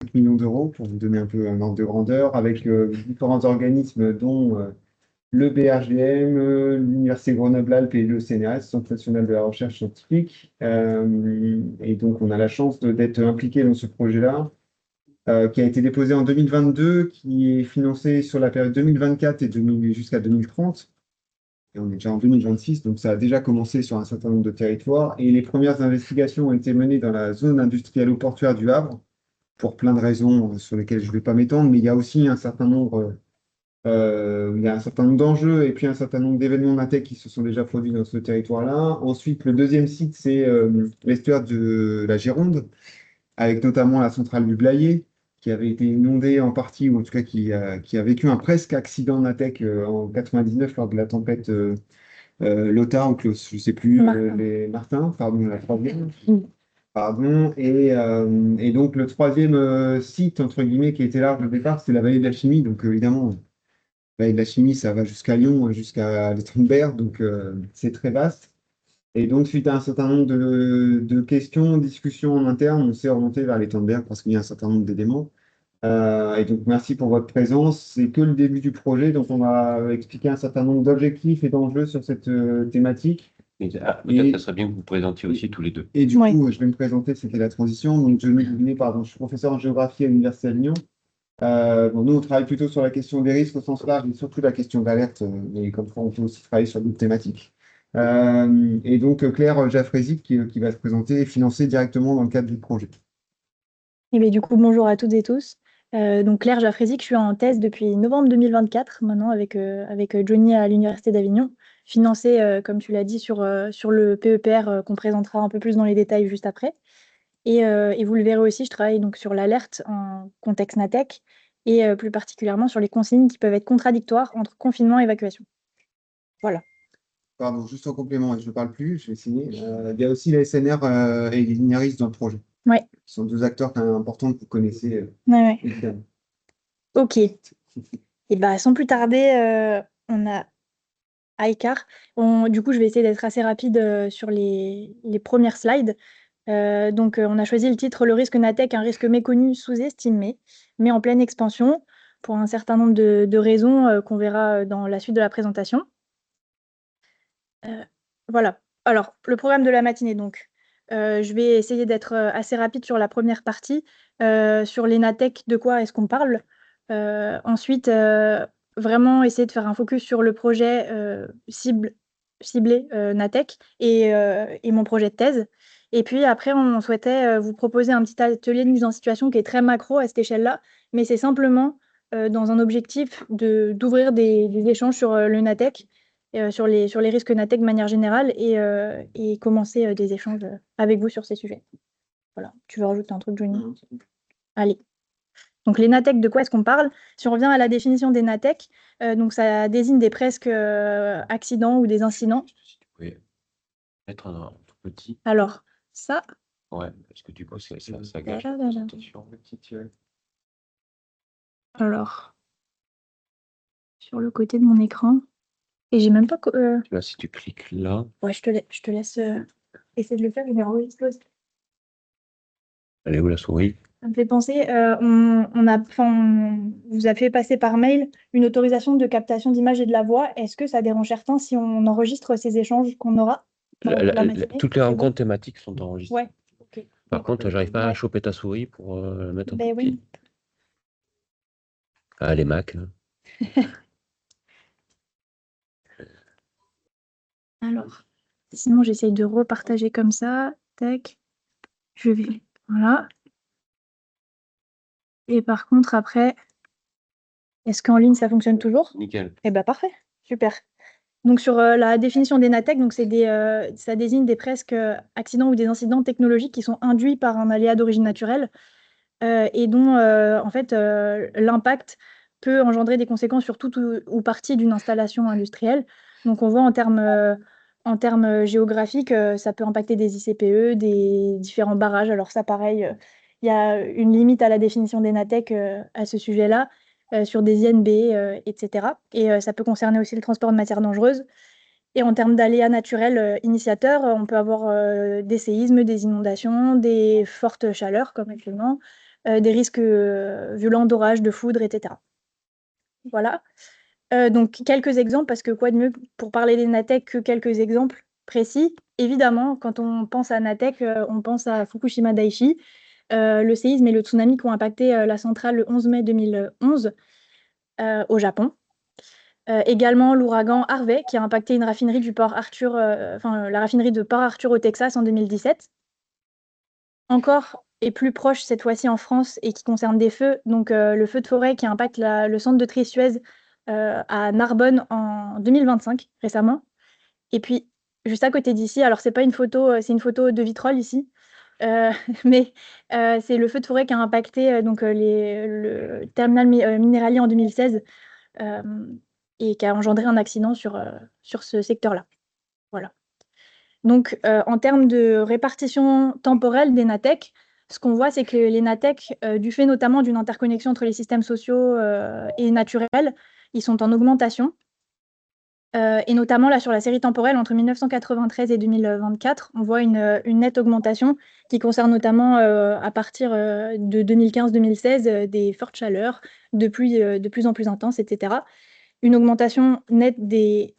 5 millions d'euros, pour vous donner un peu un ordre de grandeur, avec différents organismes, dont le BRGM, l'Université Grenoble-Alpes et le CNRS, Centre national de la recherche scientifique. Et donc, on a la chance d'être impliqué dans ce projet-là, qui a été déposé en 2022, qui est financé sur la période 2024 et jusqu'à 2030. Et on est déjà en 2026, donc ça a déjà commencé sur un certain nombre de territoires. Et les premières investigations ont été menées dans la zone industrielle portuaire du Havre, pour plein de raisons sur lesquelles je ne vais pas m'étendre, mais il y a aussi un certain nombre, il y a un certain nombre d'enjeux et puis un certain nombre d'événements Natec qui se sont déjà produits dans ce territoire-là. Ensuite, le deuxième site, c'est l'estuaire de la Gironde, avec notamment la centrale du Blayais, qui avait été inondée en partie, ou en tout cas qui a vécu un presque accident Natec en 99 lors de la tempête Lothar ou Klaus, je ne sais plus, Martin. les Martins, pardon, la troisième. Mm. Pardon. Et donc le troisième site, entre guillemets, qui était large au départ, c'est la vallée de la Chimie. Donc évidemment, la vallée de la Chimie, ça va jusqu'à Lyon, jusqu'à l'Étang-Berre, donc c'est très vaste. Et donc, suite à un certain nombre de questions, discussions en interne, on s'est orienté vers l'Étang-Berre parce qu'il y a un certain nombre d'éléments. Et donc, merci pour votre présence. C'est que le début du projet, donc on va expliquer un certain nombre d'objectifs et d'enjeux sur cette thématique. Peut-être ça serait bien que vous présentiez aussi tous les deux. Et du Ouais. coup, je vais me présenter, c'était la transition. Donc, pardon, je suis professeur en géographie à l'Université de Lyon. Bon, nous, on travaille plutôt sur la question des risques au sens large et surtout la question d'alerte, mais comme ça, on peut aussi travailler sur d'autres thématiques. Et donc, Claire Jaffrézy qui va se présenter et financer directement dans le cadre du projet. Et bien, du coup, bonjour à toutes et tous. Donc Claire Jaffrézic, je suis en thèse depuis novembre 2024, maintenant avec Johnny à l'Université d'Avignon, financée, comme tu l'as dit, sur le PEPR qu'on présentera un peu plus dans les détails juste après. Et vous le verrez aussi, je travaille donc sur l'alerte en contexte Natec et plus particulièrement sur les consignes qui peuvent être contradictoires entre confinement et évacuation. Voilà. Pardon, juste en complément, je ne parle plus, je vais signer. Il y a aussi la SNR et les Lignaris dans le projet, Ouais, qui sont deux acteurs quand même importants que vous connaissez, ouais, ouais. évidemment. Ok. Et bah, sans plus tarder, on a iCar. Du coup, je vais essayer d'être assez rapide sur les premières slides. Donc, on a choisi le titre Le risque Natec, un risque méconnu, sous-estimé, mais en pleine expansion, pour un certain nombre de raisons qu'on verra dans la suite de la présentation. Voilà. Alors, le programme de la matinée, donc. Je vais essayer d'être assez rapide sur la première partie. Sur les Natec, de quoi est-ce qu'on parle? Ensuite, vraiment essayer de faire un focus sur le projet ciblé Natec et mon projet de thèse. Et puis après, on souhaitait vous proposer un petit atelier de mise en situation qui est très macro à cette échelle-là, mais c'est simplement dans un objectif d'ouvrir des échanges sur le Natec, sur les risques Natec de manière générale et commencer des échanges avec vous sur ces sujets. Voilà. Tu veux rajouter un truc, Johnny? Allez. Donc les Natec, de quoi est-ce qu'on parle? Si on revient à la définition des Natec, donc ça désigne des presque accidents ou des incidents. Si tu pouvais mettre un tout petit. Alors, ça. Ouais, parce que du coup, ça gâche Voilà, la voilà. présentation. Alors, sur le côté de mon écran. Et j'ai même pas. Là, si tu cliques là. Ouais, je te laisse essayer de le faire, je vais enregistrer. Elle est où la souris? Ça me fait penser, on vous a fait passer par mail une autorisation de captation d'images et de la voix. Est-ce que ça dérange certains si on enregistre ces échanges qu'on aura dans la matinée? Toutes les C'est bon? rencontres thématiques sont enregistrées. Ouais. Ok. Par contre, j'arrive pas à Ouais. choper ta souris pour la mettre en Ben petit. oui. Ah, les Mac. Hein. Alors, sinon j'essaye de repartager comme ça. Tac. Je vais. Voilà. Et par contre, après, est-ce qu'en ligne ça fonctionne toujours? Nickel. Eh ben parfait. Super. Donc sur la définition des Natec, donc ça désigne des presque accidents ou des incidents technologiques qui sont induits par un aléa d'origine naturelle et dont en fait l'impact peut engendrer des conséquences sur toute ou partie d'une installation industrielle. Donc on voit en termes géographiques, ça peut impacter des ICPE, des différents barrages. Alors ça pareil, il y a une limite à la définition des Natec à ce sujet-là. Sur des INB, etc. Et ça peut concerner aussi le transport de matières dangereuses. Et en termes d'aléas naturels initiateurs, on peut avoir des séismes, des inondations, des fortes chaleurs comme actuellement, des risques violents d'orage, de foudre, etc. Voilà. Donc quelques exemples, parce que quoi de mieux pour parler des Natech que quelques exemples précis. Évidemment, quand on pense à Natech, on pense à Fukushima Daiichi, le séisme et le tsunami qui ont impacté la centrale le 11 mai 2011 au Japon. Également l'ouragan Harvey qui a impacté une raffinerie du port Arthur, la raffinerie de Port Arthur au Texas en 2017. Encore et plus proche cette fois-ci en France et qui concerne des feux, donc le feu de forêt qui impacte le centre de tri Suez à Narbonne en 2025 récemment. Et puis juste à côté d'ici, alors c'est pas une photo, c'est une photo de Vitrolles ici, mais c'est le feu de forêt qui a impacté le terminal minéralier en 2016 et qui a engendré un accident sur ce secteur-là. Voilà. Donc, en termes de répartition temporelle des Natech, ce qu'on voit, c'est que les Natech, du fait notamment d'une interconnexion entre les systèmes sociaux et naturels, ils sont en augmentation. Et notamment là, sur la série temporelle entre 1993 et 2024, on voit une nette augmentation qui concerne notamment à partir de 2015-2016 des fortes chaleurs, de pluies de plus en plus intenses, etc. Une augmentation nette des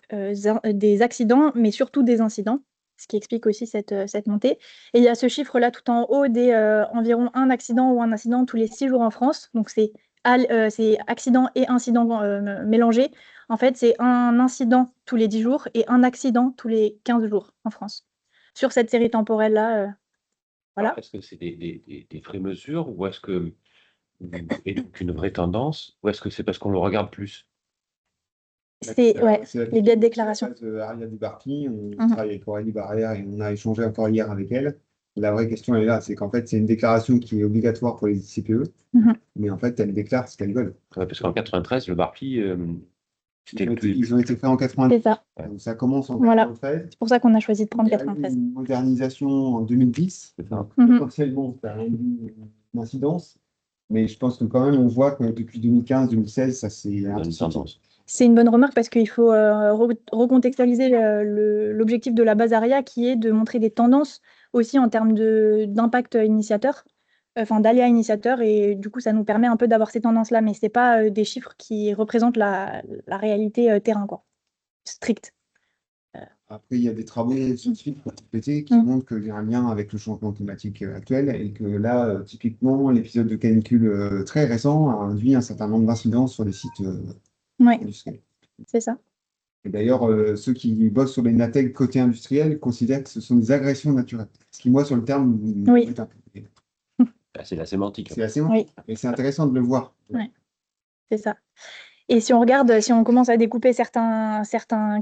accidents, mais surtout des incidents, ce qui explique aussi cette montée. Et il y a ce chiffre-là tout en haut des environ un accident ou un incident tous les 6 jours en France. Donc c'est accident et incident mélangés. En fait, c'est un incident tous les 10 jours et un accident tous les 15 jours en France. Sur cette série temporelle-là, voilà. Est-ce que c'est des vraies mesures ou est-ce que et donc une vraie tendance ou est-ce que c'est parce qu'on le regarde plus? C'est les biais de déclaration. Aria Dubarty, on travaille avec Aurélie Barrière et on a échangé encore hier avec elle. La vraie question elle est là, c'est qu'en fait c'est une déclaration qui est obligatoire pour les CPE, mais en fait elles déclarent ce qu'elles veulent. Parce qu'en 93, le Barpi, ils ont été faits en 93. C'est ça. Donc ça commence en Voilà. 93. C'est pour ça qu'on a choisi de prendre Il y a eu 93. une modernisation en 2010. Potentiellement, ça a eu une incidence. Mais je pense que quand même, on voit que depuis 2015-2016, ça c'est une tendance. C'est une bonne remarque parce qu'il faut recontextualiser l'objectif de la base ARIA qui est de montrer des tendances aussi en termes d'impact initiateur, enfin d'aléas initiateurs, et du coup ça nous permet un peu d'avoir ces tendances-là, mais ce n'est pas des chiffres qui représentent la réalité terrain, quoi, stricte. Après, il y a des travaux scientifiques qui montrent qu'il y a un lien avec le changement climatique actuel et que là, typiquement, l'épisode de canicule très récent a induit un certain nombre d'incidents sur les sites industriels. C'est ça. Et d'ailleurs, ceux qui bossent sur les Natech côté industriel considèrent que ce sont des agressions naturelles. Ce qui, moi, sur le terme, est un peu... C'est la sémantique. C'est la sémantique. Et c'est intéressant de le voir. Oui, c'est ça. Et si on regarde, si on commence à découper certains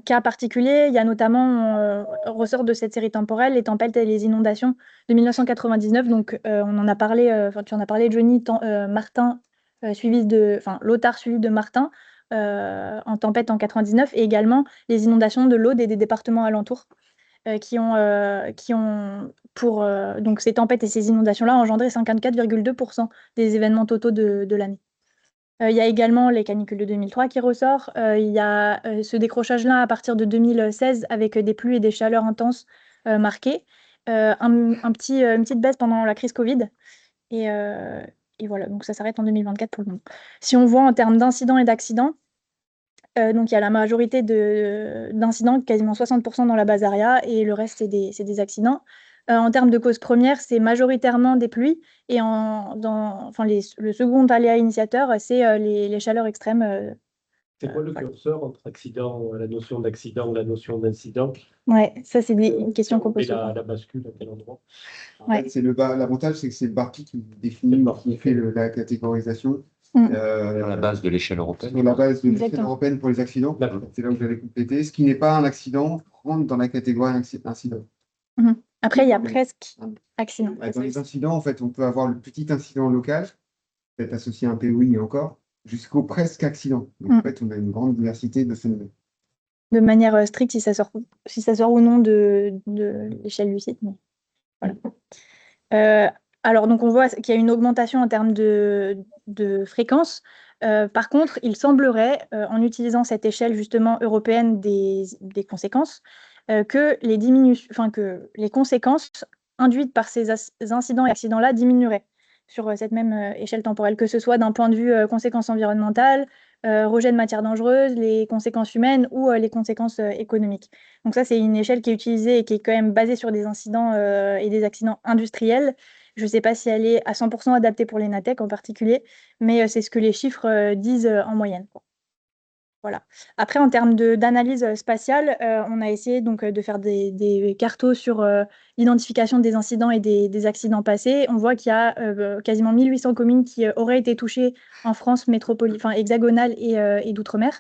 cas particuliers, il y a notamment, ressort de cette série temporelle, les tempêtes et les inondations de 1999. Donc, on en a parlé, tu en as parlé, Johnny, Martin, Lothar suivi de Martin, en tempête en 99, et également les inondations de l'Aude et des départements alentours, qui ont donc ces tempêtes et ces inondations-là engendré 54,2% des événements totaux de l'année. Il y a également les canicules de 2003 qui ressort. Il y a ce décrochage-là à partir de 2016 avec des pluies et des chaleurs intenses marquées. Une petite baisse pendant la crise Covid. Et voilà, donc ça s'arrête en 2024 pour le moment. Si on voit en termes d'incidents et d'accidents, donc il y a la majorité d'incidents, quasiment 60% dans la base ARIA, et le reste, c'est des accidents. En termes de causes premières, c'est majoritairement des pluies, et le second aléa initiateur, c'est les chaleurs extrêmes. C'est quoi le curseur entre accident, la notion d'accident, la notion d'incident? Ouais, ça c'est une question qu'on peut Et se la bascule à quel endroit? En fait, l'avantage, c'est que c'est le Barpi qui définit, qui fait la catégorisation. Sur la base de l'échelle européenne. Sur la base de l'échelle européenne pour les accidents. C'est là où j'allais compléter. Ce qui n'est pas un accident rentre dans la catégorie incident. Après, il y a presque accident. Dans les incidents, en fait, on peut avoir le petit incident local, peut-être associé à un POI et encore, jusqu'au presque accident. Donc, en fait, on a une grande diversité de phénomènes. De manière stricte, si ça sort ou non de l'échelle du site. Mais voilà. Alors, donc, on voit qu'il y a une augmentation en termes de fréquence. Par contre, il semblerait, en utilisant cette échelle justement européenne des conséquences, que les conséquences induites par ces incidents et accidents-là diminueraient. sur cette même échelle temporelle, que ce soit d'un point de vue conséquences environnementales, rejet de matières dangereuses, les conséquences humaines ou les conséquences économiques. Donc ça, c'est une échelle qui est utilisée et qui est quand même basée sur des incidents et des accidents industriels. Je ne sais pas si elle est à 100% adaptée pour les NATEC en particulier, mais c'est ce que les chiffres disent en moyenne, quoi. Voilà. Après, en termes d'analyse spatiale, on a essayé donc de faire des cartos sur l'identification des incidents et des accidents passés. On voit qu'il y a quasiment 1800 communes qui auraient été touchées en France hexagonale et d'outre-mer.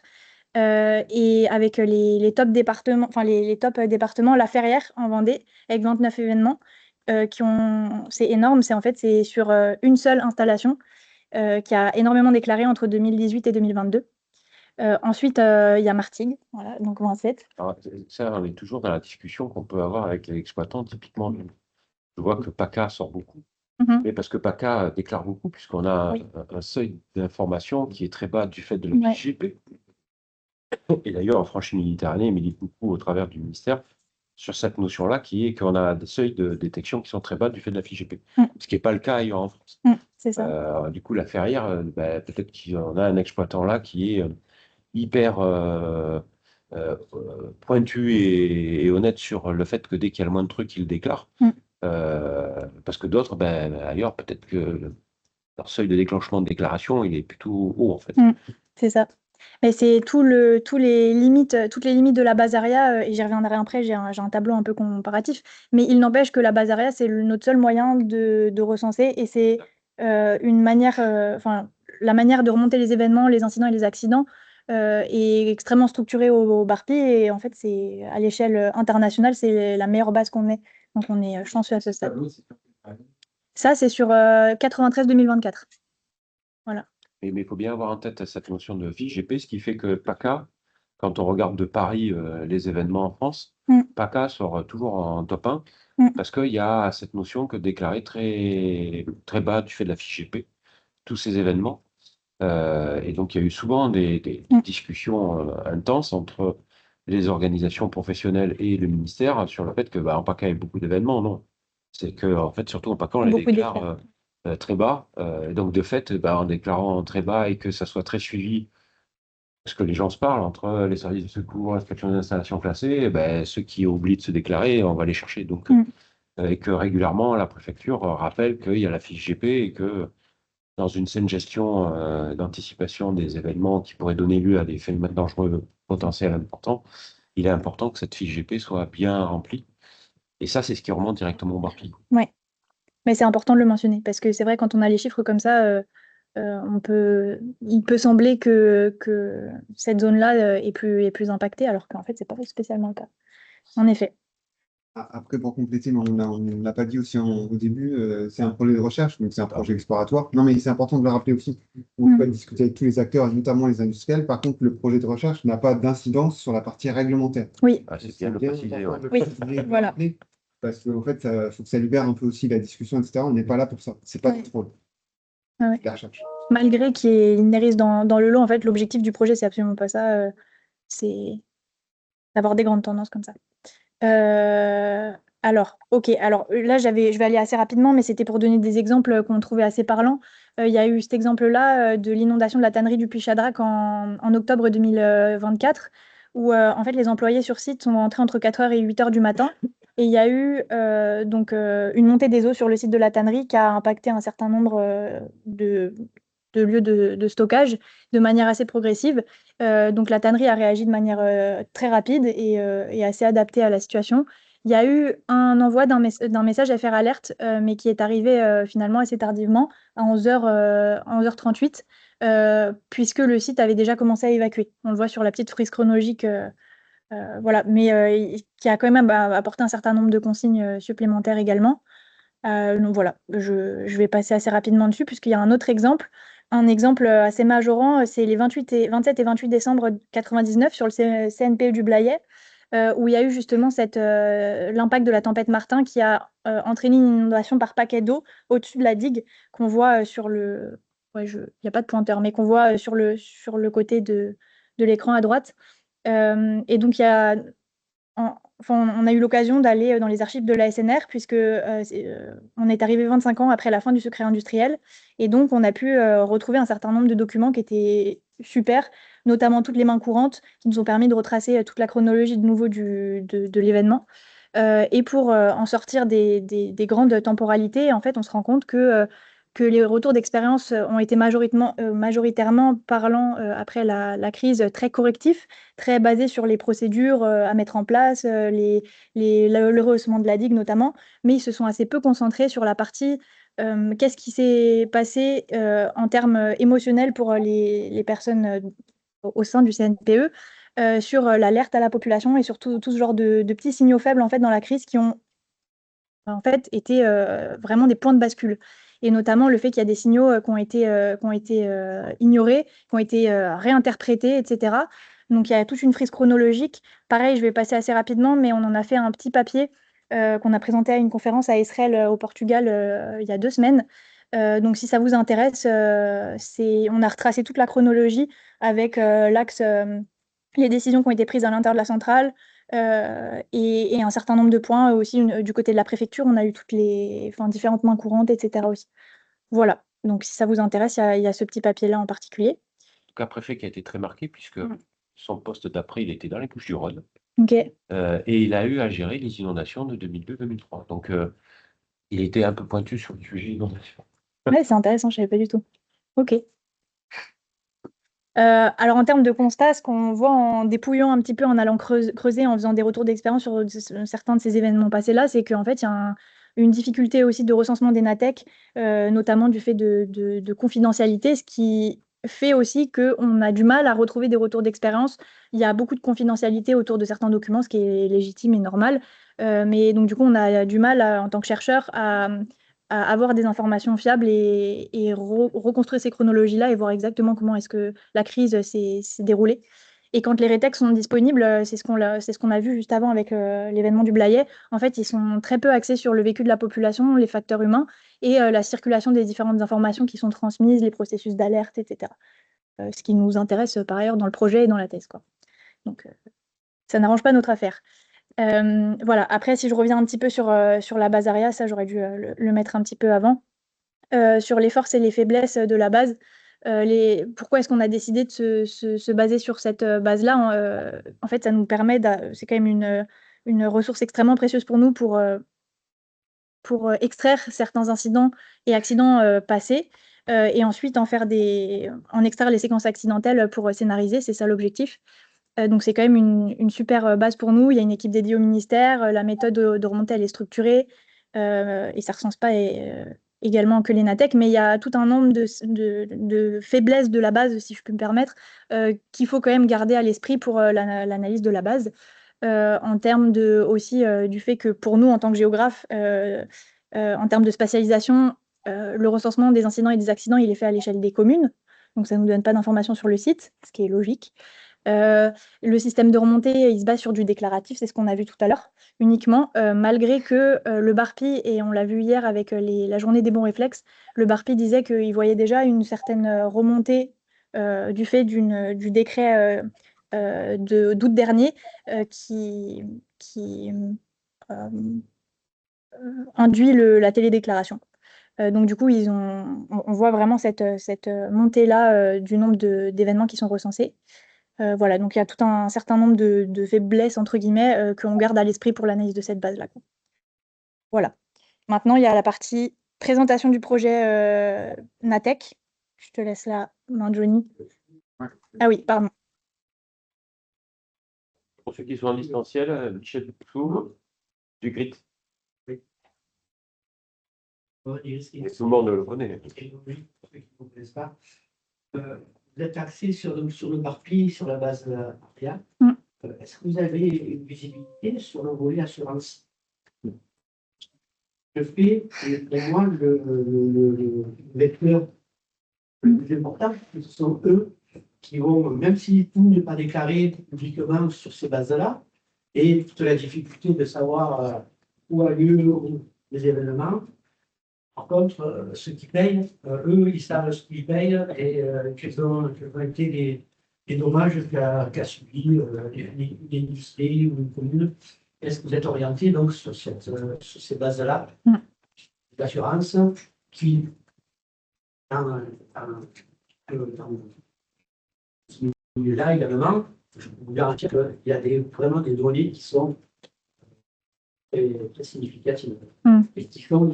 Et avec les top départements, les top départements, la Ferrière en Vendée, avec 29 événements, c'est énorme. C'est sur une seule installation qui a énormément déclaré entre 2018 et 2022. Ensuite, il y a Martigues, voilà, donc 27. Alors, ça, on est toujours dans la discussion qu'on peut avoir avec les exploitants. Typiquement, je vois que PACA sort beaucoup, Mhm. mais parce que PACA déclare beaucoup, puisqu'on a Oui. un seuil d'information qui est très bas du fait de la Ouais. FIGP. Et d'ailleurs, en Franche-Méditerranée, il milite beaucoup au travers du ministère sur cette notion-là, qui est qu'on a des seuils de détection qui sont très bas du fait de la FIGP, ce qui n'est pas le cas ailleurs en France. C'est ça. Du coup, la Ferrière, peut-être qu'on a un exploitant là qui est hyper pointu et honnête sur le fait que dès qu'il y a le moins de trucs, il le déclare. Parce que d'autres, ailleurs, peut-être que leur seuil de déclenchement de déclaration, il est plutôt haut, en fait. C'est ça. Mais c'est toutes les limites de la base ARIA, et j'y reviendrai après, j'ai un tableau un peu comparatif, mais il n'empêche que la base ARIA, c'est notre seul moyen de recenser, et c'est une manière, la manière de remonter les événements, les incidents et les accidents est extrêmement structurée au BARPI, et en fait, c'est à l'échelle internationale, c'est la meilleure base qu'on ait. Donc, on est chanceux à ce stade. Ça, c'est sur 93-2024. Voilà. Mais il faut bien avoir en tête cette notion de FIGP, ce qui fait que PACA, quand on regarde de Paris les événements en France, PACA sort toujours en top 1 parce qu'il y a cette notion que déclarer très, très bas du fait de la FIGP, tous ces événements. Et donc, il y a eu souvent des discussions intenses entre les organisations professionnelles et le ministère sur le fait que en PACA, il y a beaucoup d'événements, non. C'est que, en fait, surtout en PACA, on les Beaucoup déclare très bas. Et donc, de fait, en déclarant très bas et que ça soit très suivi, parce que les gens se parlent entre les services de secours, l'inspection des installations classées, ceux qui oublient de se déclarer, on va les chercher. Donc, et que régulièrement, la préfecture rappelle qu'il y a la fiche GP et que dans une saine gestion d'anticipation des événements qui pourraient donner lieu à des phénomènes dangereux potentiels importants, il est important que cette fiche GP soit bien remplie. Et ça, c'est ce qui remonte directement au BARPI. Oui, mais c'est important de le mentionner, parce que c'est vrai, quand on a les chiffres comme ça, il peut sembler que cette zone-là est plus impactée, alors qu'en fait, c'est pas spécialement le cas. En effet. Après, pour compléter, mais on ne l'a pas dit aussi au début, c'est un projet de recherche, donc c'est un projet exploratoire. Non, mais c'est important de le rappeler aussi. On peut discuter avec tous les acteurs, notamment les industriels. Par contre, le projet de recherche n'a pas d'incidence sur la partie réglementaire. Oui. C'est bien de le préciser. important de le Oui, préciser, de voilà. rappeler, parce qu'en fait, il faut que ça libère un peu aussi la discussion, etc. On n'est pas là pour ça. C'est pas notre rôle. Ouais. La recherche. Malgré qu'il y ait Ineris dans le lot, en fait, l'objectif du projet, c'est absolument pas ça. C'est d'avoir des grandes tendances comme ça. Alors là, je vais aller assez rapidement, mais c'était pour donner des exemples qu'on trouvait assez parlants. Il y a eu cet exemple-là de l'inondation de la tannerie du Puy-Chadrac en octobre 2024, où en fait les employés sur site sont rentrés entre 4h et 8h du matin. Et il y a eu une montée des eaux sur le site de la tannerie qui a impacté un certain nombre de lieux de stockage de manière assez progressive. Donc la tannerie a réagi de manière très rapide et assez adaptée à la situation. Il y a eu un envoi d'un message FR Alert, mais qui est arrivé finalement assez tardivement, à 11h38, puisque le site avait déjà commencé à évacuer. On le voit sur la petite frise chronologique, voilà, mais qui a quand même apporté un certain nombre de consignes supplémentaires également. Donc voilà, je vais passer assez rapidement dessus, puisqu'il y a un autre exemple. Un exemple assez majorant, c'est les 27 et 28 décembre 99 sur le CNPE du Blayais, où il y a eu justement l'impact de la tempête Martin qui a entraîné une inondation par paquet d'eau au-dessus de la digue qu'on voit sur le... Ouais, il n'y a pas de pointeur, mais qu'on voit sur le côté de l'écran à droite. Et donc, il y a on a eu l'occasion d'aller dans les archives de la SNR, puisque on est arrivé 25 ans après la fin du secret industriel. Et donc, on a pu retrouver un certain nombre de documents qui étaient super, notamment toutes les mains courantes, qui nous ont permis de retracer toute la chronologie de nouveau de l'événement. Et pour en sortir des grandes temporalités, en fait, on se rend compte que les retours d'expérience ont été majoritairement parlant après la crise, très correctifs, très basés sur les procédures à mettre en place, le rehaussement de la digue notamment, mais ils se sont assez peu concentrés sur la partie qu'est-ce qui s'est passé en termes émotionnels pour les personnes au sein du CNPE, sur l'alerte à la population et sur tout ce genre de petits signaux faibles en fait, dans la crise qui ont en fait été vraiment des points de bascule. Et notamment le fait qu'il y a des signaux qui ont été ignorés, qui ont été réinterprétés, etc. Donc il y a toute une frise chronologique. Pareil, je vais passer assez rapidement, mais on en a fait un petit papier qu'on a présenté à une conférence à Israël au Portugal il y a 2 semaines. Donc si ça vous intéresse, on a retracé toute la chronologie avec l'axe, les décisions qui ont été prises à l'intérieur de la centrale, et un certain nombre de points aussi du côté de la préfecture. On a eu différentes mains courantes, etc. aussi. Voilà, donc si ça vous intéresse, il y a ce petit papier-là en particulier. En tout cas, préfet qui a été très marqué puisque son poste d'après, il était dans les Bouches-du-Rhône. Ok. Et il a eu à gérer les inondations de 2002-2003. Donc, il était un peu pointu sur le sujet inondation. Ouais, c'est intéressant, je ne savais pas du tout. Ok. Alors en termes de constat, ce qu'on voit en dépouillant un petit peu, en allant creuser, en faisant des retours d'expérience sur certains de ces événements passés-là, c'est qu'en fait, il y a une difficulté aussi de recensement des NATEC, notamment du fait de confidentialité, ce qui fait aussi qu'on a du mal à retrouver des retours d'expérience. Il y a beaucoup de confidentialité autour de certains documents, ce qui est légitime et normal. Mais donc du coup, on a du mal, en tant que chercheur, à avoir des informations fiables et reconstruire ces chronologies-là et voir exactement comment est-ce que la crise s'est déroulée. Et quand les rétextes sont disponibles, c'est ce qu'on a vu juste avant avec l'événement du Blayais. En fait, ils sont très peu axés sur le vécu de la population, les facteurs humains et la circulation des différentes informations qui sont transmises, les processus d'alerte, etc. Ce qui nous intéresse par ailleurs dans le projet et dans la thèse, quoi. Donc, ça n'arrange pas notre affaire. Voilà. Après, si je reviens un petit peu sur la base ARIA, ça j'aurais dû le mettre un petit peu avant. Sur les forces et les faiblesses de la base, pourquoi est-ce qu'on a décidé de se baser sur cette base-là? En fait, ça nous permet, c'est quand même une ressource extrêmement précieuse pour nous pour extraire certains incidents et accidents passés, et ensuite en extraire les séquences accidentelles pour scénariser. C'est ça l'objectif. Donc c'est quand même une super base pour nous. Il y a une équipe dédiée au ministère. La méthode de remontée, elle est structurée, et ça ne recense pas également que les NATEC, mais il y a tout un nombre de faiblesses de la base, si je peux me permettre, qu'il faut quand même garder à l'esprit pour l'analyse de la base. En termes aussi du fait que pour nous, en tant que géographes, en termes de spatialisation, le recensement des incidents et des accidents, il est fait à l'échelle des communes. Donc ça ne nous donne pas d'informations sur le site, ce qui est logique. Le système de remontée, il se base sur du déclaratif, c'est ce qu'on a vu tout à l'heure, uniquement, malgré que le BARPI, et on l'a vu hier avec la journée des bons réflexes, le BARPI disait qu'il voyait déjà une certaine remontée du fait du décret d'août dernier qui induit la télédéclaration. Donc du coup, on voit vraiment cette montée-là du nombre d'événements qui sont recensés. Voilà, donc il y a tout un certain nombre de faiblesses, entre guillemets, qu'on garde à l'esprit pour l'analyse de cette base-là, quoi. Voilà. Maintenant, il y a la partie présentation du projet NATEC. Je te laisse la main, Johnny. Ouais. Ah oui, pardon. Pour ceux qui sont en distanciel, Michel Poussou, du GRIT. Et Tout le monde le connaît. pour ceux qui ne vous connaissent pas, vous êtes axé sur le BARPI, sur la base ARIA. Est-ce que vous avez une visibilité sur le volet assurance? Le fait, pour moi, le vecteur le plus important, ce sont eux qui vont, même si tout n'est pas déclaré publiquement sur ces bases-là, et toute la difficulté de savoir où a lieu les événements. Par contre, ceux qui payent, eux, ils savent ce qu'ils payent et quelles ont été les dommages qu'a subi l'industrie ou une commune. Est-ce que vous êtes orienté donc sur ces bases-là d'assurance qui, dans ce milieu-là également, je peux vous garantir qu'il y a vraiment des données qui sont très significatives et qui font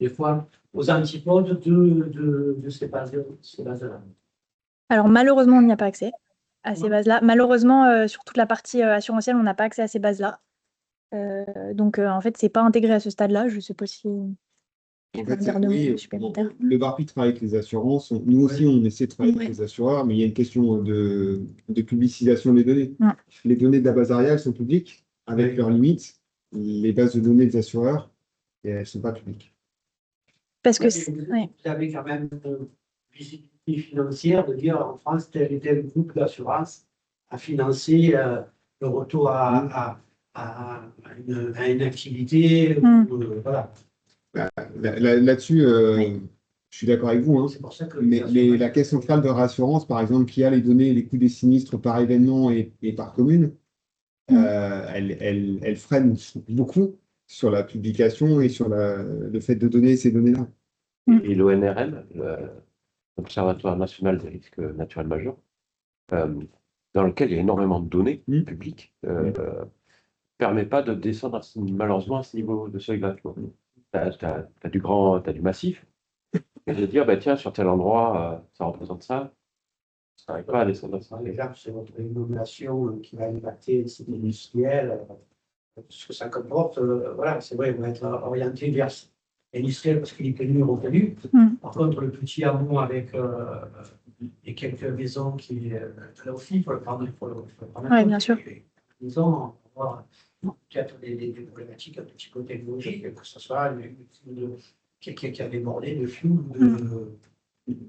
des fois aux antipodes de ces bases-là. Alors malheureusement, on n'y a pas accès à ces bases-là. Malheureusement, sur toute la partie assurantielle, on n'a pas accès à ces bases-là. Donc en fait, c'est pas intégré à ce stade-là. Je ne sais pas si En tu peux fait, me dire de mots oui, supplémentaires. le BARPI travaille avec les assurances. Nous aussi, on essaie de travailler avec les assureurs, mais il y a une question de publicisation des données. Ouais. Les données de la base Arial sont publiques, avec leurs limites. Les bases de données des assureurs, elles ne sont pas publiques. Parce que vous avez quand même une visibilité financière de dire en France, tel et tel groupe d'assurance a financé le retour à une activité. Voilà. Là-dessus, je suis d'accord avec vous, hein. C'est pour ça que Mais la caisse centrale de réassurance, par exemple, qui a les données, les coûts des sinistres par événement et par commune, elle freine beaucoup sur la publication et sur le fait de donner ces données-là. Et l'ONRM, l'Observatoire national des risques naturels majeurs, dans lequel il y a énormément de données publiques, permet pas de descendre malheureusement à ce niveau de seuil-là. Tu as du massif, et de dire, bah, tiens, sur tel endroit, ça représente ça. Ça n'arrive pas à descendre à ça. Par exemple, c'est votre inondation qui va impacter les sites industriels, ce que ça comporte. Voilà, c'est vrai, on va être orienté vers l'industriel parce qu'il est connu et reconnu. Par contre, le petit hameau avec les quelques maisons qui, là aussi, il faut le prendre en compte. Bien sûr. Les maisons, on va voir peut-être des problématiques un petit peu technologiques, que ce soit qui a débordé de flux.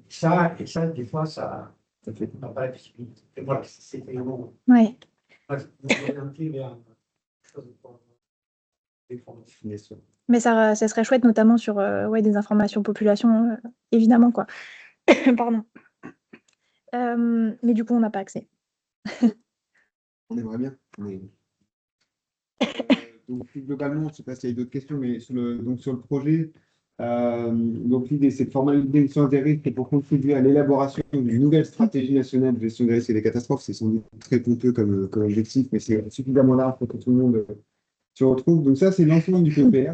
Ça, des fois, ça n'a pas la visibilité. Et voilà, c'est vraiment. Oui. Orienté vers Mais ça serait chouette, notamment sur des informations population, évidemment, quoi. Pardon. Mais du coup, on n'a pas accès. On aimerait bien. Donc, plus globalement, je ne sais pas s'il y a d'autres questions, mais sur le projet, donc l'idée, c'est de formaliser une science des risques pour contribuer à l'élaboration d'une nouvelle stratégie nationale de gestion des risques et des catastrophes. C'est sans doute très pompeux comme objectif, mais c'est suffisamment large pour que tout le monde se retrouve. Donc ça, c'est l'ensemble du PPR.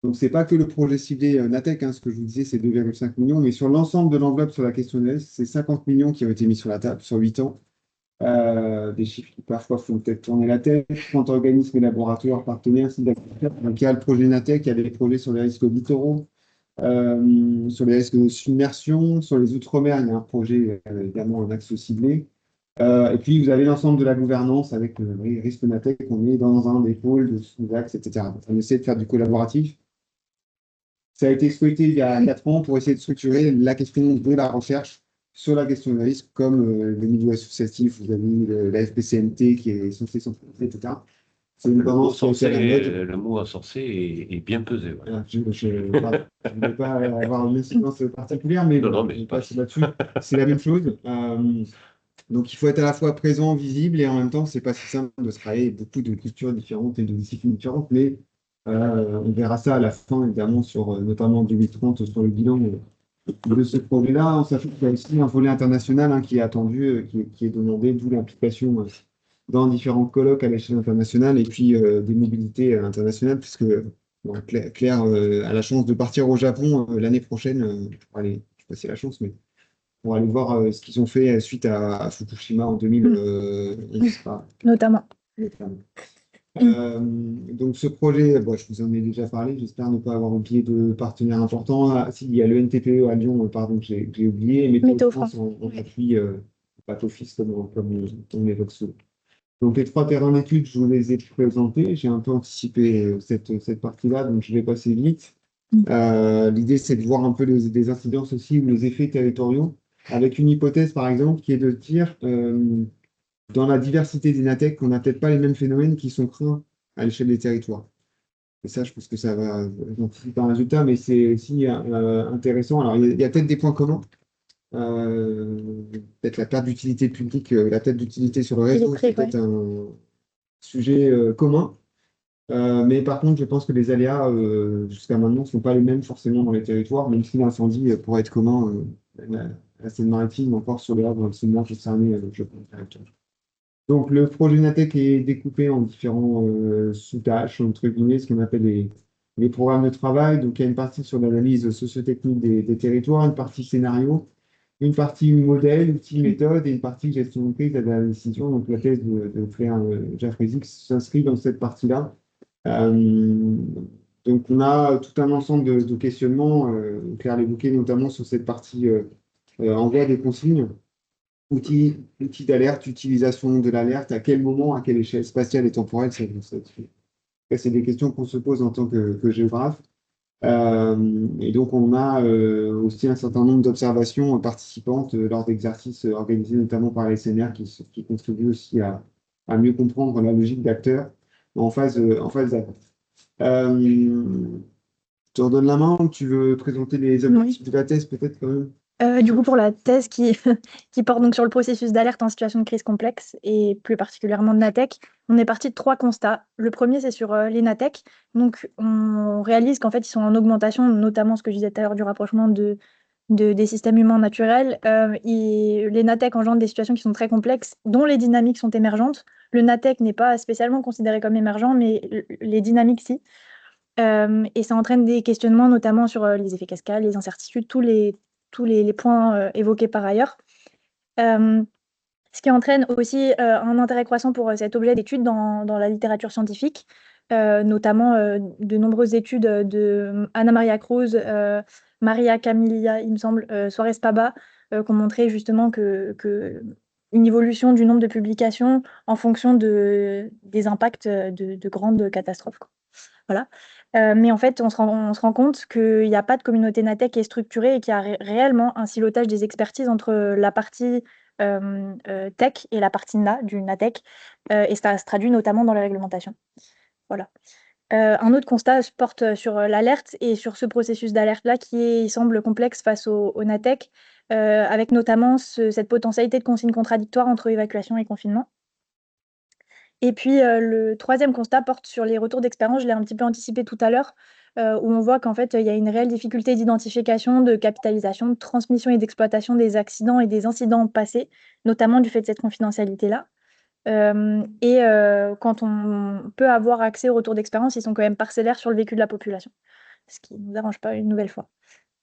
Donc, ce n'est pas que le projet ciblé Natech, ce que je vous disais, c'est 2,5 millions, mais sur l'ensemble de l'enveloppe sur la question des risques, c'est 50 millions qui ont été mis sur la table sur 8 ans. Des chiffres qui parfois font peut-être tourner la tête, 30 organismes et laboratoires partenaires, sites d'acteurs. Donc il y a le projet Natech, il y a des projets sur les risques littoraux, sur les risques de submersion, sur les outre-mer, il y a un projet, évidemment, un axe ciblé. Et puis vous avez l'ensemble de la gouvernance avec les risques Natech, on est dans un des pôles de sous-axes, etc. Donc, on essaie de faire du collaboratif. Ça a été exploité il y a 4 ans pour essayer de structurer la question de la recherche sur la question des risques, comme le milieu associatif, vous avez la FPCNT qui est censée centraliser, etc. C'est une tendance qui a été à la mode. Le mot ensorcé est bien pesé. Ouais. Voilà, je ne vais pas avoir une incidence particulière, mais Non, bon, mais on passe là-dessus. C'est la même chose. Donc, il faut être à la fois présent, visible, et en même temps, c'est pas si simple de se travailler beaucoup de cultures différentes et de disciplines différentes, mais on verra ça à la fin, évidemment, sur notamment en 2030, sur le bilan de ce projet-là, en sachant qu'il y a aussi un volet international qui est attendu, qui est demandé, d'où l'implication dans différents colloques à l'échelle internationale et puis des mobilités internationales, puisque Claire a la chance de partir au Japon l'année prochaine pour aller, je ne sais pas si c'est la chance, mais pour aller voir ce qu'ils ont fait suite à Fukushima en 2011. Notamment. Donc ce projet, je vous en ai déjà parlé, j'espère ne pas avoir oublié de partenaires importants. Ah, si, il y a le NTPE à Lyon, pardon, j'ai oublié, et Météo France en appui back office comme on évoque souvent. Donc les 3 terrains d'études, je vous les ai présentés, j'ai un peu anticipé cette partie-là, donc je vais passer vite. L'idée, c'est de voir un peu des incidences aussi ou les effets territoriaux, avec une hypothèse par exemple qui est de dire dans la diversité des Natech, on n'a peut-être pas les mêmes phénomènes qui sont craints à l'échelle des territoires. Et ça, je pense que ça va anticiper un résultat, mais c'est aussi intéressant. Alors, il y a peut-être des points communs, Peut-être la perte d'utilité publique, la perte d'utilité sur le réseau, c'est Électrique, ouais. peut-être un sujet commun. Mais par contre, je pense que les aléas, jusqu'à maintenant, ne sont pas les mêmes forcément dans les territoires, même si l'incendie pourrait être commun, la Seine-Maritime, encore sur le Havre, c'est moins concerné, je pense. Donc, le projet Natec est découpé en différents sous-tâches, entre guillemets, ce qu'on appelle les programmes de travail. Donc, il y a une partie sur l'analyse socio-technique des territoires, une partie scénario, une partie modèle, outils, méthode, et une partie gestion de crise et de la décision. Donc, la thèse de Claire Jafrezi s'inscrit dans cette partie-là. Euh, donc, on a tout un ensemble de questionnements, Claire l'évoquait notamment sur cette partie envoi des consignes. Outils d'alerte, utilisation de l'alerte, à quel moment, à quelle échelle spatiale et temporelle, c'est des questions qu'on se pose en tant que géographe. Et donc, on a aussi un certain nombre d'observations participantes lors d'exercices organisés notamment par les SNR qui contribuent aussi à mieux comprendre la logique d'acteurs en phase d'attente. Je te redonne la main ou tu veux présenter les objectifs de la thèse peut-être quand même? Du coup, pour la thèse qui, qui porte donc sur le processus d'alerte en situation de crise complexe et plus particulièrement de Natec, on est parti de 3 constats. Le premier, c'est sur les Natec. Donc, on réalise qu'en fait, ils sont en augmentation, notamment ce que je disais tout à l'heure du rapprochement des systèmes humains naturels. Les Natec engendrent des situations qui sont très complexes, dont les dynamiques sont émergentes. Le Natec n'est pas spécialement considéré comme émergent, mais les dynamiques, si. Et ça entraîne des questionnements, notamment sur les effets cascades, les incertitudes, tous les points évoqués par ailleurs. Ce qui entraîne aussi un intérêt croissant pour cet objet d'étude dans la littérature scientifique, notamment de nombreuses études de Anna Maria Cruz, Maria Camilla, il me semble, Suarez Paba, qui ont montré justement que une évolution du nombre de publications en fonction des impacts de grandes catastrophes, quoi. Voilà. Mais en fait, on se rend compte qu'il n'y a pas de communauté Natec qui est structurée et qu'il y a réellement un silotage des expertises entre la partie tech et la partie NA du Natec. Et ça se traduit notamment dans les réglementations. Voilà. Un autre constat se porte sur l'alerte et sur ce processus d'alerte-là il semble complexe face au Natec, avec notamment cette potentialité de consignes contradictoires entre évacuation et confinement. Et puis, le troisième constat porte sur les retours d'expérience. Je l'ai un petit peu anticipé tout à l'heure, où on voit qu'en fait, il y a une réelle difficulté d'identification, de capitalisation, de transmission et d'exploitation des accidents et des incidents passés, notamment du fait de cette confidentialité-là. Quand on peut avoir accès aux retours d'expérience, ils sont quand même parcellaires sur le vécu de la population, ce qui ne nous arrange pas une nouvelle fois.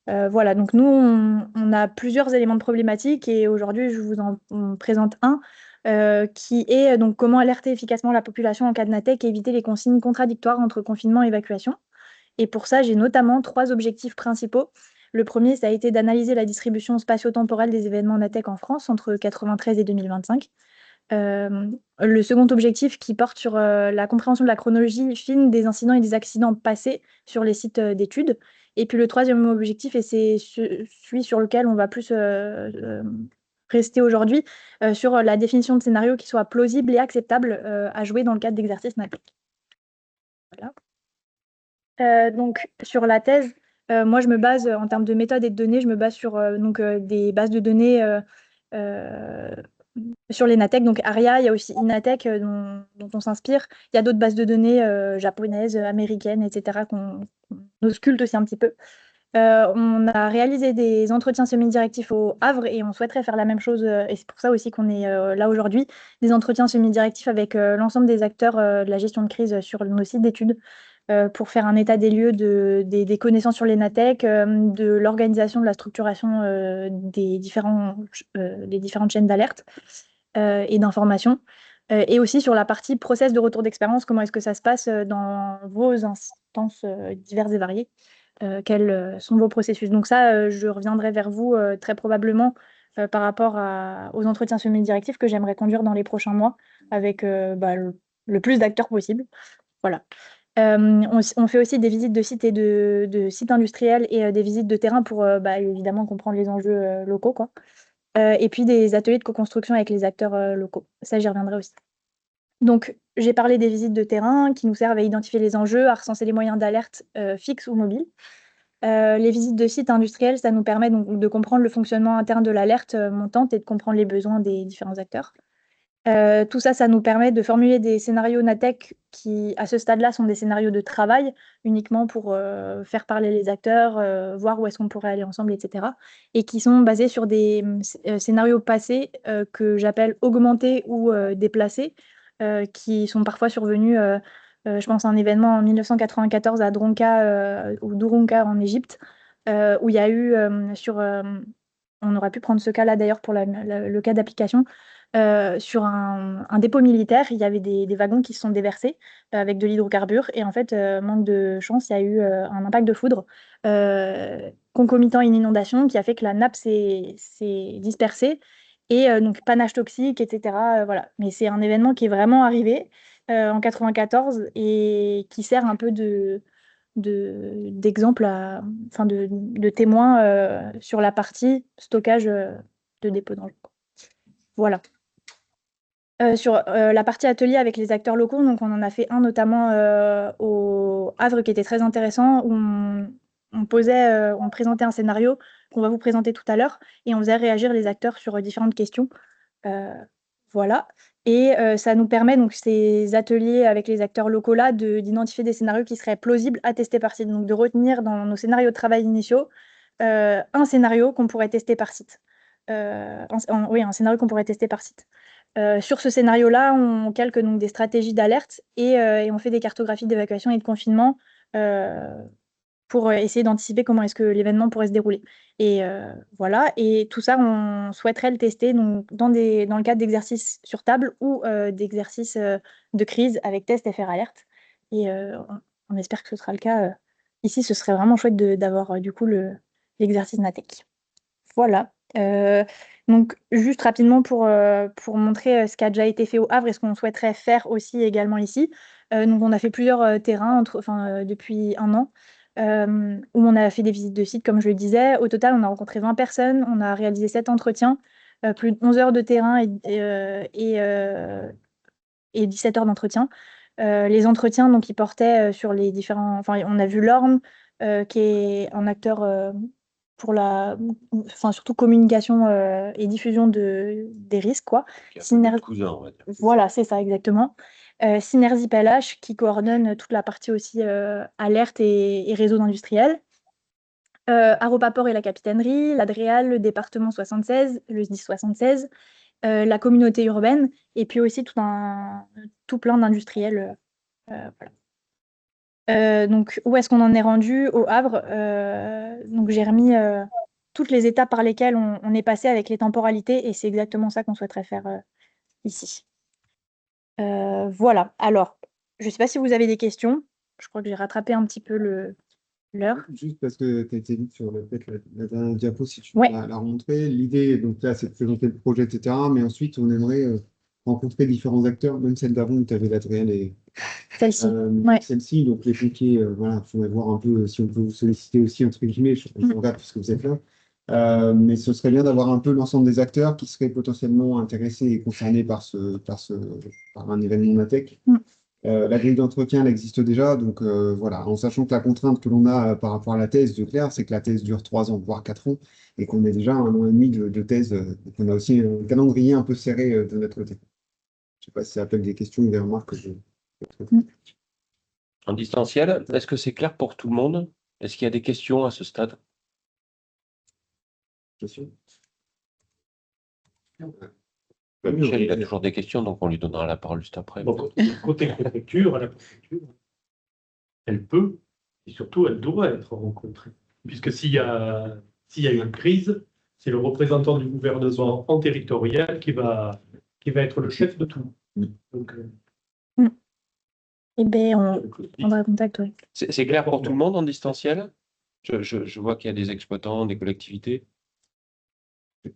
Voilà, donc nous, on a plusieurs éléments de problématique et aujourd'hui, je vous en présente un qui est donc comment alerter efficacement la population en cas de Natec et éviter les consignes contradictoires entre confinement et évacuation. Et pour ça, j'ai notamment 3 objectifs principaux. Le premier, ça a été d'analyser la distribution spatio-temporelle des événements Natec en France entre 1993 et 2025. Le second objectif qui porte sur la compréhension de la chronologie fine des incidents et des accidents passés sur les sites d'études. Et puis le troisième objectif, et c'est celui sur lequel on va plus rester aujourd'hui, sur la définition de scénarios qui soient plausibles et acceptables à jouer dans le cadre d'exercices Natec. Voilà. Donc sur la thèse, moi je me base en termes de méthode et de données, je me base sur des bases de données sur les Natec, donc ARIA, il y a aussi Inatec dont on s'inspire. Il y a d'autres bases de données japonaises, américaines, etc., qu'on ausculte aussi un petit peu. On a réalisé des entretiens semi-directifs au Havre et on souhaiterait faire la même chose, et c'est pour ça aussi qu'on est là aujourd'hui, des entretiens semi-directifs avec l'ensemble des acteurs de la gestion de crise sur nos sites d'études pour faire un état des lieux des connaissances sur les Natec, de l'organisation, de la structuration des différentes chaînes d'alerte et d'information. Et aussi sur la partie process de retour d'expérience, comment est-ce que ça se passe dans vos instances diverses et variées, quels sont vos processus. Donc ça, je reviendrai vers vous très probablement par rapport aux entretiens semi-directifs que j'aimerais conduire dans les prochains mois avec le plus d'acteurs possible. Voilà. On fait aussi des visites de sites et de sites industriels et des visites de terrain pour évidemment comprendre les enjeux locaux, quoi. Et puis des ateliers de co-construction avec les acteurs locaux. Ça, j'y reviendrai aussi. Donc, j'ai parlé des visites de terrain qui nous servent à identifier les enjeux, à recenser les moyens d'alerte fixes ou mobiles. Les visites de sites industriels, ça nous permet donc de comprendre le fonctionnement interne de l'alerte montante et de comprendre les besoins des différents acteurs. Tout ça, ça nous permet de formuler des scénarios NATEC qui, à ce stade-là, sont des scénarios de travail, uniquement pour faire parler les acteurs, voir où est-ce qu'on pourrait aller ensemble, etc. Et qui sont basés sur des scénarios passés que j'appelle augmentés ou déplacés, qui sont parfois survenus, je pense à un événement en 1994 à Dronka ou Durunka en Égypte, où il y a eu on aurait pu prendre ce cas-là d'ailleurs pour le cas d'application, sur un dépôt militaire, il y avait des wagons qui se sont déversés avec de l'hydrocarbure. Et en fait, manque de chance, il y a eu un impact de foudre concomitant à une inondation qui a fait que la nappe s'est dispersée. Et donc, panache toxique, etc. Voilà. Mais c'est un événement qui est vraiment arrivé en 94 et qui sert un peu d'exemple, enfin de témoin sur la partie stockage de dépôts d'engins. Voilà. Sur la partie atelier avec les acteurs locaux, donc on en a fait un notamment au Havre qui était très intéressant, où on présentait un scénario qu'on va vous présenter tout à l'heure, et on faisait réagir les acteurs sur différentes questions. Voilà. Et ça nous permet, donc, ces ateliers avec les acteurs locaux-là, d'identifier des scénarios qui seraient plausibles à tester par site. Donc, de retenir dans nos scénarios de travail initiaux un scénario qu'on pourrait tester par site. Oui, un scénario qu'on pourrait tester par site. Sur ce scénario-là, on calque donc des stratégies d'alerte et on fait des cartographies d'évacuation et de confinement pour essayer d'anticiper comment est-ce que l'événement pourrait se dérouler. Et voilà. Et tout ça, on souhaiterait le tester donc, dans le cadre d'exercices sur table ou d'exercices de crise avec test FR alerte. Et on espère que ce sera le cas. Ici, ce serait vraiment chouette d'avoir du coup l'exercice NATEC. Voilà. Donc, juste rapidement pour montrer ce qui a déjà été fait au Havre et ce qu'on souhaiterait faire aussi également ici. Donc, on a fait plusieurs terrains depuis 1 an, où on a fait des visites de sites, comme je le disais. Au total, on a rencontré 20 personnes, on a réalisé 7 entretiens, plus de 11 heures de terrain et 17 heures d'entretien. Les entretiens, donc, ils portaient sur les différents... Enfin, on a vu l'Orne, qui est un acteur pour surtout communication et diffusion des risques, quoi. Cousin, on va dire. Voilà, c'est ça, exactement. Synergie PLH, qui coordonne toute la partie aussi alerte et réseaux industriels. Aropaport et la capitainerie, l'Adréal, le département 76, le SDIS 76, la communauté urbaine, et puis aussi tout plein d'industriels. Voilà. Donc, où est-ce qu'on en est rendu au Havre? Donc, j'ai remis toutes les étapes par lesquelles on est passé avec les temporalités, et c'est exactement ça qu'on souhaiterait faire ici. Voilà. Alors, je ne sais pas si vous avez des questions. Je crois que j'ai rattrapé un petit peu l'heure. Juste parce que tu as été vite sur peut-être la dernière diapo, si tu Ouais. peux la remontrer. L'idée, donc là, c'est de présenter le projet, etc. Mais ensuite, on aimerait rencontrer différents acteurs, même celle d'avant où tu avais l'Adréal et Celle-ci. Ouais. celle-ci. Donc les pompiers, voilà, il faudrait voir un peu si on peut vous solliciter aussi, entre guillemets. Je regarde puisque vous êtes là. Mais ce serait bien d'avoir un peu l'ensemble des acteurs qui seraient potentiellement intéressés et concernés par un événement NATEC. La grille d'entretien, elle existe déjà, donc voilà, en sachant que la contrainte que l'on a par rapport à la thèse de Claire, c'est que la thèse dure 3 ans, voire 4 ans, et qu'on est déjà 1 an et demi de thèse, donc on a aussi un calendrier un peu serré de notre côté. Je ne sais pas si ça appelle des questions ou des remarques que je... En distanciel, est-ce que c'est clair pour tout le monde? Est-ce qu'il y a des questions à ce stade? Je suis. Michel, il a toujours des questions, donc on lui donnera la parole juste après. Donc, côté préfecture, la préfecture, elle peut et surtout elle doit être rencontrée. Puisque s'il y a une crise, c'est le représentant du gouvernement en territorial qui va être le chef de tout. Donc, Eh bien, on prendra contact, oui. C'est clair pour tout le monde en distanciel? Je vois qu'il y a des exploitants, des collectivités.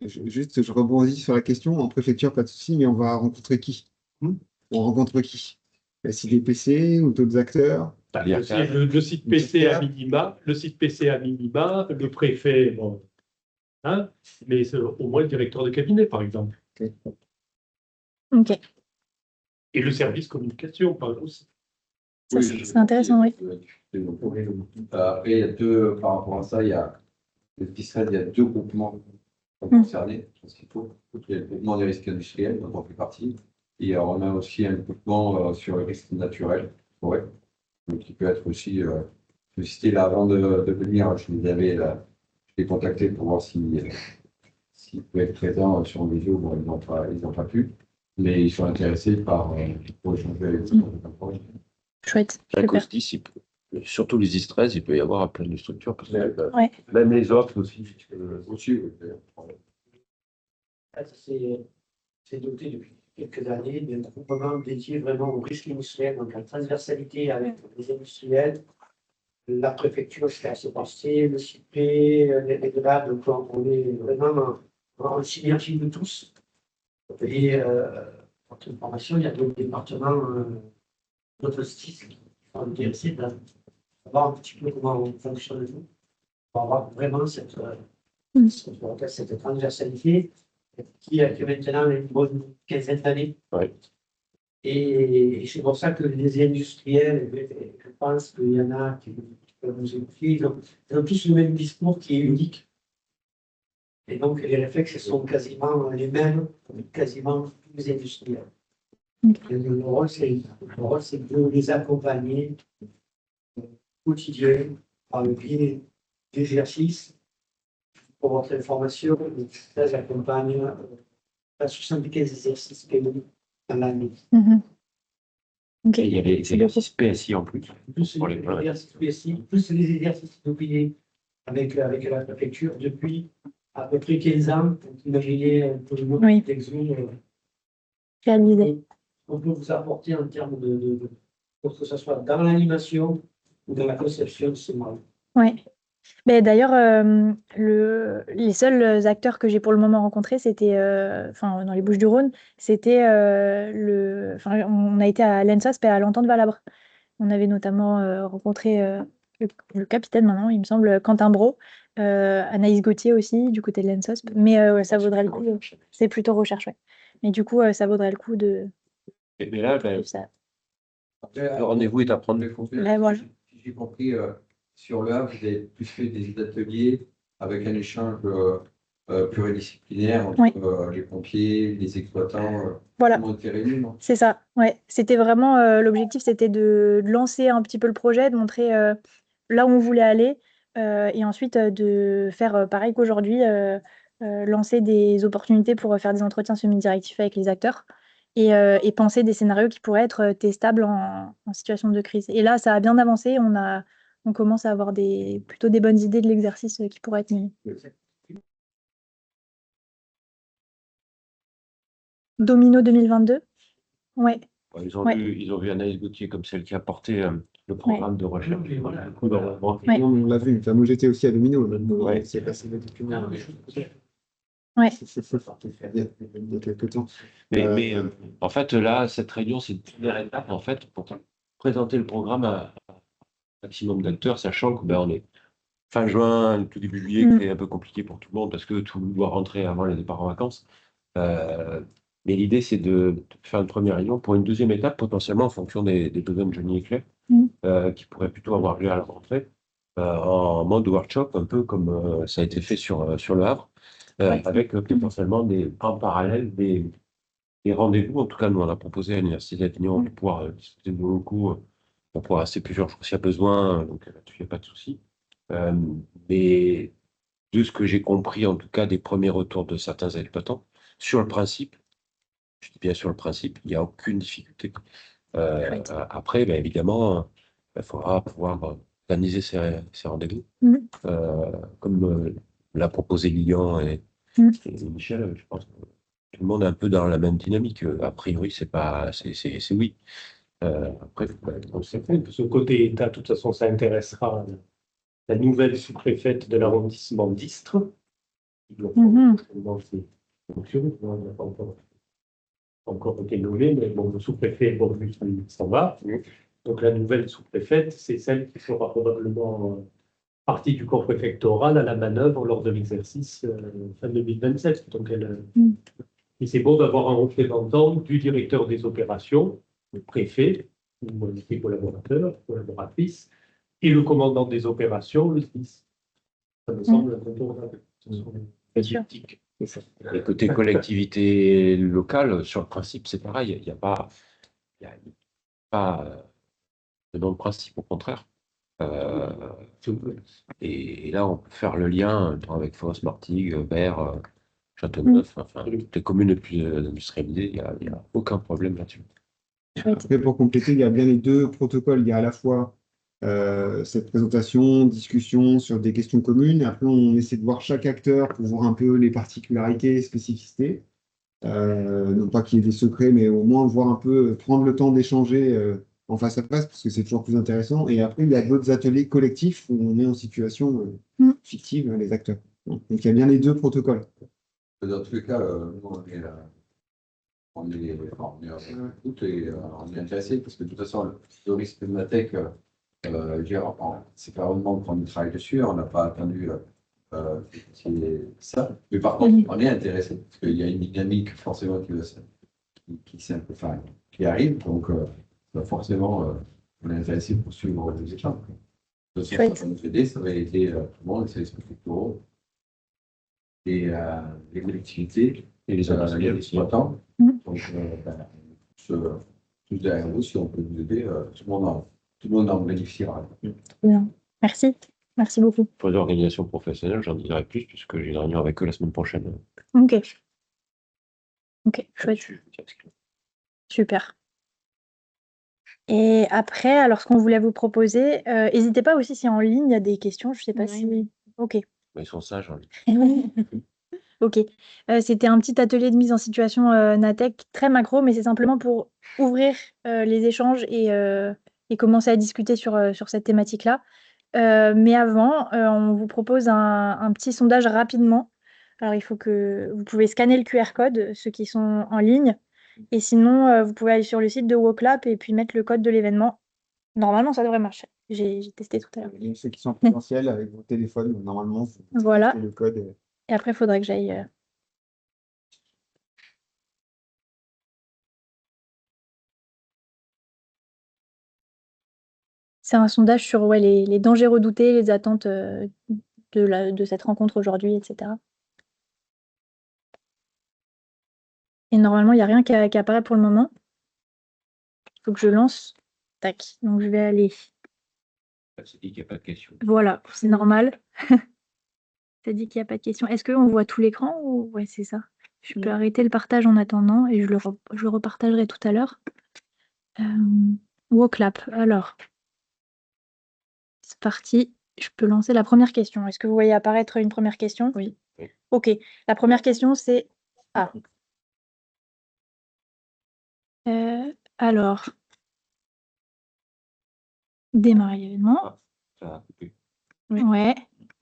Juste, je rebondis sur la question. En préfecture, pas de souci, mais on va rencontrer qui? On rencontre qui? La CDPC ou d'autres acteurs? le site PC à minima, le préfet, bon, hein, mais au moins le directeur de cabinet, par exemple. Ok. Et le service communication, par exemple aussi. Ça, c'est intéressant, oui. Après, il y a deux, par rapport à ça, il y a le FISRED, il y a deux groupements qui sont concernés, je pense qu'il faut. Il y a le groupement des risques industriels, dont on fait partie, et on a aussi un groupement sur les risques naturels, ouais, donc qui peut être aussi sollicité là avant de venir. Je les contactés pour voir s'ils peuvent être présents sur une vidéo. Bon, ils n'ont pas pu, mais ils sont intéressés pour échanger avec eux. Chouette. À Super. cause d'ici, surtout les I-13, il peut y avoir plein de structures. Parce que, Ouais. même les autres aussi. Aussi, C'est doté depuis quelques années d'un groupement dédié vraiment au risque industriel, donc la transversalité avec les industriels, la préfecture, c'est assez passé, le CIP, les DELA, donc on est vraiment en synergie de tous. Et pour toute information, il y a d'autres départements, d'autres STIS qui font le DRC, là, pour voir un petit peu comment on fonctionne nous, pour avoir vraiment cette transversalité qui a maintenant une bonne quinzaine d'années. Ouais. Et c'est pour ça que les industriels, je pense qu'il y en a qui peuvent nous écouter, ils ont tous le même discours qui est unique. Et donc les réflexes sont quasiment les mêmes pour quasiment tous les industriels. Et le rôle, c'est de les accompagner au quotidien par le biais d'exercices. Pour votre information, les accompagne à 75 exercices PMI dans l'année. Ok. Et il y a les exercices PSI en plus. Plus Pour les les plans. exercices PSI, plus les exercices d'opinion avec la préfecture depuis à peu près 15 ans. Donc, imaginez un peu le nombre Oui. d'exos Réalisé. qu'on peut vous apporter en termes pour que ce soit dans l'animation ou dans la conception de ce modèle. Ouais. Mais d'ailleurs, les seuls acteurs que j'ai pour le moment rencontrés, c'était, dans les Bouches-du-Rhône, c'était on a été à l'ENSOSP et à l'Entente Valabre. On avait notamment rencontré le capitaine maintenant, il me semble, Quentin Brault, Anaïs Gauthier aussi, du côté de l'ENSOSP. Mais ouais, ça vaudrait le coup. C'est plutôt recherche, ouais. Mais du coup, ça vaudrait le coup de Mais là, ben, ça. le rendez-vous est à prendre. Ben, voilà. Si j'ai compris, sur le Havre, vous avez plus fait des ateliers avec un échange pluridisciplinaire entre Oui. Les pompiers, les exploitants. Voilà. Tout le monde était réuni, non? C'est ça, ouais. C'était vraiment l'objectif, c'était de lancer un petit peu le projet, de montrer là où on voulait aller, et ensuite de faire pareil qu'aujourd'hui, lancer des opportunités pour faire des entretiens semi-directifs avec les acteurs et penser des scénarios qui pourraient être testables en situation de crise. Et là, ça a bien avancé, on commence à avoir plutôt des bonnes idées de l'exercice qui pourrait être mené. Domino 2022? Ouais. Ils ont vu Anaïs Gauthier comme celle qui a porté le programme de recherche. Ouais. On l'a vu, moi j'étais aussi à Domino, Ouais. c'est passé depuis Ouais. il y a quelques temps. Mais en fait, là, cette réunion, c'est une première étape en fait, pour présenter le programme à un maximum d'acteurs, sachant que on est fin juin, tout début juillet, que c'est un peu compliqué pour tout le monde parce que tout doit rentrer avant les départs en vacances. Mais l'idée, c'est de faire une première réunion pour une deuxième étape, potentiellement en fonction des besoins de Johnny et Claire, qui pourrait plutôt avoir lieu à la rentrée, en mode workshop, un peu comme ça a été fait sur le Havre, avec potentiellement en parallèle des rendez-vous. En tout cas, nous, on a proposé à l'Université d'Avignon de pouvoir discuter de nos locaux pour pouvoir rester plusieurs jours s'il y a besoin, donc là-dessus, il n'y a pas de souci. Mais de ce que j'ai compris, en tout cas, des premiers retours de certains exploitants, sur le principe, je dis bien sur le principe, il n'y a aucune difficulté. Après, évidemment, il faudra pouvoir organiser ces rendez-vous. Comme l'a proposé Lilian et Michel, je pense que tout le monde est un peu dans la même dynamique. A priori, c'est oui. Après, De ce côté État, de toute façon, ça intéressera la nouvelle sous-préfète de l'arrondissement d'Istres. Il n'a pas encore été nommé, mais bon, le sous-préfet, il s'en va. Donc la nouvelle sous-préfète, c'est celle qui fera probablement partie du corps préfectoral à la manœuvre lors de l'exercice fin 2027. Donc et c'est bon d'avoir un représentant du directeur des opérations, le préfet, ou ses collaborateurs, collaboratrices, Et le commandant des opérations, le SDIS. Ça me semble incontournable. Ce sont les sûr. éthiques. Et côté collectivité locale, sur le principe, c'est pareil. Il n'y a pas de non-principe, au contraire. Et là, on peut faire le lien avec Fos, Martigues, Berre, Châteauneuf, enfin, toutes les communes les plus industrialisées, il n'y a aucun problème là-dessus. Chouette. Après, pour compléter, il y a bien les deux protocoles. Il y a à la fois cette présentation, discussion sur des questions communes. Et après, on essaie de voir chaque acteur pour voir un peu les particularités, spécificités. Non pas qu'il y ait des secrets, mais au moins voir un peu, prendre le temps d'échanger en face à face, parce que c'est toujours plus intéressant. Et après, il y a d'autres ateliers collectifs où on est en situation fictive, les acteurs. Donc, il y a bien les deux protocoles. Dans tous les cas, nous, on est à l'écoute et on est intéressé parce que de toute façon, le risque de la tech, c'est pas vraiment qu'on travaille dessus, on n'a pas attendu ça. Mais par contre, on est intéressé parce qu'il y a une dynamique forcément qui arrive. Donc, forcément, on est intéressé pour suivre les échanges. De toute façon, ça va nous aider, ça va aider tout le monde, c'est les structures et les collectivités et les exploitants. Donc, tous derrière vous, si on peut vous aider, tout le monde en bénéficiera. Bien. Merci. Merci beaucoup. Pour les organisations professionnelles, j'en dirai plus puisque j'ai une réunion avec eux la semaine prochaine. Ok. Ok, chouette. Super. Et après, alors ce qu'on voulait vous proposer, n'hésitez pas aussi si en ligne il y a des questions, je sais pas si. Ok. Mais ils sont sages. Hein. Ok. C'était un petit atelier de mise en situation Natech très macro, mais c'est simplement pour ouvrir les échanges et commencer à discuter sur cette thématique-là. Mais avant, on vous propose un petit sondage rapidement. Alors, il faut que vous pouvez scanner le QR code, ceux qui sont en ligne. Et sinon, vous pouvez aller sur le site de WOCLAP et puis mettre le code de l'événement. Normalement, ça devrait marcher. J'ai testé tout à l'heure. Et ceux qui sont potentiels avec vos téléphones, normalement, vous Voilà. mettez le code. Et après, il faudrait que j'aille. C'est un sondage sur les dangers redoutés, les attentes de cette rencontre aujourd'hui, etc. Et normalement, il n'y a rien qui apparaît pour le moment. Il faut que je lance. Tac. Donc, je vais aller. C'est dit qu'il n'y a pas de questions. Voilà, c'est normal. Ça dit qu'il n'y a pas de questions. Est-ce qu'on voit tout l'écran ou ouais, c'est ça. Je peux arrêter le partage en attendant et je le repartagerai tout à l'heure. WOCLAP. Alors, c'est parti. Je peux lancer la première question. Est-ce que vous voyez apparaître une première question? Oui. Ok. La première question, c'est... Ah. Alors, démarrer l'événement. Ça a coupé. Ouais.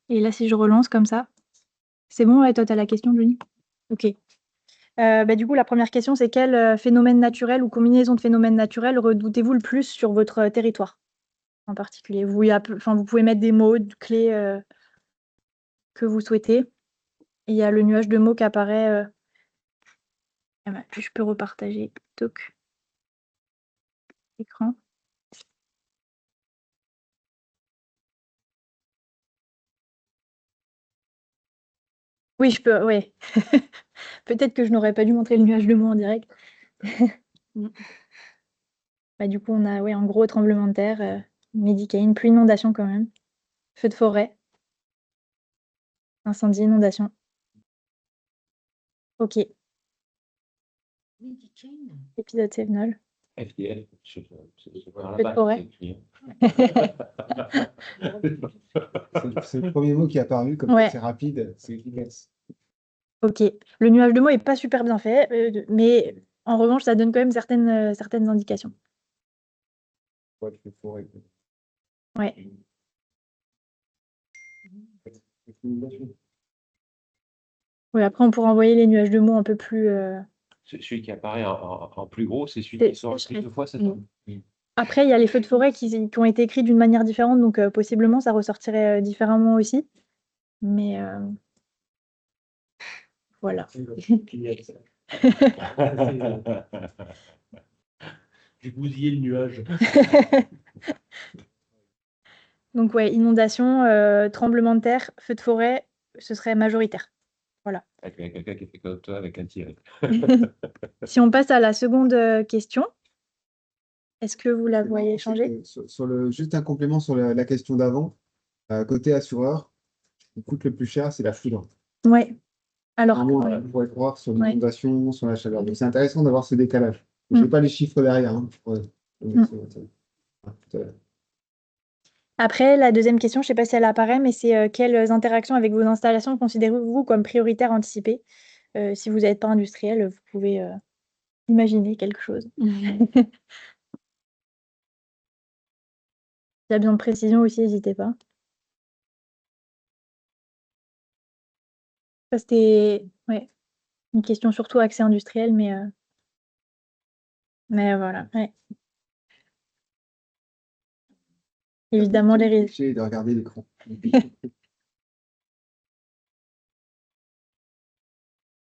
Et là, si je relance comme ça, c'est bon, ouais, toi, tu as la question, Johnny? Ok. Du coup, la première question, c'est quel phénomène naturel ou combinaison de phénomènes naturels redoutez-vous le plus sur votre territoire en particulier? Vous pouvez mettre des mots, clés que vous souhaitez. Et il y a le nuage de mots qui apparaît. Je peux repartager. Toc. Écran. Oui, je peux, ouais. Peut-être que je n'aurais pas dû montrer le nuage de mots en direct. Du coup, on a en gros tremblement de terre, Médicane, puis inondation quand même. Feu de forêt. Incendie, inondation. Ok. Épisode Sévenol. FDL, Feu de forêt. C'est le premier mot qui est apparu, comme Ouais. c'est rapide, c'est efficace. Ok. Le nuage de mots est pas super bien fait, mais en revanche, ça donne quand même certaines indications. Ouais, il faut Ouais. Oui, après, on pourra envoyer les nuages de mots un peu plus. Celui qui apparaît en plus gros, c'est celui C'est- qui sort c'est- plus de fois, c'est ça? Après, il y a les feux de forêt qui ont été écrits d'une manière différente, donc possiblement ça ressortirait différemment aussi. Mais voilà. J'ai bousillé le nuage. Donc, ouais, inondation, tremblement de terre, feu de forêt, ce serait majoritaire. Avec quelqu'un qui fait comme toi avec un tiré. Si on passe à la seconde question, est-ce que vous la voyez changer? Juste un complément sur la question d'avant. Côté assureur, ce qui coûte le plus cher, c'est la foudre. Ouais. Alors, Normalement, ouais. on pourrait croire sur Ouais. l'inondation, sur la chaleur. Donc, c'est intéressant d'avoir ce décalage. Je n'ai pas les chiffres derrière. Hein. Ouais. Tout à l'heure. Après, la deuxième question, je ne sais pas si elle apparaît, mais c'est quelles interactions avec vos installations considérez-vous comme prioritaires anticipées? Si vous n'êtes pas industriel, vous pouvez imaginer quelque chose. S'il y a besoin de précision aussi, n'hésitez pas. Ça, c'était une question surtout axée industrielle, mais voilà. Ouais. Évidemment, les risques. J'ai de regarder l'écran.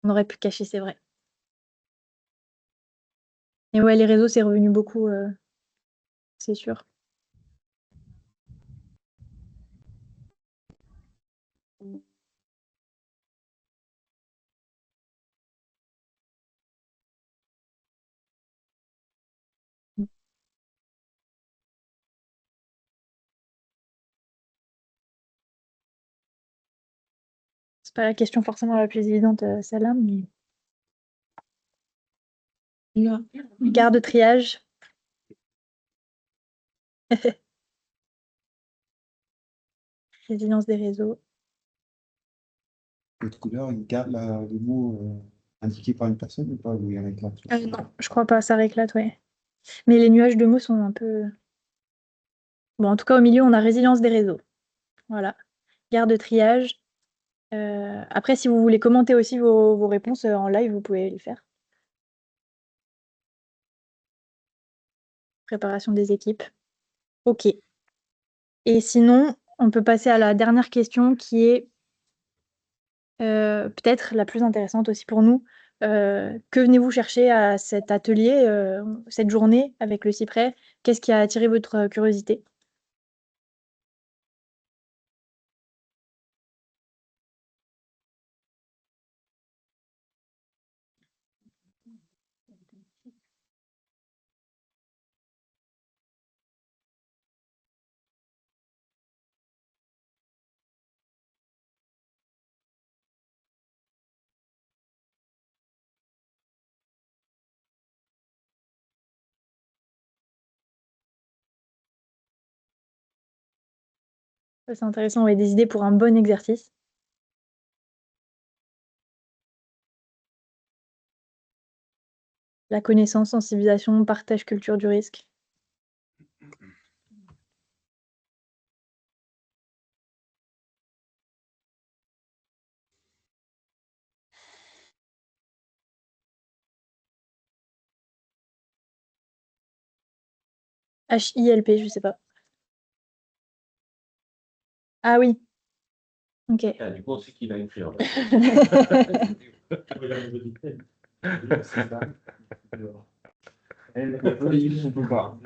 On aurait pu cacher, c'est vrai. Et ouais, les réseaux, c'est revenu beaucoup, c'est sûr. C'est pas la question forcément la plus évidente, celle-là, mais garde triage. Résilience des réseaux. L'autre couleur, il garde les mots indiqués par une personne ou pas? Oui, avec la Non, je crois pas, ça réclate, ouais. Mais les nuages de mots sont un peu... Bon, en tout cas, au milieu, on a résilience des réseaux. Voilà. Garde triage. Après, si vous voulez commenter aussi vos réponses en live, vous pouvez les faire. Préparation des équipes. OK. Et sinon, on peut passer à la dernière question qui est peut-être la plus intéressante aussi pour nous. Que venez-vous chercher à cet atelier, cette journée avec le cyprès? Qu'est-ce qui a attiré votre curiosité? Ça, c'est intéressant, ouais, des idées pour un bon exercice. La connaissance, sensibilisation, partage, culture du risque. HILP, je sais pas. Ah oui. OK. Ah, du coup, on sait qui va écrire. Là. C'est ça. On peut voir.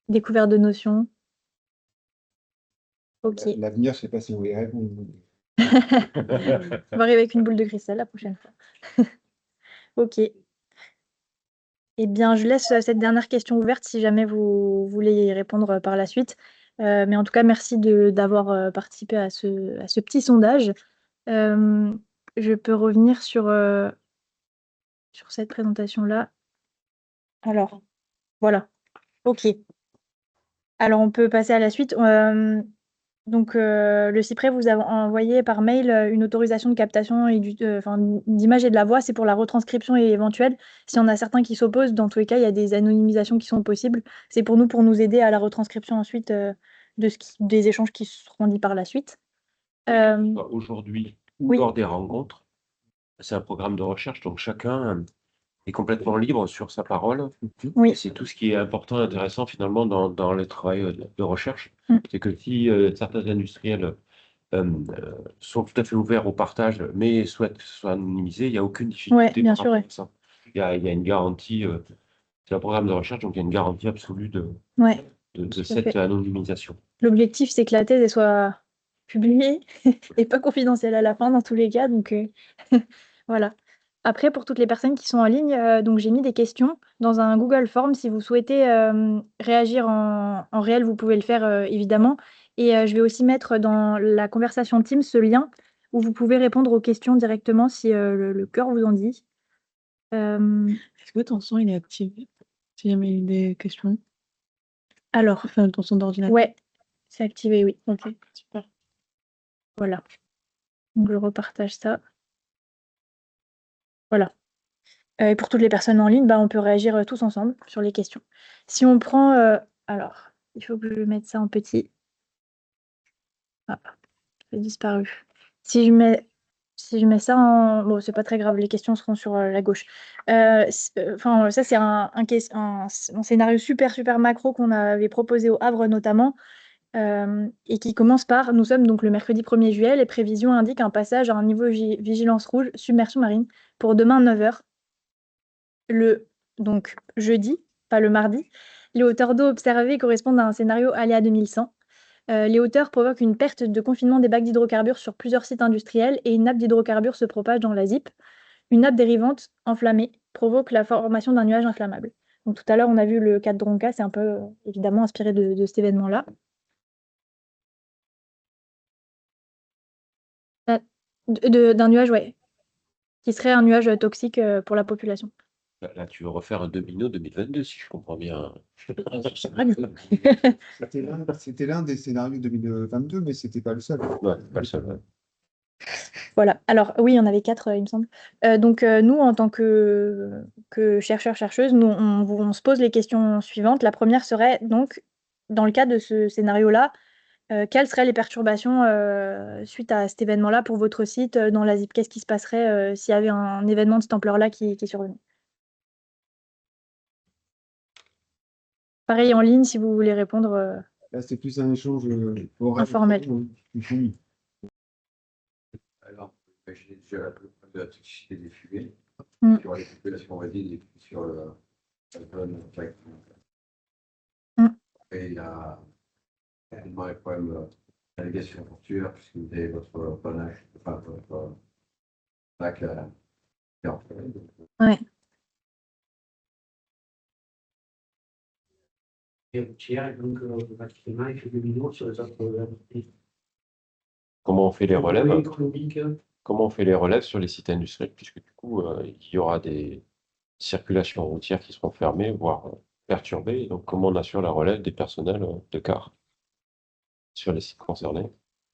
Découverte de notions. OK. L'avenir, je ne sais pas si vous y répondre. On va arriver avec une boule de cristal la prochaine fois. OK. Eh bien, je laisse cette dernière question ouverte si jamais vous voulez y répondre par la suite. Mais en tout cas, merci d'avoir participé à ce petit sondage. Je peux revenir sur cette présentation-là. Alors, voilà. OK. Alors, on peut passer à la suite. Donc, le cyprès vous a envoyé par mail une autorisation de captation et d'image et de la voix. C'est pour la retranscription et éventuelle. S'il y en a certains qui s'opposent, dans tous les cas, il y a des anonymisations qui sont possibles. C'est pour nous aider à la retranscription ensuite des échanges qui seront dits par la suite. Aujourd'hui ou Oui. lors des rencontres, c'est un programme de recherche, donc chacun est complètement libre sur sa parole. Oui. Et c'est tout ce qui est important et intéressant finalement dans le travail de recherche. Mm. C'est que si certains industriels sont tout à fait ouverts au partage, mais souhaitent que ce soit anonymisé, il n'y a aucune difficulté Ouais, bien par sûr, rapport à ça. Il y a une garantie, c'est un programme de recherche, donc il y a une garantie absolue de Ouais. de à cette fait. anonymisation. L'objectif, c'est que la thèse elle soit publiée et pas confidentielle à la fin dans tous les cas. Donc voilà. Après, pour toutes les personnes qui sont en ligne, donc j'ai mis des questions dans un Google Form. Si vous souhaitez réagir en réel, vous pouvez le faire évidemment. Et je vais aussi mettre dans la conversation Teams ce lien où vous pouvez répondre aux questions directement si le cœur vous en dit. Est-ce que ton son il est activé? Si jamais il y a des questions. Alors, Enfin, ton son d'ordinateur. ouais, c'est activé, oui. Ok, super. Voilà. Donc je repartage ça. Voilà. Et pour toutes les personnes en ligne, bah, on peut réagir tous ensemble sur les questions. Si on prend, alors, il faut que je mette ça en petit. Ah, ça a disparu. Si je mets ça en... Bon, c'est pas très grave, les questions seront sur la gauche. Enfin, ça, c'est un scénario super, super macro qu'on avait proposé au Havre notamment, et qui commence par: nous sommes donc le mercredi 1er juillet, les prévisions indiquent un passage à un niveau vigilance rouge, submersion marine, pour demain 9h. Donc jeudi, pas le mardi. Les hauteurs d'eau observées correspondent à un scénario aléa 2100. Les hauteurs provoquent une perte de confinement des bacs d'hydrocarbures sur plusieurs sites industriels et une nappe d'hydrocarbures se propage dans la ZIP. Une nappe dérivante enflammée provoque la formation d'un nuage inflammable. Donc tout à l'heure, on a vu le cas de Dronca, c'est un peu évidemment inspiré de cet événement-là. D'un nuage, ouais, qui serait un nuage toxique pour la population. Là, tu veux refaire un domino 2022, si je comprends bien. C'était l'un des scénarios 2022, mais c'était pas le seul. Ouais, pas le seul. Ouais. Voilà. Alors oui, il y en avait 4, il me semble. Donc nous, en tant que chercheurs, chercheuses, nous, on se pose les questions suivantes. La première serait donc, dans le cas de ce scénario-là, quelles seraient les perturbations suite à cet événement-là pour votre site dans la ZIP? Qu'est-ce qui se passerait s'il y avait un événement de cette ampleur-là qui survenait? Pareil en ligne, si vous voulez répondre Là, c'est plus un échange informel. Oui. Alors, j'ai déjà la problème de la toxicité des fumées Mm. sur les populations, on va dire, et sur le zone. Mm. Et il y a également les problèmes de navigation portuaire, puisque vous avez votre panache, enfin votre bac qui est en fait. Ouais. Et routière, donc le bâtiment, il fait 2 millions sur les autres. Comment on fait les relèves? Économique. Comment on fait les relèves sur les sites industriels, puisque du coup, il y aura des circulations routières qui seront fermées, voire perturbées. Donc, comment on assure la relève des personnels de car sur les sites concernés?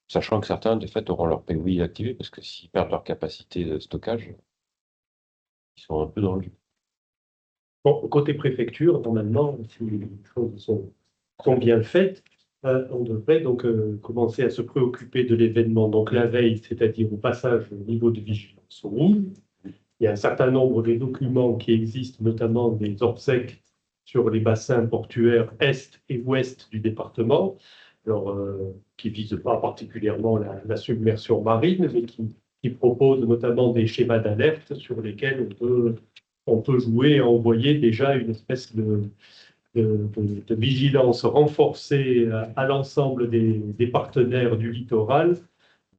Sachant que certains, de fait, auront leur POI activé, parce que s'ils perdent leur capacité de stockage, ils sont un peu dans le jus. Bon, côté préfecture, normalement, si les choses sont bien faites, on devrait donc commencer à se préoccuper de l'événement. Donc la veille, c'est-à-dire au passage au niveau de vigilance rouge. Il y a un certain nombre de documents qui existent, notamment des obsèques sur les bassins portuaires est et ouest du département, alors, qui ne visent pas particulièrement la submersion marine, mais qui proposent notamment des schémas d'alerte sur lesquels on peut jouer et envoyer déjà une espèce de vigilance renforcée à l'ensemble des partenaires du littoral,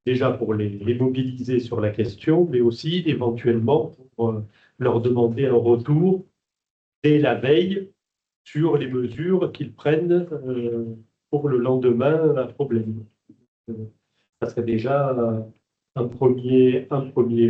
déjà pour les mobiliser sur la question, mais aussi éventuellement pour leur demander un retour dès la veille sur les mesures qu'ils prennent pour le lendemain à problème. Ça serait déjà un premier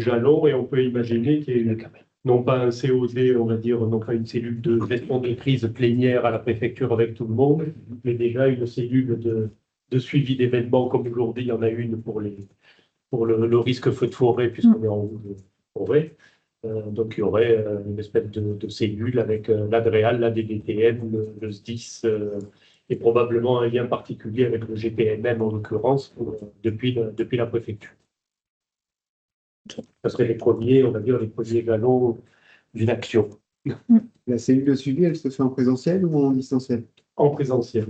jalon, et on peut imaginer qu'il y ait non pas un COD, on va dire, non pas une cellule de gestion de crise plénière à la préfecture avec tout le monde, mais déjà une cellule de suivi d'événements, comme aujourd'hui il y en a une pour le risque feu de forêt, puisqu'on est en haut de forêt. Donc il y aurait une espèce de cellule avec l'ADREAL, la DDTM, le SDIS, et probablement un lien particulier avec le GPMM en l'occurrence, depuis la préfecture. Ce serait les premiers, on va dire, les premiers jalons d'une action. La cellule de suivi, elle se fait en présentiel ou en distanciel? En présentiel.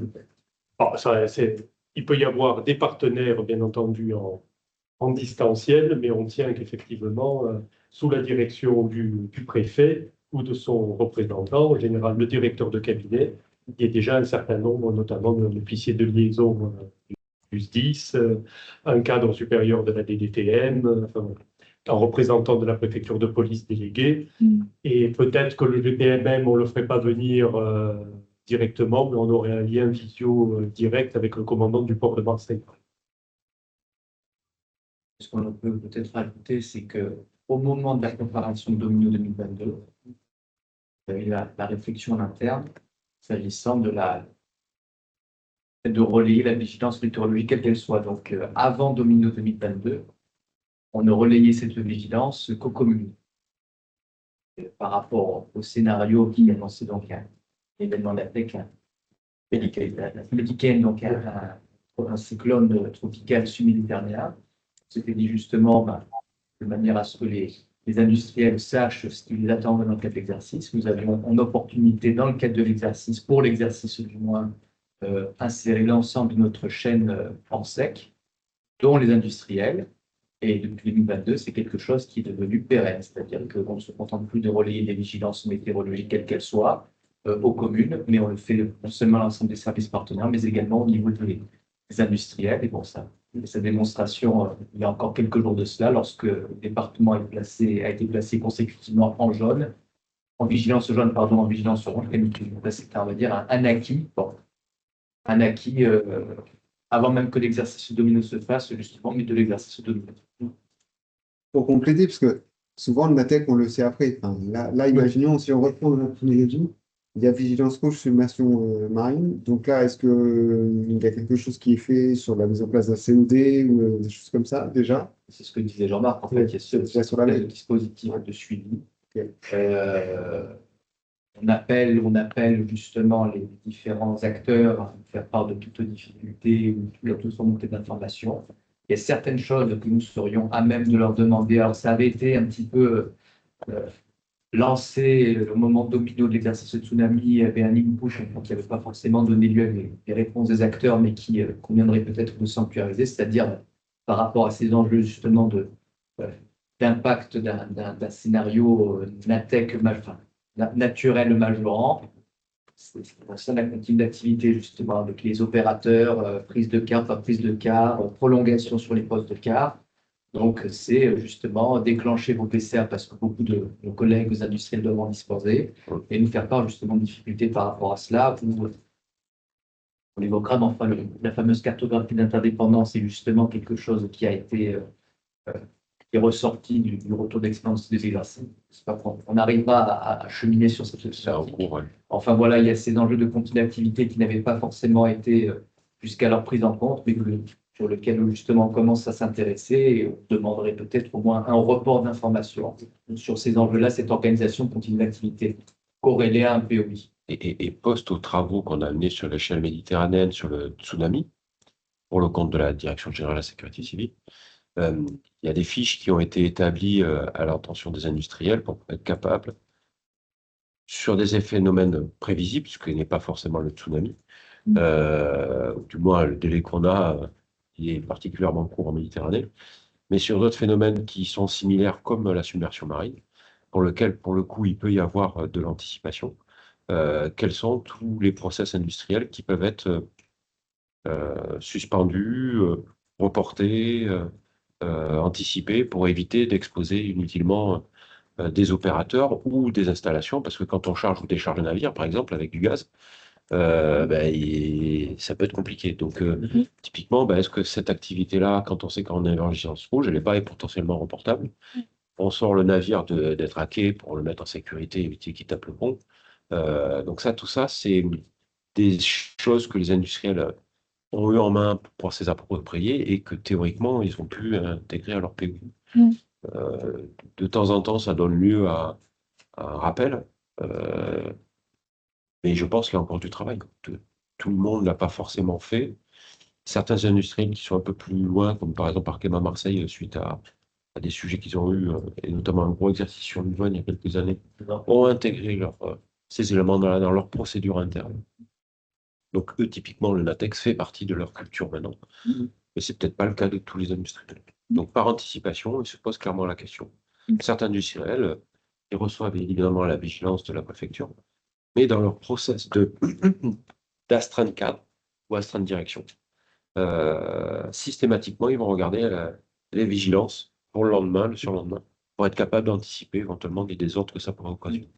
Il peut y avoir des partenaires, bien entendu, en distanciel, mais on tient qu'effectivement, sous la direction du préfet ou de son représentant, en général le directeur de cabinet, il y a déjà un certain nombre, notamment d'officiers de liaison du SDIS, un cadre supérieur de la DDTM, enfin, un représentant de la préfecture de police délégué. Et peut-être que le GPMM, on ne le ferait pas venir directement, mais on aurait un lien visio direct avec le commandant du port de Marseille. Ce qu'on peut peut-être rajouter, c'est qu'au moment de la préparation de Domino 2022, il y avait la réflexion en interne s'agissant de relayer la vigilance météorologique, quelle qu'elle soit. Donc, avant Domino 2022, on ne relayait cette vigilance qu'aux communes. Par rapport au scénario qui annonçait donc un événement d'APEC, donc un cyclone tropical sud-méditerranéen, c'était dit justement de manière à ce que les industriels sachent ce qui les attend dans le cadre de l'exercice. Nous avions en opportunité, dans le cadre de l'exercice, pour l'exercice du moins, insérer l'ensemble de notre chaîne en sec, dont les industriels. Et depuis 2022, c'est quelque chose qui est devenu pérenne, c'est-à-dire qu'on ne se contente plus de relayer des vigilances météorologiques, quelles qu'elles soient, aux communes, mais on le fait non seulement à l'ensemble des services partenaires, mais également au niveau des industriels. Et bon, ça, sa démonstration, il y a encore quelques jours de cela, lorsque le département a été placé consécutivement en jaune, en vigilance jaune, pardon, en vigilance orange, c'est, on va dire, un acquis, bon, un acquis avant même que l'exercice domino se fasse, justement, mais de l'exercice domino. Pour compléter, parce que souvent le NATEC, on le sait après. Enfin, là, imaginons, si on reprend la chronologie, il y a vigilance rouge, submersion marine. Donc là, est-ce qu'il y a quelque chose qui est fait sur la mise en place d'un COD ou des choses comme ça, déjà? C'est ce que disait Jean-Marc, en fait, il y a ce dispositif de suivi. Okay. On appelle justement les différents acteurs à faire part de toutes difficultés ou de toute remontée d'informations. Il y a certaines choses que nous serions à même de leur demander. Alors, ça avait été un petit peu lancé au moment domino de l'exercice de tsunami. Il y avait un inpush qui n'avait pas forcément donné lieu à des réponses des acteurs, mais qui conviendrait peut-être de sanctuariser, c'est-à-dire par rapport à ces enjeux justement d'impact d'un scénario NATEC, naturel majorant. C'est ça la continue d'activité justement avec les opérateurs, prise de car, pas prise de car, prolongation sur les postes de car. Donc c'est justement déclencher vos PCR parce que beaucoup de nos collègues industriels doivent en disposer et nous faire part justement de difficultés par rapport à cela. On l'évoquera, mais enfin la fameuse cartographie d'interdépendance est justement quelque chose qui a été qui est ressorti du retour d'expérience des exercices. On n'arrivera à cheminer sur cette thématique. Enfin voilà, il y a ces enjeux de continu d'activité qui n'avaient pas forcément été jusqu'à leur prise en compte, mais sur lesquels justement on commence à s'intéresser et on demanderait peut-être au moins un report d'information sur ces enjeux-là, cette organisation continue d'activité corrélée à un POI. Et post aux travaux qu'on a menés sur l'échelle méditerranéenne sur le tsunami, pour le compte de la Direction générale de la sécurité civile, il y a des fiches qui ont été établies à l'intention des industriels pour être capables, sur des phénomènes prévisibles, ce qui n'est pas forcément le tsunami, du moins le délai qu'on a, il est particulièrement court en Méditerranée, mais sur d'autres phénomènes qui sont similaires comme la submersion marine, pour lequel, pour le coup, il peut y avoir de l'anticipation. Quels sont tous les process industriels qui peuvent être suspendus, reportés, anticipés pour éviter d'exposer inutilement des opérateurs ou des installations, parce que quand on charge ou décharge un navire, par exemple, avec du gaz, ça peut être compliqué. Donc, typiquement, est-ce que cette activité-là, quand on sait qu'on est en vigilance rouge, elle n'est pas potentiellement reportable? On sort le navire d'être hacké pour le mettre en sécurité, éviter qu'il tape le pont. Donc ça, tout ça, c'est des choses que les industriels ont eu en main pour pouvoir s'y approprier et que théoriquement, ils ont pu intégrer à leur POI. De temps en temps, ça donne lieu à un rappel, mais je pense qu'il y a encore du travail. Tout le monde ne l'a pas forcément fait. Certains industriels qui sont un peu plus loin, comme par exemple Arkema Marseille, suite à des sujets qu'ils ont eus, et notamment un gros exercice sur l'Yonne il y a quelques années, ont intégré ces éléments dans leur procédure interne. Donc eux, typiquement, le latex fait partie de leur culture maintenant. Mais c'est peut-être pas le cas de tous les industriels. Donc par anticipation, ils se posent clairement la question. Certains industriels, ils reçoivent évidemment la vigilance de la préfecture, mais dans leur process d'astreinte cadre ou astreinte direction. Systématiquement, ils vont regarder les vigilances pour le lendemain, le surlendemain, pour être capable d'anticiper éventuellement des désordres que ça pourrait occasionner.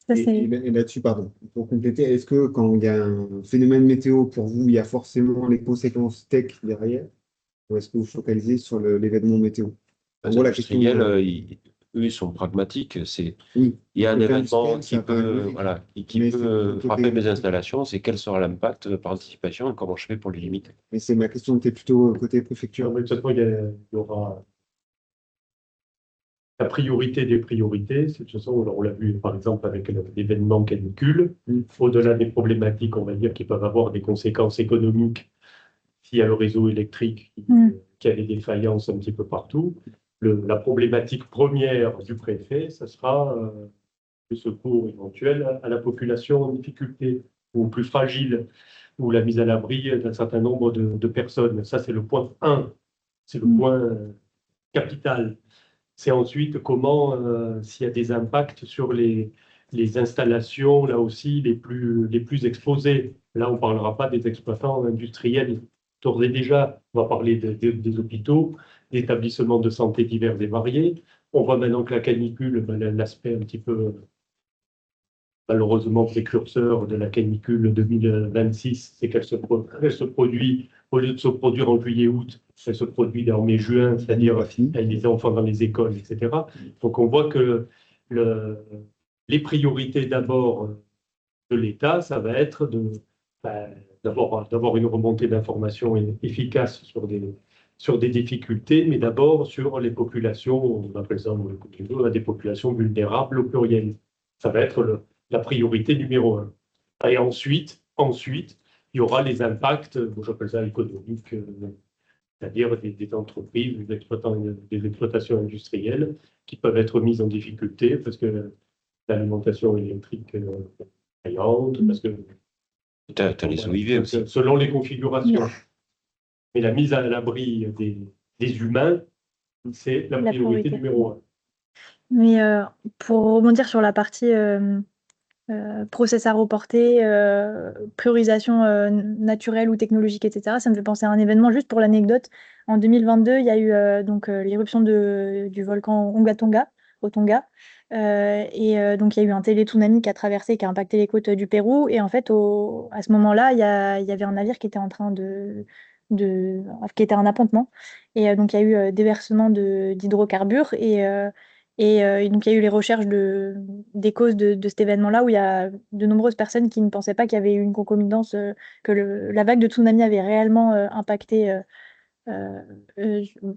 Ça, Et, c'est... et là-dessus, pardon, pour compléter, est-ce que quand il y a un phénomène météo, pour vous, il y a forcément les conséquences tech derrière? Ou est-ce que vous focalisez sur l'événement météo? En Les gros, la question. industriels, eux, ils sont pragmatiques. Oui, Il y a un côté événement industriel, qui ça paraît peut, logique. voilà, qui Mais peut c'est plutôt frapper des- mes installations, c'est quel sera l'impact par anticipation et comment je fais pour les limiter. Mais c'est ma question était plutôt côté préfecture. De toute façon, il y aura la priorité des priorités. C'est de toute façon, on l'a vu par exemple avec l'événement canicule. Au-delà des problématiques, on va dire, qui peuvent avoir des conséquences économiques s'il y a le réseau électrique qui a des défaillances un petit peu partout. La problématique première du préfet, ce sera le secours éventuel à la population en difficulté ou plus fragile, ou la mise à l'abri d'un certain nombre de personnes. Ça, c'est le point 1, c'est le point capital. C'est ensuite comment, s'il y a des impacts sur les installations, là aussi, les plus exposées. Là, on ne parlera pas des exploitants industriels. D'ores et déjà, on va parler des hôpitaux, d'établissements de santé divers et variés. On voit maintenant que la canicule, l'aspect un petit peu malheureusement précurseur de la canicule 2026, c'est qu'elle se produit, au lieu de se produire en juillet-août, elle se produit en mai-juin, c'est-à-dire elle les enfants dans les écoles, etc. Donc on voit que les priorités d'abord de l'État, ça va être d'avoir une remontée d'informations efficace sur des difficultés, mais d'abord sur les populations, on appelle ça des populations vulnérables au pluriel. Ça va être la priorité numéro 1. Et ensuite, il y aura les impacts, j'appelle ça économiques, c'est-à-dire des entreprises, des exploitations industrielles qui peuvent être mises en difficulté parce que l'alimentation électrique est payante, parce que Tu as les OIV aussi. selon les configurations. Mais la mise à l'abri des humains, c'est la priorité numéro 1. Mais pour rebondir sur la partie process à reporter, priorisation naturelle ou technologique, etc., ça me fait penser à un événement, juste pour l'anecdote. En 2022, il y a eu l'éruption du volcan Onga Tonga, au Tonga. Donc, il y a eu un télé-tsunami qui a traversé, qui a impacté les côtes du Pérou. Et en fait, à ce moment-là, il y avait un navire qui était en train qui était en appontement. Et donc, il y a eu déversement d'hydrocarbures. Et donc, il y a eu les recherches des causes de cet événement-là, où il y a de nombreuses personnes qui ne pensaient pas qu'il y avait eu une concomitance, que la vague de tsunami avait réellement impacté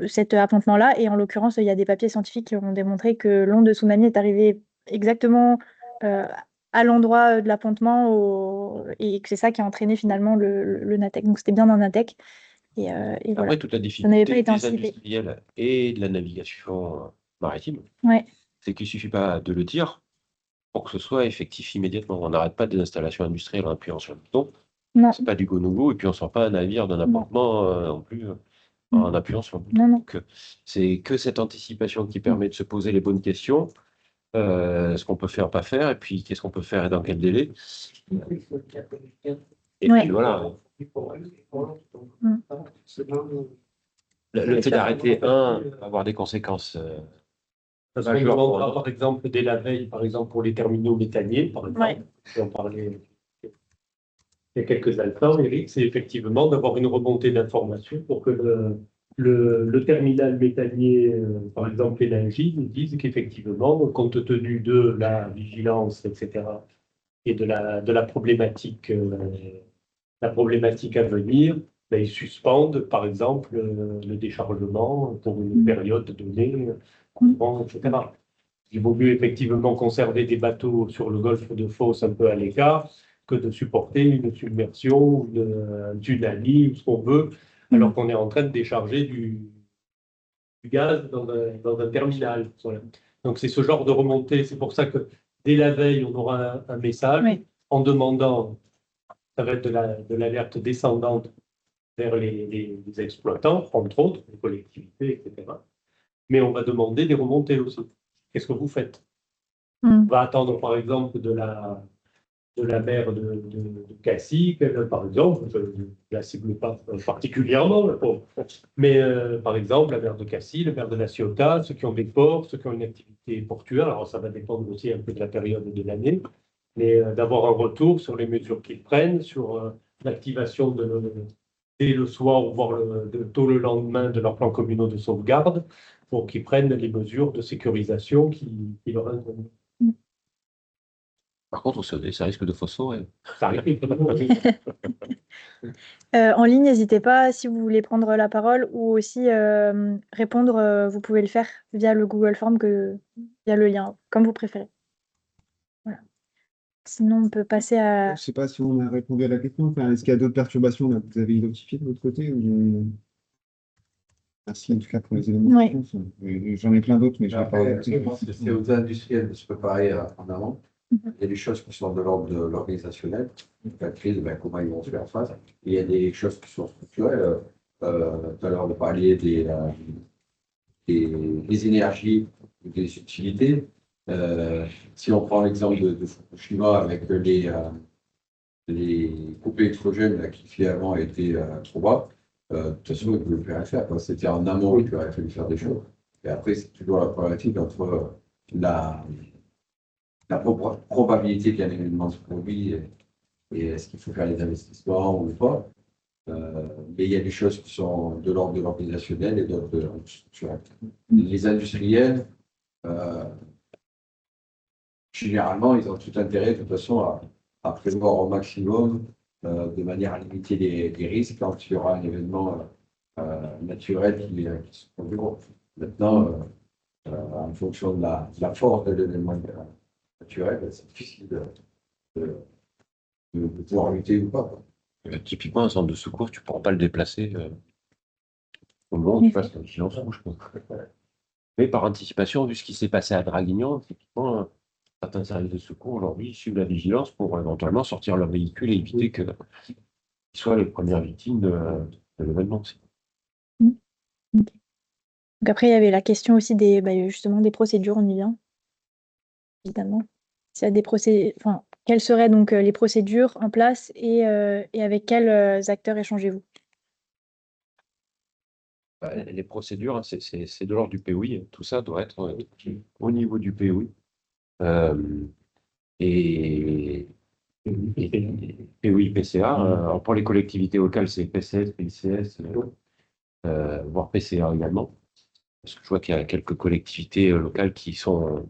cet appontement-là. Et en l'occurrence, il y a des papiers scientifiques qui ont démontré que l'onde de tsunami est arrivée exactement à l'endroit de l'appontement, et que c'est ça qui a entraîné finalement le NATEC. Donc, c'était bien un NATEC. Et voilà. Après, toute la Ça n'avait pas difficulté été des anticipé. industriels et de la navigation maritime, Ouais. c'est qu'il ne suffit pas de le dire pour que ce soit effectif immédiatement. On n'arrête pas des installations industrielles en appuyant sur le bouton. Non. C'est pas du go no go, et puis on ne sort pas un navire d'un appontement non plus en appuyant sur le bouton. Non, non. Donc, c'est que cette anticipation qui permet de se poser les bonnes questions. Ce qu'on peut faire, pas faire, et puis qu'est-ce qu'on peut faire et dans quel délai. Et Ouais. puis voilà. Le fait d'arrêter un va avoir des conséquences. Parce qu'on demandera par exemple dès la veille, par exemple pour les terminaux méthaniers, par exemple, Ouais. si on parlait il y a quelques instants, Eric, c'est effectivement d'avoir une remontée d'informations pour que le terminal méthanier, par exemple Énergie, nous dise qu'effectivement, compte tenu de la vigilance, etc., et de la problématique à venir, ils suspendent, par exemple, le déchargement pour une période donnée, etc. Il vaut mieux effectivement conserver des bateaux sur le golfe de Fos un peu à l'écart que de supporter une submersion, un tsunami, ou ce qu'on veut, alors qu'on est en train de décharger du gaz dans un terminal. Voilà. Donc c'est ce genre de remontée. C'est pour ça que dès la veille, on aura un message en demandant, ça va être de l'alerte descendante vers les exploitants, entre autres, les collectivités, etc. Mais on va demander des remontées aussi. Qu'est-ce que vous faites? On va attendre, par exemple, de la maire de Cassis, par exemple, je ne la cible pas particulièrement, la pauvre. Mais par exemple, la maire de Cassis, le maire de La Ciotat, ceux qui ont des ports, ceux qui ont une activité portuaire, alors ça va dépendre aussi un peu de la période de l'année, mais d'avoir un retour sur les mesures qu'ils prennent, sur l'activation dès le soir ou voire tôt le lendemain de leur plan communaux de sauvegarde, pour qu'ils prennent les mesures de sécurisation qui leur incombent. Par contre, ça risque de phosphorer. Ça arrive. En ligne, n'hésitez pas si vous voulez prendre la parole ou aussi répondre, vous pouvez le faire via le Google Form via le lien, comme vous préférez. Voilà. Sinon, on peut passer Je à. ne sais pas si on a répondu à la question. Enfin, est-ce qu'il y a d'autres perturbations là, que vous avez identifiées de votre côté Merci en tout cas pour les éléments de Oui. réponse. J'en ai plein d'autres, mais je ne vais pas Après, je remonter. pense que c'est aux industriels de se préparer en amont. Il y a des choses qui sont de l'ordre de l'organisationnel, la crise, comment ils vont se faire face. Et il y a des choses qui sont structurelles. Tout à l'heure, on parlait des énergies, des utilités. Si on prend l'exemple de Fukushima avec les coupes électrogènes là, qui finalement étaient trop bas, de toute façon, ils ne pouvaient plus rien faire. C'était en amont qu'il aurait fallu faire des choses. Et après, c'est toujours la problématique entre la probabilité qu'un événement se produise et est-ce qu'il faut faire les investissements ou pas. Mais il y a des choses qui sont de l'ordre de l'organisationnel et d'autres de l'ordre structurel. Les industriels, généralement, ils ont tout intérêt de toute façon à prévoir au maximum de manière à limiter les risques quand il y aura un événement naturel qui se produira. Maintenant, en fonction de la force de l'événement naturel, c'est difficile de pouvoir lutter ou pas. Typiquement, un centre de secours, tu ne pourras pas le déplacer au moment où tu passes la vigilance rouge. Mais par anticipation, vu ce qui s'est passé à Draguignan, typiquement, certains services de secours aujourd'hui suivent la vigilance pour éventuellement sortir leur véhicule et éviter qu'ils soient les premières victimes de l'événement aussi. Donc après, il y avait la question aussi justement des procédures, on y vient, évidemment. S'il y a des enfin, quelles seraient donc les procédures en place et avec quels acteurs échangez-vous? Les procédures, hein, c'est de l'ordre du POI. Tout ça doit être au niveau du POI. Et POI, PCA. Alors pour les collectivités locales, c'est PCS, PICS, voire PCA également. Parce que je vois qu'il y a quelques collectivités locales qui sont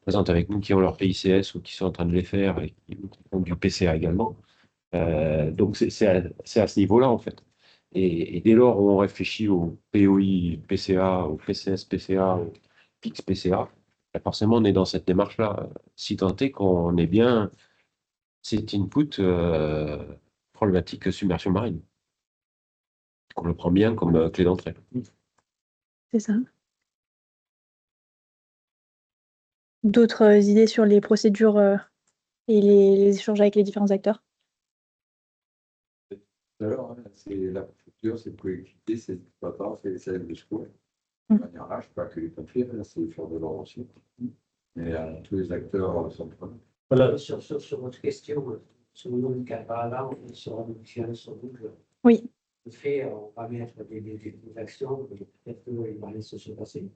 présentes avec nous, qui ont leur PICS ou qui sont en train de les faire et qui ont du PCA également. Donc c'est à ce niveau-là, en fait. Et dès lors où on réfléchit au POI, PCA, au PCS, PCA, au PIX, PCA, forcément on est dans cette démarche-là, si tant est qu'on est bien cet input problématique submersion marine, qu'on le prend bien comme clé d'entrée. C'est ça. D'autres idées sur les procédures et les échanges avec les différents acteurs? Alors, c'est la préfecture, c'est le collectivité, c'est l'exploitant, c'est les services de secours. De manière là, je ne sais pas que les pompiers, là, c'est faire de l'ordre aussi. Mais tous les acteurs sont prenants. Voilà, sur votre question, sur le nom du Caparada, on est sur une différence double. Oui. Le fait, on va mettre des actions, mais peut-être qu'il va laisser se passer.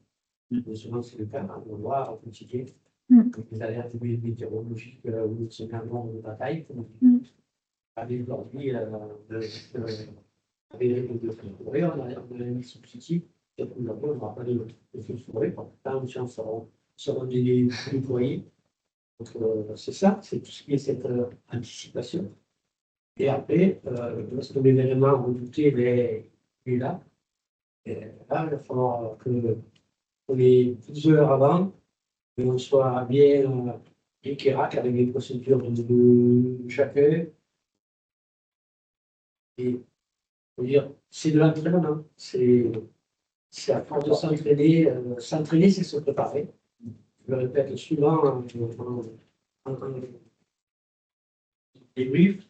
Mais souvent, c'est le cas, on voit au quotidien. Les alertes météorologiques ou ce moment de bataille, avec aujourd'hui, avec les règles de forêt, on a mis substitut, et puis d'abord, on ne va pas de feux de forêt, quand les gens seront déployés. Donc, c'est ça, c'est tout ce qui est cette anticipation. Et après, lorsque l'événement redouté est là, et là, il va falloir que les 12 heures avant, on soit bien éclairé avec les procédures de chacun. Et faut dire, c'est de l'entraînement, c'est à force de s'entraîner. S'entraîner, c'est se préparer. Je le répète souvent en débrief.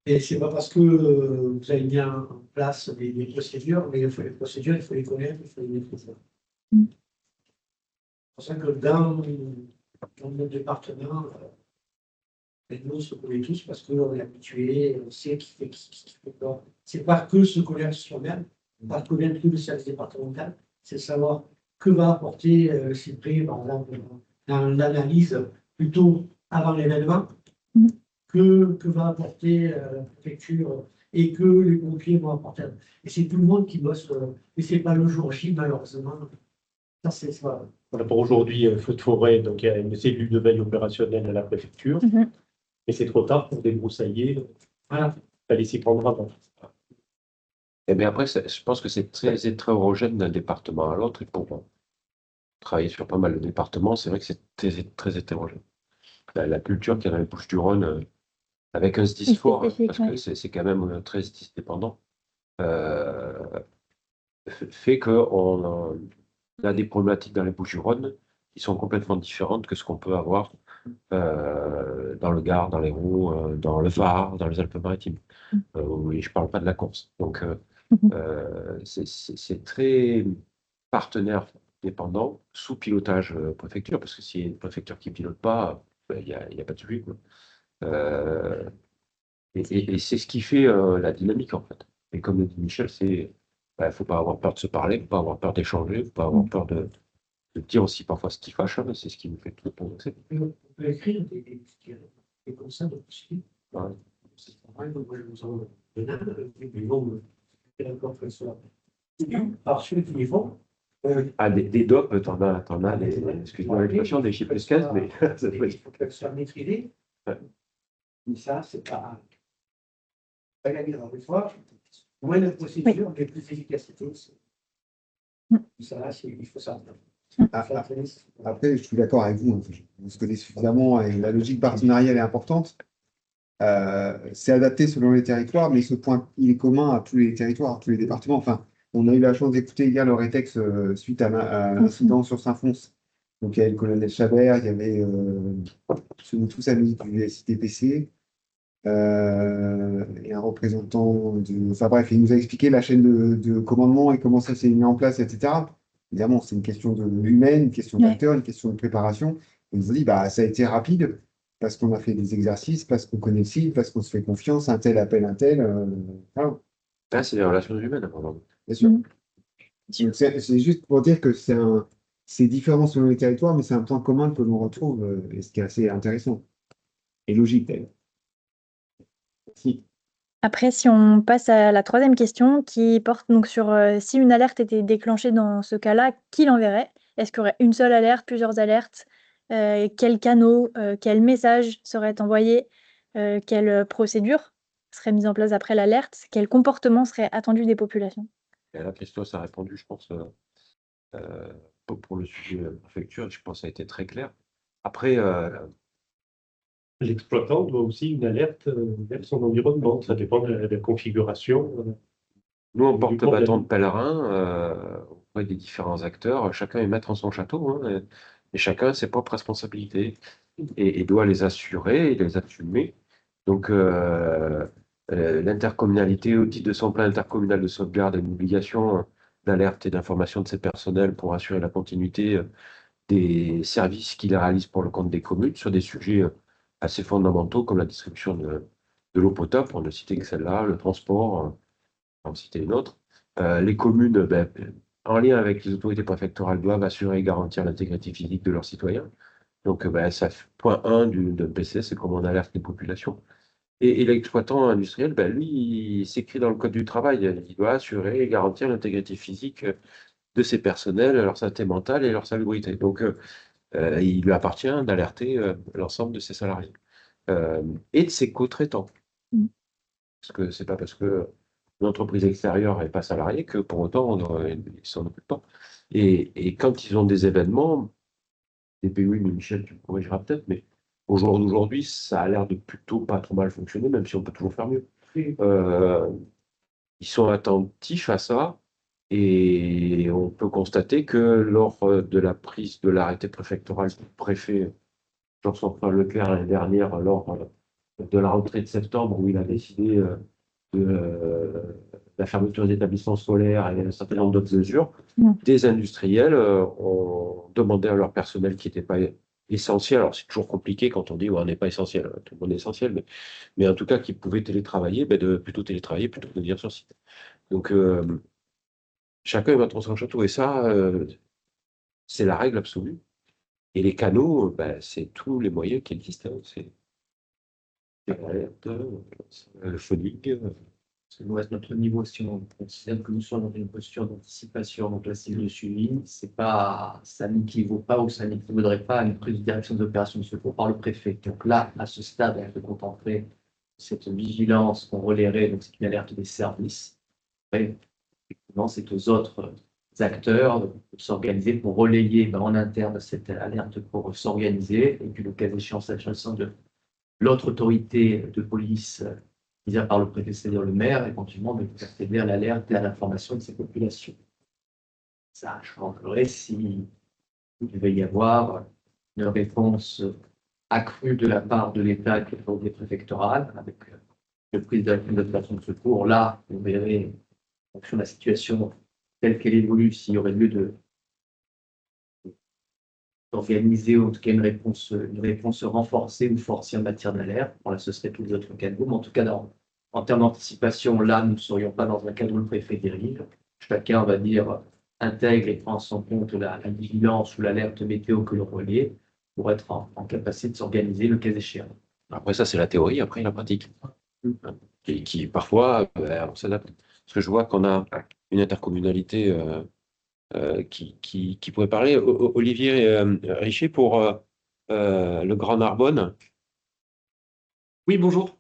Et c'est pas parce que vous avez mis en place des procédures, mais il faut les procédures, il faut les connaître, il faut les maîtriser. C'est pour ça que dans notre département, Et nous, on se connaît tous parce qu'on est habitué, on sait qui fait quoi. C'est pas que se connaître soi-même, pas connaître que le service départemental, c'est savoir que va apporter Cyprien, par exemple, dans l'analyse plutôt avant l'événement, que va apporter la préfecture et que les pompiers vont apporter. Et c'est tout le monde qui doit se. Et c'est pas le jour J, malheureusement. Ça, c'est ça. Voilà, pour aujourd'hui, feu de forêt, donc il y a une cellule de veille opérationnelle à la préfecture, mais c'est trop tard pour débroussailler. Voilà. Il fallait s'y prendre avant. Et bien après, je pense que c'est très hétérogène d'un département à l'autre. Et pour travailler sur pas mal de départements, c'est vrai que c'est très hétérogène. La culture qu'il y a dans les Bouches-du-Rhône, avec un SDIS fort, hein, parce que c'est quand même très SDIS dépendant, fait qu'on a des problématiques dans les Bouches-du-Rhône qui sont complètement différentes que ce qu'on peut avoir dans le Gard, dans l'Hérault, dans le Var, dans les Alpes-Maritimes. Oui, je ne parle pas de la Corse. Donc, c'est très partenaire dépendant, sous pilotage préfecture, parce que s'il y a une préfecture qui ne pilote pas, il n'y a pas de suivi, quoi. Et c'est ce qui fait la dynamique, en fait. Et comme le dit Michel, il ne faut pas avoir peur de se parler, il ne faut pas avoir peur d'échanger, il ne faut pas avoir peur de dire aussi parfois ce qui fâche, hein, c'est ce qui nous fait tout progresser. On peut écrire des constats de poursuite. Ouais. C'est pas vrai, donc moi je vous en donne mais bon, d'accord que ça. Par ceux qui y vont. Des DOP, t'en as excuse-moi l'expression, des chiffres escasses, mais ça peut Il faut qu'elles soient maîtrisées. Ouais. Mais ça, c'est pas gagné dans les fois. Moins de procédures, mais plus d'efficacité. Ça, il faut ça. Après, je suis d'accord avec vous, hein, vous se connaissez suffisamment et la logique partenariale est importante. C'est adapté selon les territoires, mais ce point, il est commun à tous les territoires, à tous les départements. Enfin, on a eu la chance d'écouter hier le rétex suite à l'incident sur Saint-Fons. Donc, il y avait le colonel Chabert, il y avait celui tous amis du SITPC et un représentant de. Enfin bref, il nous a expliqué la chaîne de commandement et comment ça s'est mis en place, etc. Évidemment, c'est une question humaine, une question d'acteur, une question de préparation. Il nous a dit, bah, ça a été rapide parce qu'on a fait des exercices, parce qu'on connaît le site, parce qu'on se fait confiance, un tel appelle un tel. Voilà. Ah, c'est les relations humaines, apparemment. Bien sûr. Donc, c'est juste pour dire que c'est différent selon les territoires, mais c'est un point commun que l'on retrouve, et ce qui est assez intéressant et logique d'ailleurs. Si. Après, si on passe à la troisième question qui porte donc sur si une alerte était déclenchée dans ce cas-là, qui l'enverrait? Est-ce qu'il y aurait une seule alerte, plusieurs alertes? Quels canaux, quels messages seraient envoyés? Quelle procédure serait mise en place après l'alerte? Quel comportement serait attendu des populations? Et là, Christophe a répondu, je pense, pour le sujet préfecture, je pense que ça a été très clair. Après, l'exploitant doit aussi une alerte vers son environnement. Ça dépend de la configuration. Nous, on porte bâton de pèlerin auprès des différents acteurs. Chacun est maître en son château, hein, et chacun a ses propres responsabilités et doit les assurer et les assumer. Donc, l'intercommunalité, au titre de son plan intercommunal de sauvegarde, a une obligation d'alerte et d'information de ses personnels pour assurer la continuité des services qu'il réalise pour le compte des communes sur des sujets assez fondamentaux comme la distribution de l'eau potable, pour ne citer que celle-là, le transport, pour en citer une autre. Les communes, en lien avec les autorités préfectorales, doivent assurer et garantir l'intégrité physique de leurs citoyens. Donc, ça, point 1 d'un PC, c'est comment on alerte les populations. Et l'exploitant industriel, lui, il s'écrit dans le Code du travail, il doit assurer et garantir l'intégrité physique de ses personnels, leur santé mentale et leur salubrité. Donc, il lui appartient d'alerter l'ensemble de ses salariés et de ses co-traitants. Parce que c'est pas parce que l'entreprise extérieure n'est pas salariée que pour autant ils ne s'en occupent pas. Et quand ils ont des événements, des POI, mais Michel, tu me corrigeras peut-être, mais au jour d'aujourd'hui, ça a l'air de plutôt pas trop mal fonctionner, même si on peut toujours faire mieux. Ils sont attentifs à ça. Et on peut constater que lors de la prise de l'arrêté préfectoral du préfet Jean-François Leclerc l'année dernière, lors de la rentrée de septembre, où il a décidé de la fermeture des établissements scolaires et un certain nombre d'autres mesures, des industriels ont demandé à leur personnel qui n'était pas essentiels. Alors, c'est toujours compliqué quand on dit ouais, on n'est pas essentiel, tout le monde est essentiel, mais en tout cas, qui pouvaient télétravailler, de plutôt télétravailler plutôt que de venir sur site. Donc, chacun est maître de son château. Et ça, c'est la règle absolue. Et les canaux, c'est tous les moyens qui existent, hein. C'est l'alerte, le phoning. Nous, à notre niveau, si on considère que nous sommes dans une posture d'anticipation, donc la cellule de suivi, c'est pas, ça n'équivaut pas ou ça n'équivaudrait pas à une prise de direction des opérations de secours par le préfet. Donc là, à ce stade, on peut contempler cette vigilance qu'on relayerait, donc c'est une alerte des services. Après, effectivement, c'est aux autres acteurs de s'organiser pour relayer en interne cette alerte pour s'organiser et puis le cas échéant, s'agissant de l'autre autorité de police visée par le préfet, c'est-à-dire le maire, éventuellement de faire céder à l'alerte et à l'information de ces populations. Ça changerait si il devait y avoir une réponse accrue de la part de l'État et de l'autorité préfectorale avec une prise d'opération de secours. Là, on verrait, en fonction de la situation telle qu'elle évolue, s'il y aurait lieu d'organiser en tout cas une réponse renforcée ou forcée en matière d'alerte. Bon, là, ce serait tous les autres canaux, mais en tout cas, en termes d'anticipation, là, nous ne serions pas dans un cadre où le préfet dérive. Chacun, on va dire, intègre et prend en compte la vigilance ou l'alerte météo que l'on relaie pour être en capacité de s'organiser le cas échéant. Après, ça, c'est la théorie, après, la pratique. Qui parfois, on s'adapte. Parce que je vois qu'on a une intercommunalité qui pourrait parler. Olivier Richer pour le Grand Narbonne. Oui, bonjour.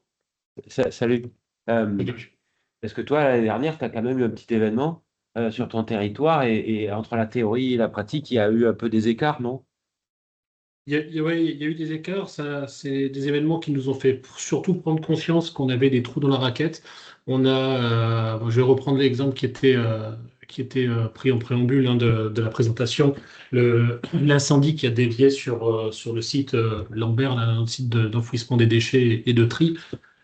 Salut. Est-ce que toi, l'année dernière, tu as quand même eu un petit événement sur ton territoire et entre la théorie et la pratique, il y a eu un peu des écarts, non? Ouais, il y a eu des écarts. C'est des événements qui nous ont fait surtout prendre conscience qu'on avait des trous dans la raquette. Je vais reprendre l'exemple qui était pris en préambule de la présentation, l'incendie qui a dévié sur le site Lambert, là, notre site d'enfouissement des déchets et de tri.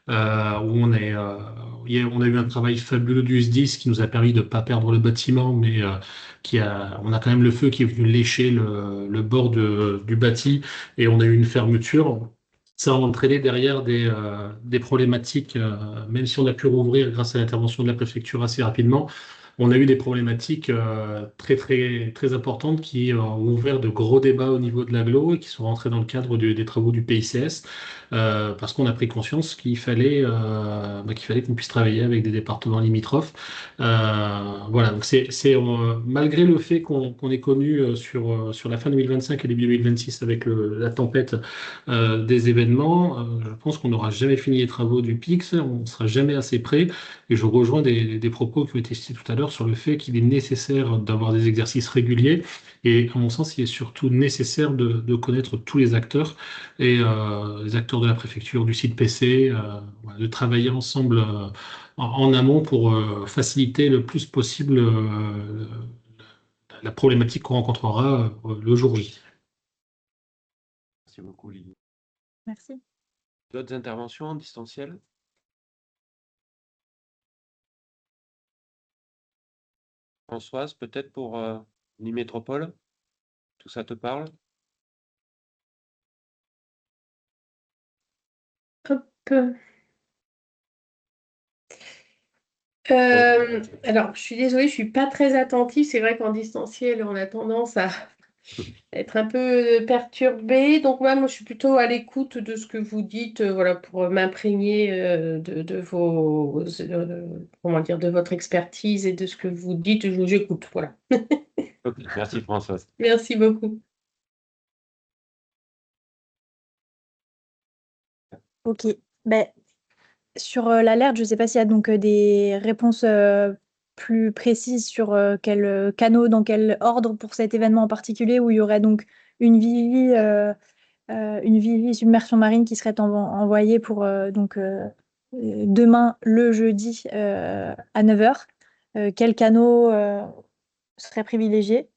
Où on a eu un travail fabuleux du SDIS qui nous a permis de ne pas perdre le bâtiment, mais on a quand même le feu qui est venu lécher le bord du bâti et on a eu une fermeture. Ça a entraîné derrière des problématiques, même si on a pu rouvrir grâce à l'intervention de la préfecture assez rapidement. On a eu des problématiques très, très, très importantes qui ont ouvert de gros débats au niveau de l'agglo et qui sont rentrés dans le cadre des travaux du PICS. Parce qu'on a pris conscience qu'il fallait qu'on puisse travailler avec des départements limitrophes. Voilà, donc malgré le fait qu'on ait connu sur la fin 2025 et début 2026 avec la tempête des événements, je pense qu'on n'aura jamais fini les travaux du PIX, on ne sera jamais assez près. Et je rejoins des propos qui ont été cités tout à l'heure sur le fait qu'il est nécessaire d'avoir des exercices réguliers. Et à mon sens, il est surtout nécessaire de connaître tous les acteurs et les acteurs de la préfecture, du site PC, voilà, de travailler ensemble en amont pour faciliter le plus possible la problématique qu'on rencontrera le jour J. Merci beaucoup, Olivier. Merci. D'autres interventions en distanciel? Françoise, peut-être pour l'I-Métropole? Tout ça te parle? Hop. Alors, je suis désolée, je suis pas très attentive. C'est vrai qu'en distanciel, on a tendance à être un peu perturbé. Donc, moi, je suis plutôt à l'écoute de ce que vous dites, voilà, pour m'imprégner de vos, comment dire, de votre expertise et de ce que vous dites. J'écoute, voilà. Ok, merci Françoise. Merci beaucoup. Ok. Ben, sur l'alerte, je ne sais pas s'il y a donc des réponses plus précises sur quel canot, dans quel ordre pour cet événement en particulier, où il y aurait donc une Vivi submersion marine qui serait envoyée pour demain, le jeudi, à 9h. Quel canot serait privilégié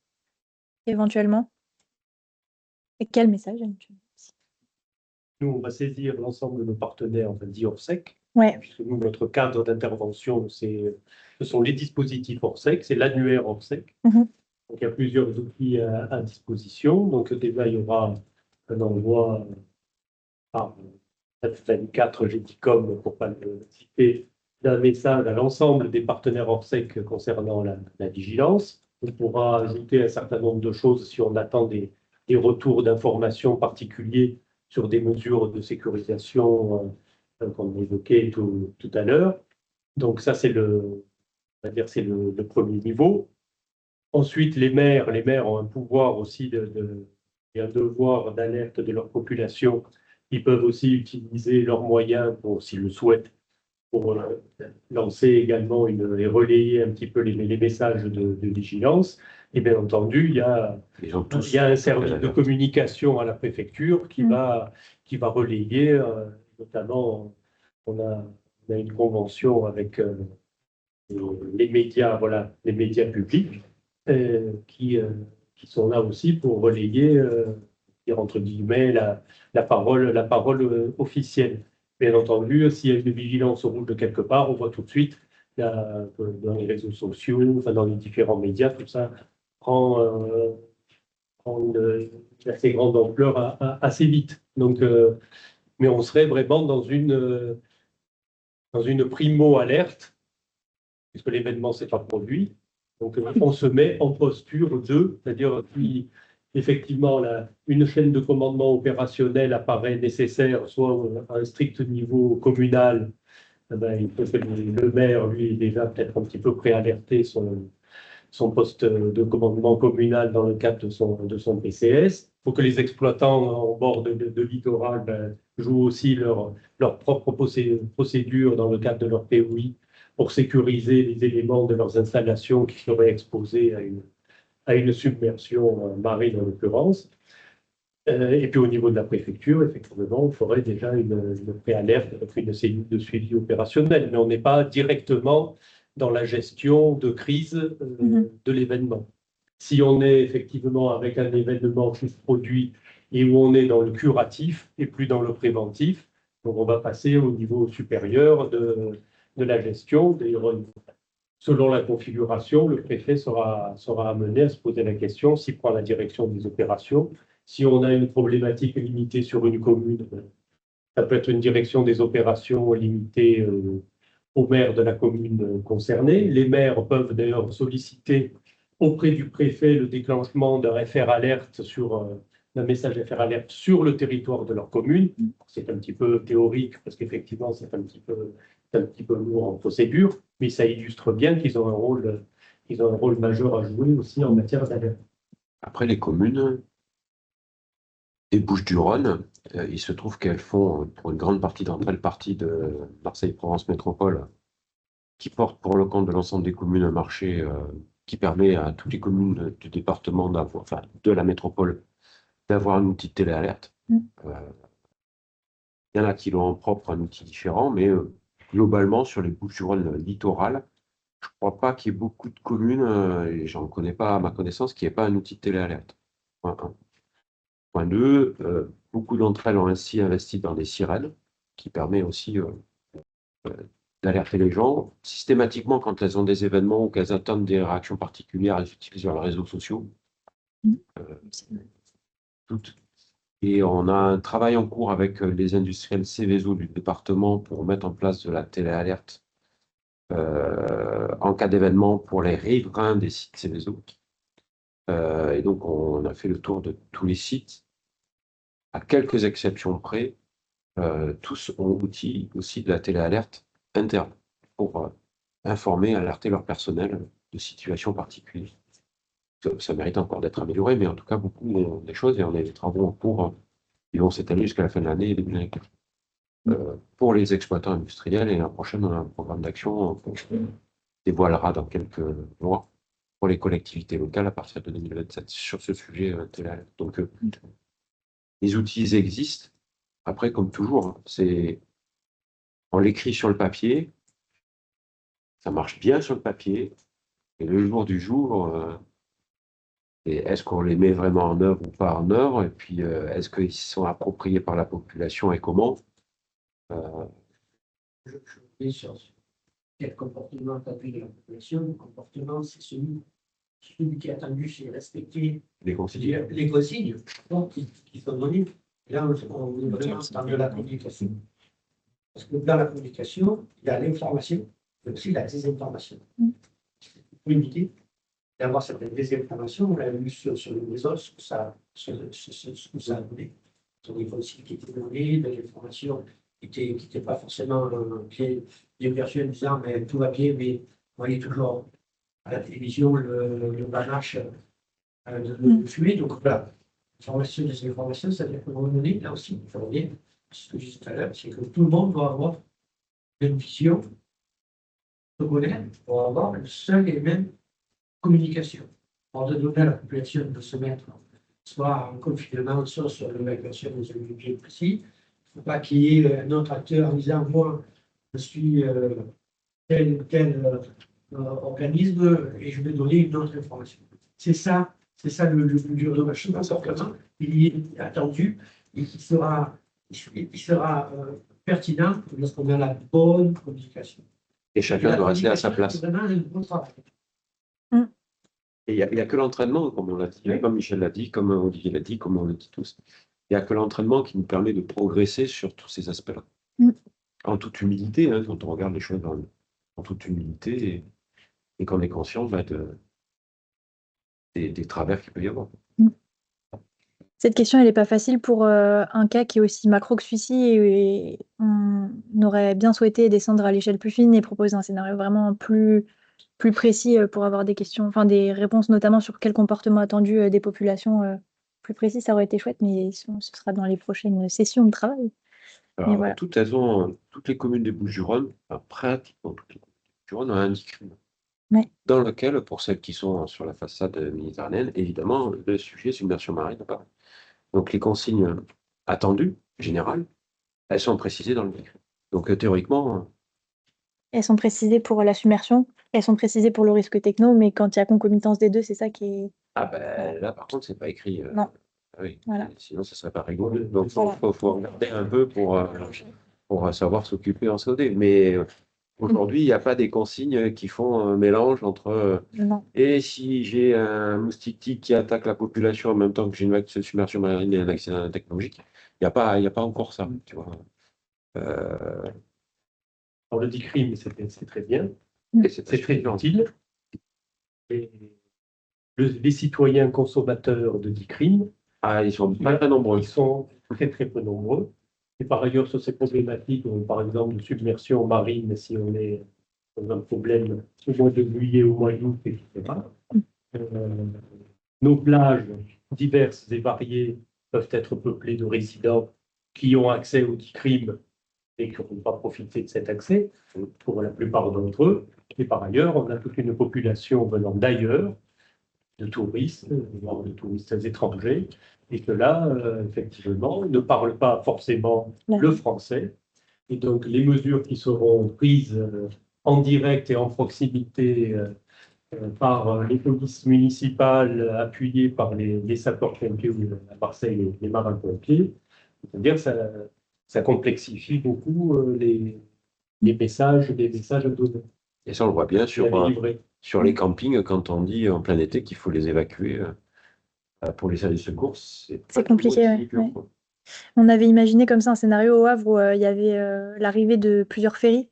éventuellement? Et quel message éventuellement? Nous, on va saisir l'ensemble de nos partenaires, on va dire ORSEC, Ouais. puisque nous, notre cadre d'intervention, ce sont les dispositifs ORSEC, c'est l'annuaire ORSEC. Mhm. Donc, il y a plusieurs outils à disposition. Donc, déjà, il y aura un envoi par 24 GTCOM, pour ne pas le citer, d'un message à l'ensemble des partenaires Orsec concernant la vigilance. On pourra ajouter un certain nombre de choses si on attend des retours d'informations particuliers sur des mesures de sécurisation qu'on évoquait tout à l'heure. Donc ça, c'est on va dire, c'est le premier niveau. Ensuite, les maires ont un pouvoir aussi et un devoir d'alerte de leur population. Ils peuvent aussi utiliser leurs moyens, s'ils le souhaitent, pour lancer également et relayer un petit peu les messages de vigilance. Et bien entendu, il y a un service de communication à la préfecture qui va relayer, notamment, on a une convention avec les médias, voilà, les médias publics qui sont là aussi pour relayer, entre guillemets, la parole officielle. Bien entendu, s'il y a une vigilance rouge de quelque part, on voit tout de suite dans les réseaux sociaux, enfin, dans les différents médias, tout ça prend une assez grande ampleur assez vite. Donc, mais on serait vraiment dans une primo-alerte, puisque l'événement ne s'est pas produit. Donc, on se met en posture c'est-à-dire si effectivement une chaîne de commandement opérationnel apparaît nécessaire, soit à un strict niveau communal, il faut que le maire, lui, est déjà peut-être un petit peu préalerté son poste de commandement communal dans le cadre de son PCS. Il faut que les exploitants en bord de littoral jouent aussi leur propre procédure dans le cadre de leur POI pour sécuriser les éléments de leurs installations qui seraient exposés à une submersion marine en l'occurrence. Et puis au niveau de la préfecture, effectivement, il faudrait déjà une préalerte avec une cellule de suivi opérationnel, mais on n'est pas directement dans la gestion de crise de l'événement. Si on est effectivement avec un événement qui se produit et où on est dans le curatif et plus dans le préventif, donc on va passer au niveau supérieur de la gestion. D'ailleurs, selon la configuration, le préfet sera amené à se poser la question s'il prend la direction des opérations. Si on a une problématique limitée sur une commune, ça peut être une direction des opérations limitée au maire de la commune concernée. Les maires peuvent d'ailleurs solliciter auprès du préfet le déclenchement d'un FR alerte d'un message FR alerte sur le territoire de leur commune. C'est un petit peu théorique parce qu'effectivement c'est un petit peu lourd en procédure, mais ça illustre bien qu'ils ont un rôle majeur à jouer aussi en matière d'alerte. Après, les communes des Bouches-du-Rhône, il se trouve qu'elles font, pour une grande partie d'entre elles, partie de Marseille-Provence Métropole, qui porte pour le compte de l'ensemble des communes un marché qui permet à toutes les communes du département, de la métropole, d'avoir un outil de téléalerte. Il y en a qui l'ont en propre, un outil différent, mais globalement, sur les Bouches-du-Rhône littorales, je ne crois pas qu'il y ait beaucoup de communes, et j'en connais pas à ma connaissance, qui n'aient pas un outil de téléalerte. Point 1. Point 2, beaucoup d'entre elles ont ainsi investi dans des sirènes, qui permet aussi d'alerter les gens. Systématiquement, quand elles ont des événements ou qu'elles attendent des réactions particulières, elles utilisent leurs réseaux sociaux. Toutes. Et on a un travail en cours avec les industriels Céveso du département pour mettre en place de la téléalerte en cas d'événement pour les riverains des sites Céveso. Et donc, on a fait le tour de tous les sites. À quelques exceptions près, tous ont outil aussi de la téléalerte interne pour informer, alerter leur personnel de situations particulières. Ça mérite encore d'être amélioré, mais en tout cas, beaucoup ont des choses et on a des travaux en cours qui vont s'étaler jusqu'à la fin de l'année et début de l'année. Pour les exploitants industriels, et l'année prochaine, on a un programme d'action qu'on dévoilera dans quelques mois pour les collectivités locales à partir de 2027 sur ce sujet téléalerte. Donc, les outils existent. Après, comme toujours, on l'écrit sur le papier, ça marche bien sur le papier, et le jour du jour, est-ce qu'on les met vraiment en œuvre ou pas en œuvre, et puis est-ce qu'ils sont appropriés par la population et comment Je vais sur quel comportement t'appuie de la population. Le comportement, c'est celui celui qui est attendu, c'est respecter Les consignes. les consignes donc, qui sont données. Et là, on est vraiment dans de la communication. Parce que dans la communication, il y a l'information, mais aussi la désinformation. Pour éviter d'avoir cette désinformation, on l'a vu sur les réseaux, ce que ça a donné. Sur des consignes qui étaient données, de l'information qui n'était pas forcément bien perçue en disant mais tout va bien, mais vous voyez toujours à la télévision le panache de fumée. Donc voilà, information, désinformation, ça veut dire qu'à un moment donné, là aussi, il faut revenir à ce que je disais tout à l'heure, c'est que tout le monde doit avoir une vision secondaire pour avoir une seule et même communication. Pour donner à la population de se mettre soit en confinement, soit sur l'évacuation des objets précis. Il ne faut pas qu'il y ait un autre acteur disant moi, je suis tel ou tel organisme et je vais donner une autre information. C'est ça le plus dur de ma chose, simplement. Il est attendu et qui sera pertinent lorsqu'on a la bonne communication. Et chacun doit rester à sa place. C'est vraiment un bon travail. Et il n'y a que l'entraînement, comme on l'a dit, comme Michel l'a dit, comme Olivier l'a dit, comme on le dit tous. Il n'y a que l'entraînement qui nous permet de progresser sur tous ces aspects-là. En toute humilité, hein, quand on regarde les choses en toute humilité et qu'on est conscient des travers qu'il peut y avoir. Cette question, elle n'est pas facile pour un cas qui est aussi macro que celui-ci et on aurait bien souhaité descendre à l'échelle plus fine et proposer un scénario vraiment plus précis pour avoir des questions, enfin des réponses notamment sur quel comportement attendu des populations plus précis, ça aurait été chouette, mais ce sera dans les prochaines sessions de travail. Alors, voilà. toutes les communes des Bouches-du-Rhône, enfin, pratiquement toutes les communes des Bouches-du-Rhône ont un DICRIM. Dans lequel, pour celles qui sont sur la façade méditerranéenne, évidemment, le sujet submersion marine apparaît. Donc les consignes attendues, générales, elles sont précisées dans le DICRIM. Donc théoriquement... Elles sont précisées pour la submersion, elles sont précisées pour le risque techno, mais quand il y a concomitance des deux, c'est ça qui est... Ah ben là, par contre, c'est pas écrit. Non. Oui. Voilà. Sinon, ça serait pas rigolo. Donc, il faut regarder un peu pour savoir s'occuper en COD. Mais aujourd'hui, il n'y a pas des consignes qui font un mélange entre et si j'ai un moustique tique qui attaque la population en même temps que j'ai une submersion marine et un accident technologique, il n'y a pas encore ça. Tu vois. Alors, le DICRIM, c'est très bien. Et c'est très utile. Et les citoyens consommateurs de DICRIM, ils sont pas très nombreux. Ils sont très peu nombreux. Et par ailleurs, sur ces problématiques, par exemple de submersion marine, si on est dans un problème au mois de juillet, au mois d'août, etc. Nos plages diverses et variées peuvent être peuplées de résidents qui ont accès au DICRIM et qui n'ont pas profité de cet accès, pour la plupart d'entre eux. Et par ailleurs, on a toute une population venant d'ailleurs, de touristes, voire de touristes étrangers, et que là, effectivement, ne parlent pas forcément le français. Et donc, les mesures qui seront prises en direct et en proximité par les polices municipales, appuyées par les sapeurs-pompiers, ou à Marseille, les marins-pompiers, c'est-à-dire que ça complexifie beaucoup les messages à donner. Et ça, on le voit bien sur les campings, quand on dit en plein été qu'il faut les évacuer pour les services de secours. C'est compliqué, ouais. On avait imaginé comme ça un scénario au Havre où il y avait l'arrivée de plusieurs ferries,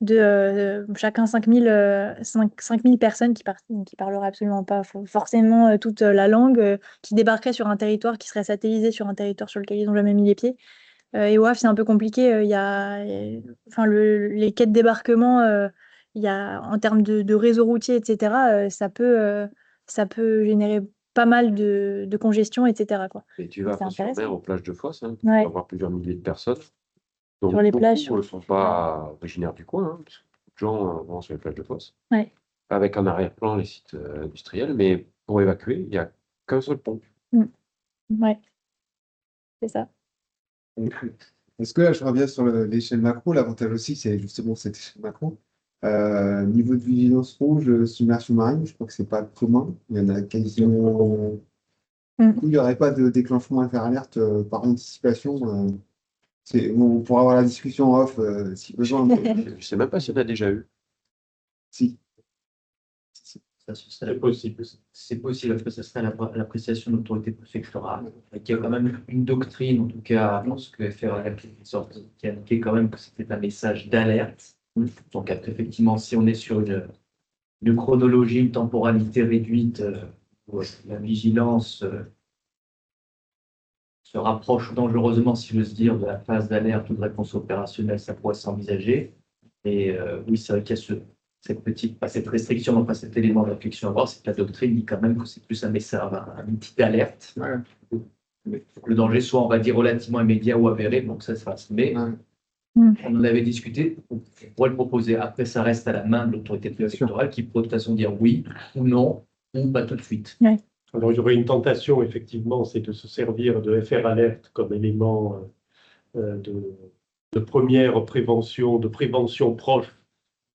de chacun 5000 personnes qui parleraient absolument pas forcément toute la langue, qui débarqueraient sur un territoire qui serait satellisé sur un territoire sur lequel ils n'ont jamais mis les pieds. Et au Havre, c'est un peu compliqué. Il y a, les quais de débarquement, il y a, en termes de réseau routier, etc., ça peut générer pas mal de congestion, etc., quoi. Et tu vas sur mer aux plages de Fos, hein, tu Ouais. vas avoir plusieurs milliers de personnes. Donc, sur les plages. ne sont pas originaires du coin, hein, parce que beaucoup de gens vont sur les plages de Fos. Ouais. Avec en arrière-plan les sites industriels, mais pour évacuer, il n'y a qu'un seul pont. Ouais, c'est ça. Est-ce que là, je reviens sur l'échelle macro, l'avantage aussi, c'est justement cette échelle macro. Niveau de vigilance rouge, submersion marine, je crois que c'est pas commun. Il y en a quasiment. Du coup, il n'y aurait pas de déclenchement à faire alerte par anticipation. On pourra avoir la discussion off si besoin. Je ne sais même pas si on a déjà eu. Si. Ça, ce serait C'est possible. C'est possible, parce que ce serait l'appréciation de l'autorité préfectorale. Il y a quand même une doctrine, en tout cas, lorsque FRAL est sorti, qui indiquait quand même que c'était un message d'alerte. Donc, effectivement, si on est sur une chronologie, une temporalité réduite, où la vigilance se rapproche dangereusement, si j'ose dire, de la phase d'alerte ou de réponse opérationnelle, ça pourrait s'envisager. Et oui, c'est vrai qu'il y a cette restriction, donc pas cet élément de réflexion à voir, c'est que la doctrine dit quand même que c'est plus un message, un outil d'alerte. Ouais. Que le danger soit, on va dire, relativement immédiat ou avéré, donc ça se passe. Mais Ouais. on en avait discuté, on pourrait le proposer. Après, ça reste à la main de l'autorité préfectorale qui peut de toute façon dire oui ou non, ou pas tout de suite. Alors, il y aurait une tentation, effectivement, c'est de se servir de FR Alert comme élément de première prévention, de prévention proche,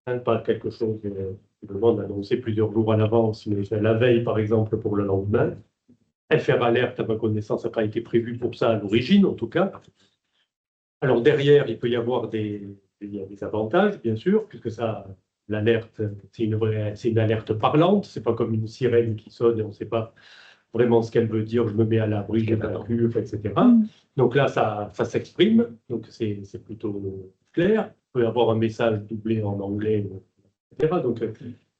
hein, pas quelque chose que le monde annonçait plusieurs jours à l'avance, mais la veille, par exemple, pour le lendemain. FR Alert, à ma connaissance, n'a pas été prévu pour ça à l'origine, en tout cas. Alors, derrière, il peut y avoir des avantages, bien sûr, puisque ça, l'alerte, c'est une alerte parlante, c'est pas comme une sirène qui sonne et on ne sait pas vraiment ce qu'elle veut dire, je me mets à l'abri, j'ai vaincu, etc. Donc là, ça s'exprime, donc c'est plutôt clair. Il peut y avoir un message doublé en anglais, etc. Donc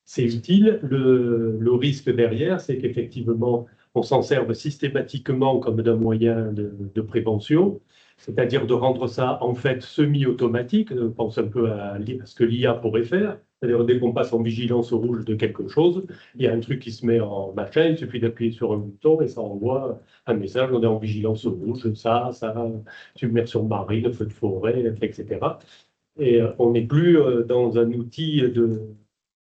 c'est utile. Le risque derrière, c'est qu'effectivement, on s'en serve systématiquement comme d'un moyen de prévention, c'est-à-dire de rendre ça en fait semi-automatique. Je pense un peu à ce que l'IA pourrait faire. C'est-à-dire, dès qu'on passe en vigilance rouge de quelque chose, il y a un truc qui se met en machin, il suffit d'appuyer sur un bouton et ça envoie un message, on est en vigilance rouge, ça, submersion marine, feu de forêt, etc. Et on n'est plus dans un outil de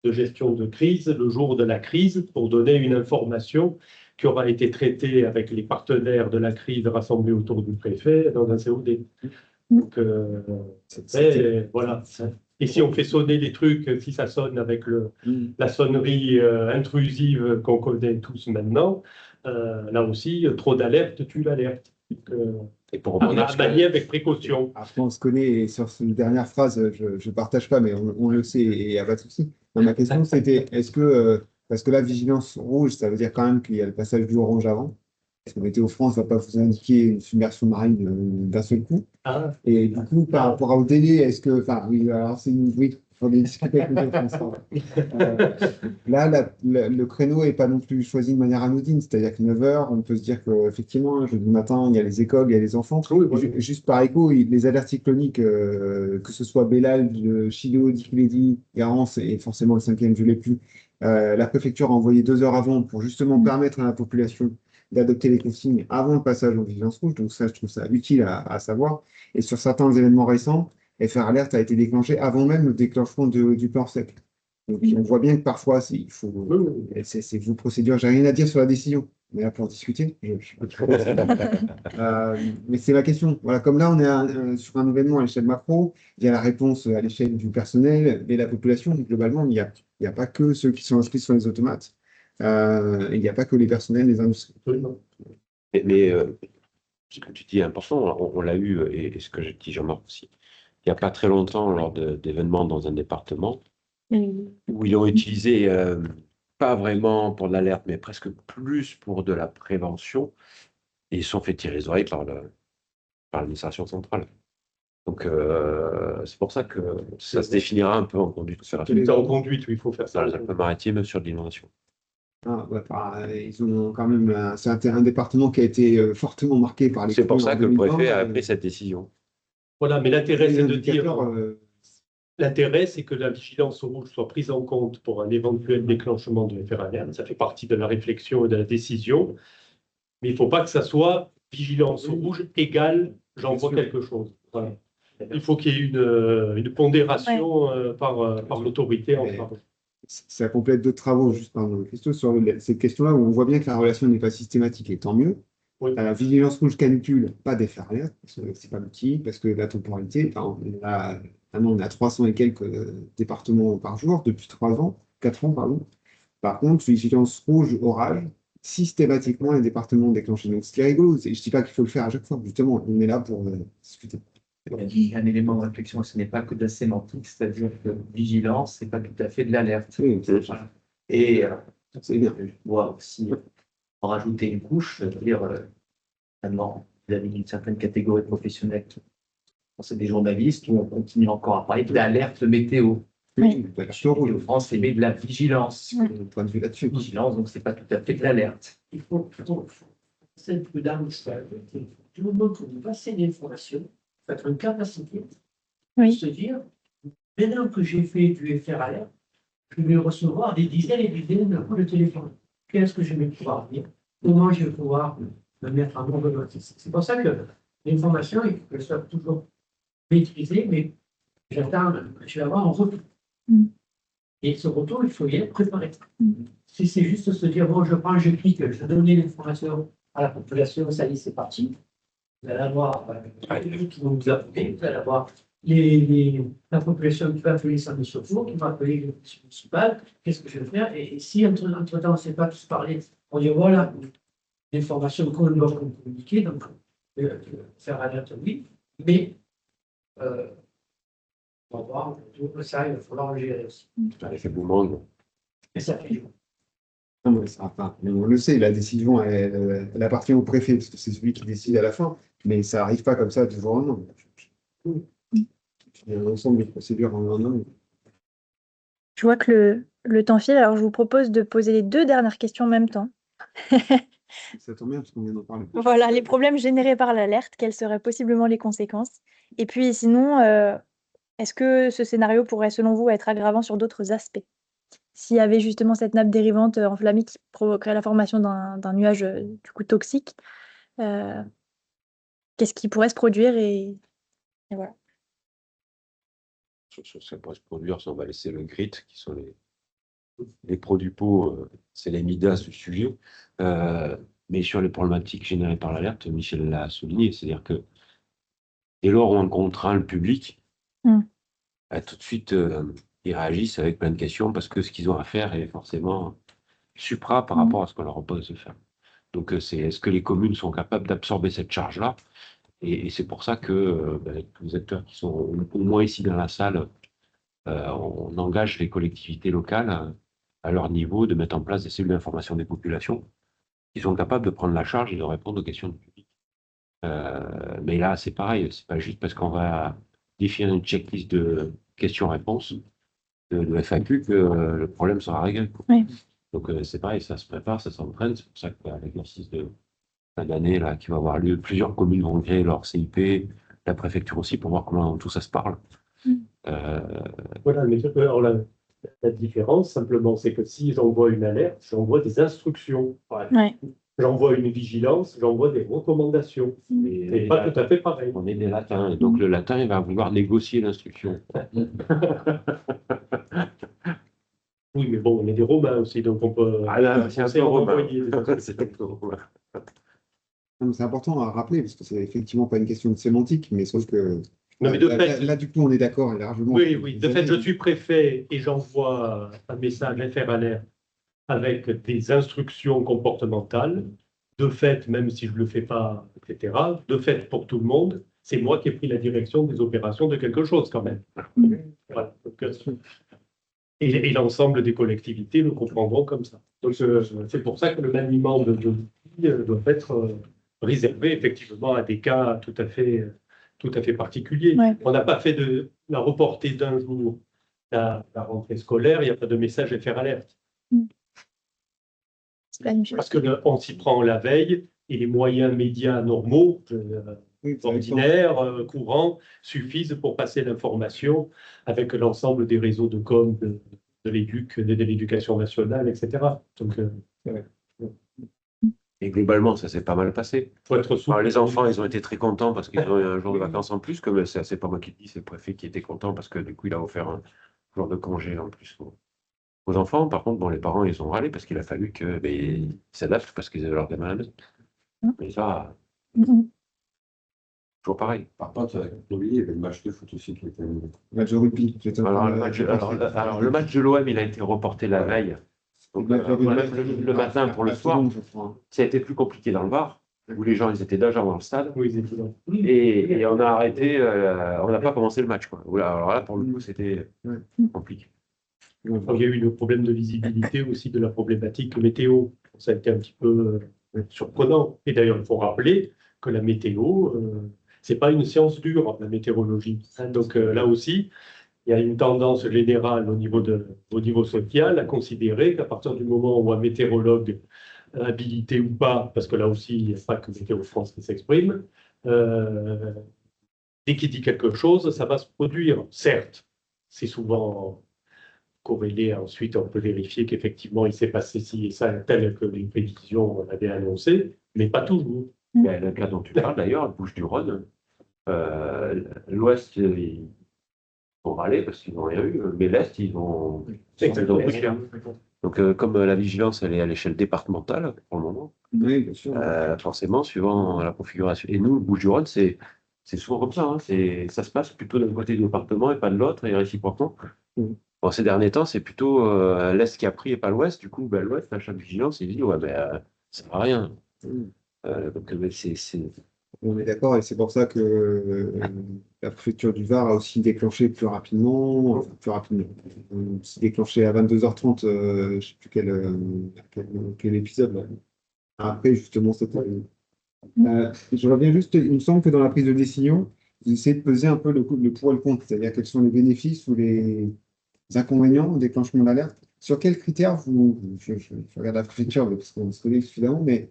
gestion de crise le jour de la crise pour donner une information qui aura été traitée avec les partenaires de la crise rassemblés autour du préfet dans un COD. Donc, voilà. Et si on fait sonner les trucs, si ça sonne avec la sonnerie intrusive qu'on connaît tous maintenant, là aussi, trop d'alerte tue l'alerte. Et pour On rebondir a sur ce manié avec précaution. Après, on se connaît, et sur cette dernière phrase, je ne partage pas, mais on le sait et il n'y a pas de souci. Non, ma question, c'était, est-ce que, parce que la vigilance rouge, ça veut dire quand même qu'il y a le passage du orange avant, parce que Météo France ne va pas vous indiquer une submersion marine d'un seul coup. Ah. Et du coup, par rapport au délai, est-ce que, enfin, oui, alors c'est une, oui, il faut discuter avec Météo France. Là, le créneau n'est pas non plus choisi de manière anodine, c'est-à-dire que 9 heures, on peut se dire qu'effectivement, jeudi matin, il y a les écoles, il y a les enfants. Oui, voilà. Juste par écho, les alertes cycloniques, que ce soit Bellal, Chido, Dikiledi, Garance et forcément le 5e, je ne l'ai plus, la préfecture a envoyé 2 heures avant pour justement permettre à la population d'adopter les consignes avant le passage en vigilance rouge. Donc ça, je trouve ça utile à savoir. Et sur certains événements récents, FR Alert a été déclenché avant même le déclenchement du plan sec. Donc on voit bien que parfois, c'est vos procédures. J'ai rien à dire sur la décision. On est là pour discuter. Mais c'est ma question. Voilà, comme là, on est sur un événement à l'échelle macro, il y a la réponse à l'échelle du personnel et la population. Globalement, il n'y a pas que ceux qui sont inscrits sur les automates. Il n'y a pas que les personnels, les industries. Mais ce que tu dis est important, on l'a eu, et ce que je dis Jean-Marc aussi, il n'y a pas très longtemps, lors d'événements dans un département, où ils ont utilisé, pas vraiment pour de l'alerte, mais presque plus pour de la prévention, et ils se sont fait tirer les oreilles par l'administration centrale. Donc, c'est pour ça que ça se définira un peu en conduite opérationnelle. En conduite, il faut faire ça. Dans les Alpes-Maritimes, sur l'inondation. Ah, ouais, ils ont quand même. C'est un département qui a été fortement marqué par les. C'est pour ça que le préfet a pris pris cette décision. Voilà, mais l'intérêt, c'est de dire. indicateurs, L'intérêt, c'est que la vigilance rouge soit prise en compte pour un éventuel déclenchement de FR Alert. Ça fait partie de la réflexion et de la décision. Mais il ne faut pas que ça soit vigilance rouge égale j'envoie quelque chose. Voilà. Il faut qu'il y ait une pondération par l'autorité en charge. Ça complète d'autres travaux, juste pardon, Christo, sur cette question-là où on voit bien que la relation n'est pas systématique et tant mieux. Oui. Vigilance rouge canicule, pas d'effet alerte, parce que c'est pas l'outil, parce que la temporalité, on a 300 et quelques départements par jour depuis 3 ans, 4 ans, pardon. Par contre, vigilance rouge orage, systématiquement les départements déclenchés. Donc ce qui est rigolo, je ne dis pas qu'il faut le faire à chaque fois, justement, on est là pour discuter. Il y a un élément de réflexion, ce n'est pas que de la sémantique, c'est-à-dire que vigilance, ce n'est pas tout à fait de l'alerte. Oui, Voilà. Et C'est bien. je dois aussi en rajouter une couche, c'est-à-dire, maintenant, vous avez une certaine catégorie professionnelle, c'est des journalistes, où on continue encore à parler d'alerte météo. Oui, Météo France, c'est de la vigilance. point de vue là-dessus. Vigilance, donc c'est pas tout à fait de l'alerte. Il faut cette prudence. Du moment que vous passez l'information, il faut être une capacité de Oui. se dire, maintenant que j'ai fait du FR alert, je vais recevoir des dizaines et des dizaines de coups de téléphone. Qu'est-ce que je vais pouvoir dire? Comment je vais pouvoir me mettre en mode notice? C'est pour ça que l'information, il faut qu'elle soit toujours maîtrisée, mais j'attends, je vais avoir un retour. Et ce retour, il faut y être préparé. Si c'est juste se dire, bon, je prends, je clique, je donne l'information à la population, ça y est, c'est parti. Vous allez avoir les qui vont vous appeler, vous allez avoir la population qui va appeler les services de secours, qui va appeler le municipal, qu'est-ce que je vais faire? Et si entre-temps, on ne sait pas tous parler, on dit, voilà, l'information qu'on doit communiquer, donc faire alerte, oui, mais on va voir, tout ça, il va falloir le gérer aussi. L'effet boomerang. Et ça fait Non, mais enfin, on le sait, la décision, elle appartient au préfet, parce que c'est celui qui décide à la fin, mais ça n'arrive pas comme ça du jour au lendemain. Il y a un ensemble de procédures en un an. Je vois que le temps file, alors je vous propose de poser les 2 dernières questions en même temps. Ça tombe bien, parce qu'on vient d'en parler. Voilà, les problèmes générés par l'alerte, quelles seraient possiblement les conséquences? Et puis sinon, est-ce que ce scénario pourrait, selon vous, être aggravant sur d'autres aspects? S'il y avait justement cette nappe dérivante enflammée qui provoquerait la formation d'un nuage du coup toxique, qu'est-ce qui pourrait se produire et voilà. Ça pourrait se produire si on va laisser le grit, qui sont les produits pots, c'est les Midas du sujet. Mais sur les problématiques générées par l'alerte, Michel l'a souligné, c'est-à-dire que dès lors où on contraint le public, tout de suite, ils réagissent avec plein de questions parce que ce qu'ils ont à faire est forcément supra par rapport à ce qu'on leur propose de faire. Donc, est-ce que les communes sont capables d'absorber cette charge-là? Et c'est pour ça que tous les acteurs qui sont au moins ici dans la salle, on engage les collectivités locales à leur niveau de mettre en place des cellules d'information des populations qui sont capables de prendre la charge et de répondre aux questions du public. Mais là, c'est pareil, c'est pas juste parce qu'on va définir une checklist de questions-réponses de FAQ que le problème sera réglé. Oui. Donc c'est pareil, ça se prépare, ça s'entraîne. C'est pour ça que l'exercice de fin d'année là, qui va avoir lieu, plusieurs communes vont créer leur CIP, la préfecture aussi, pour voir comment tout ça se parle. Voilà, mais alors la différence, simplement, c'est que si j'envoie une alerte, j'envoie des instructions. Ouais. J'envoie une vigilance, j'envoie des recommandations. C'est pas tout à fait pareil. On est des latins, et donc le latin, il va vouloir négocier l'instruction. Oui, mais bon, on est des Romains aussi, donc on peut. Ah là, c'est un peu romain. envoyer des C'est un peu romain. Non, mais c'est important à rappeler, parce que c'est effectivement pas une question de sémantique, mais sauf que Non, mais de fait, là, du coup, on est d'accord largement. oui, oui. De fait, je suis préfet et j'envoie un message FR alerte avec des instructions comportementales. De fait, même si je ne le fais pas, etc., de fait, pour tout le monde, c'est moi qui ai pris la direction des opérations de quelque chose quand même. Voilà. Donc, et l'ensemble des collectivités le comprendront comme ça. Donc, c'est pour ça que le maniement de l'outil doit être réservé effectivement à des cas tout à fait particuliers. Ouais. On n'a pas fait de la reporter d'un jour la rentrée scolaire, il n'y a pas de message FR alerte. Parce qu'on s'y prend la veille et les moyens médias normaux, ordinaires, courants, suffisent pour passer l'information avec l'ensemble des réseaux de com de l'éducation nationale, etc. Donc, Et globalement, ça s'est pas mal passé. faut être souple. Alors, les enfants, ils ont été très contents parce qu'ils ont eu un jour de vacances en plus, comme c'est pas moi qui le dis, c'est le préfet qui était content parce que du coup, il a offert un jour de congé en plus aux enfants. Par contre, bon, les parents, ils ont râlé parce qu'il a fallu qu'ils s'adaptent parce qu'ils avaient leur gamin à la maison. Mais ça, toujours pareil. Par contre, avec il y avait le match de foot aussi qui était. Match de rugby. Alors, le match de l'OM, il a été reporté la veille. Donc, le matin pour le soir, ça a été plus compliqué dans le Var, où les gens ils étaient déjà dans le stade. Oui, ils étaient là. Et on a arrêté, on n'a pas commencé le match. Quoi. Alors là, pour le coup, c'était compliqué. Alors, il y a eu le problème de visibilité aussi de la problématique météo. Ça a été un petit peu surprenant. Et d'ailleurs, il faut rappeler que la météo, c'est pas une science dure, la météorologie. Donc là aussi, il y a une tendance générale au niveau social à considérer qu'à partir du moment où un météorologue habilité ou pas, parce que là aussi, il n'y a pas que Météo France qui s'exprime, dès qu'il dit quelque chose, ça va se produire. Certes, c'est souvent corrélé, ensuite on peut vérifier qu'effectivement il s'est passé ci et ça, tel que les prévisions avaient annoncé, mais pas toujours. Le cas dont tu parles d'ailleurs, le Bouches-du-Rhône, l'Ouest, ils vont râler parce qu'ils n'ont rien eu, mais l'Est, ils ont pris cher. Donc, comme la vigilance, elle est à l'échelle départementale pour le moment, Oui, bien sûr. forcément, suivant la configuration. Et nous, le Bouches-du-Rhône, c'est souvent comme ça. Hein. Ça se passe plutôt d'un côté du département et pas de l'autre, et réciproquement. Bon, ces derniers temps, c'est plutôt l'Est qui a pris et pas l'Ouest. Du coup, l'Ouest, l'achat de vigilance, il dit ouais, ça ne sert à rien. Donc, On est d'accord, et c'est pour ça que la préfecture du Var a aussi déclenché plus rapidement, enfin, plus rapidement. C'est déclenché à 22h30, je ne sais plus quel épisode. Là. Après, justement, c'était. Je reviens juste, il me semble que dans la prise de décision, vous essayez de peser un peu le pour et le contre, c'est-à-dire quels sont les bénéfices ou les inconvénients au déclenchement d'alerte. Sur quels critères je regarde la préfecture parce qu'on se connaît suffisamment, mais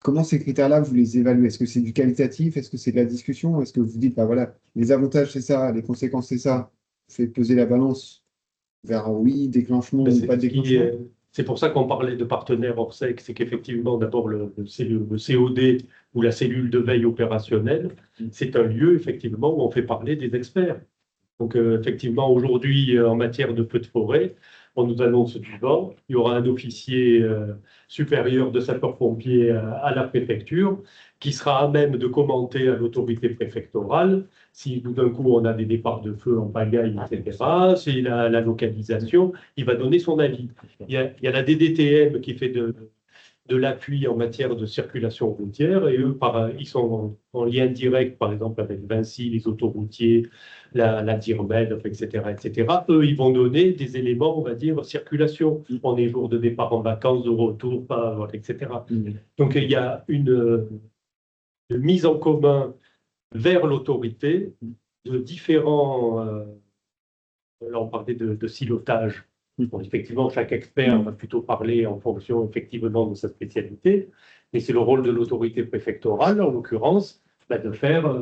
comment ces critères-là, vous les évaluez? Est-ce que c'est du qualitatif? Est-ce que c'est de la discussion? Est-ce que vous dites, bah voilà, les avantages c'est ça, les conséquences c'est ça, vous faites peser la balance vers oui, déclenchement ou pas déclenchement? C'est pour ça qu'on parlait de partenaires Orsec, c'est qu'effectivement, d'abord, le COD ou la cellule de veille opérationnelle, c'est un lieu, effectivement, où on fait parler des experts. Donc, effectivement, aujourd'hui, en matière de feux de forêt, on nous annonce du vent. Il y aura un officier supérieur de sapeurs-pompiers à la préfecture qui sera à même de commenter à l'autorité préfectorale si tout d'un coup on a des départs de feu en pagaille, etc., si la localisation, il va donner son avis. Il y a la DDTM qui fait de l'appui en matière de circulation routière et eux, ils sont en lien direct, par exemple, avec Vinci, les autoroutiers, la DIRMED, etc., etc. Eux, ils vont donner des éléments, on va dire, circulation. On est jour de départ en vacances, de retour, pas, etc. Donc, il y a une mise en commun vers l'autorité de différents... là, on parlait de silotage. Bon, effectivement, chaque expert va plutôt parler en fonction effectivement de sa spécialité, mais c'est le rôle de l'autorité préfectorale, en l'occurrence, de faire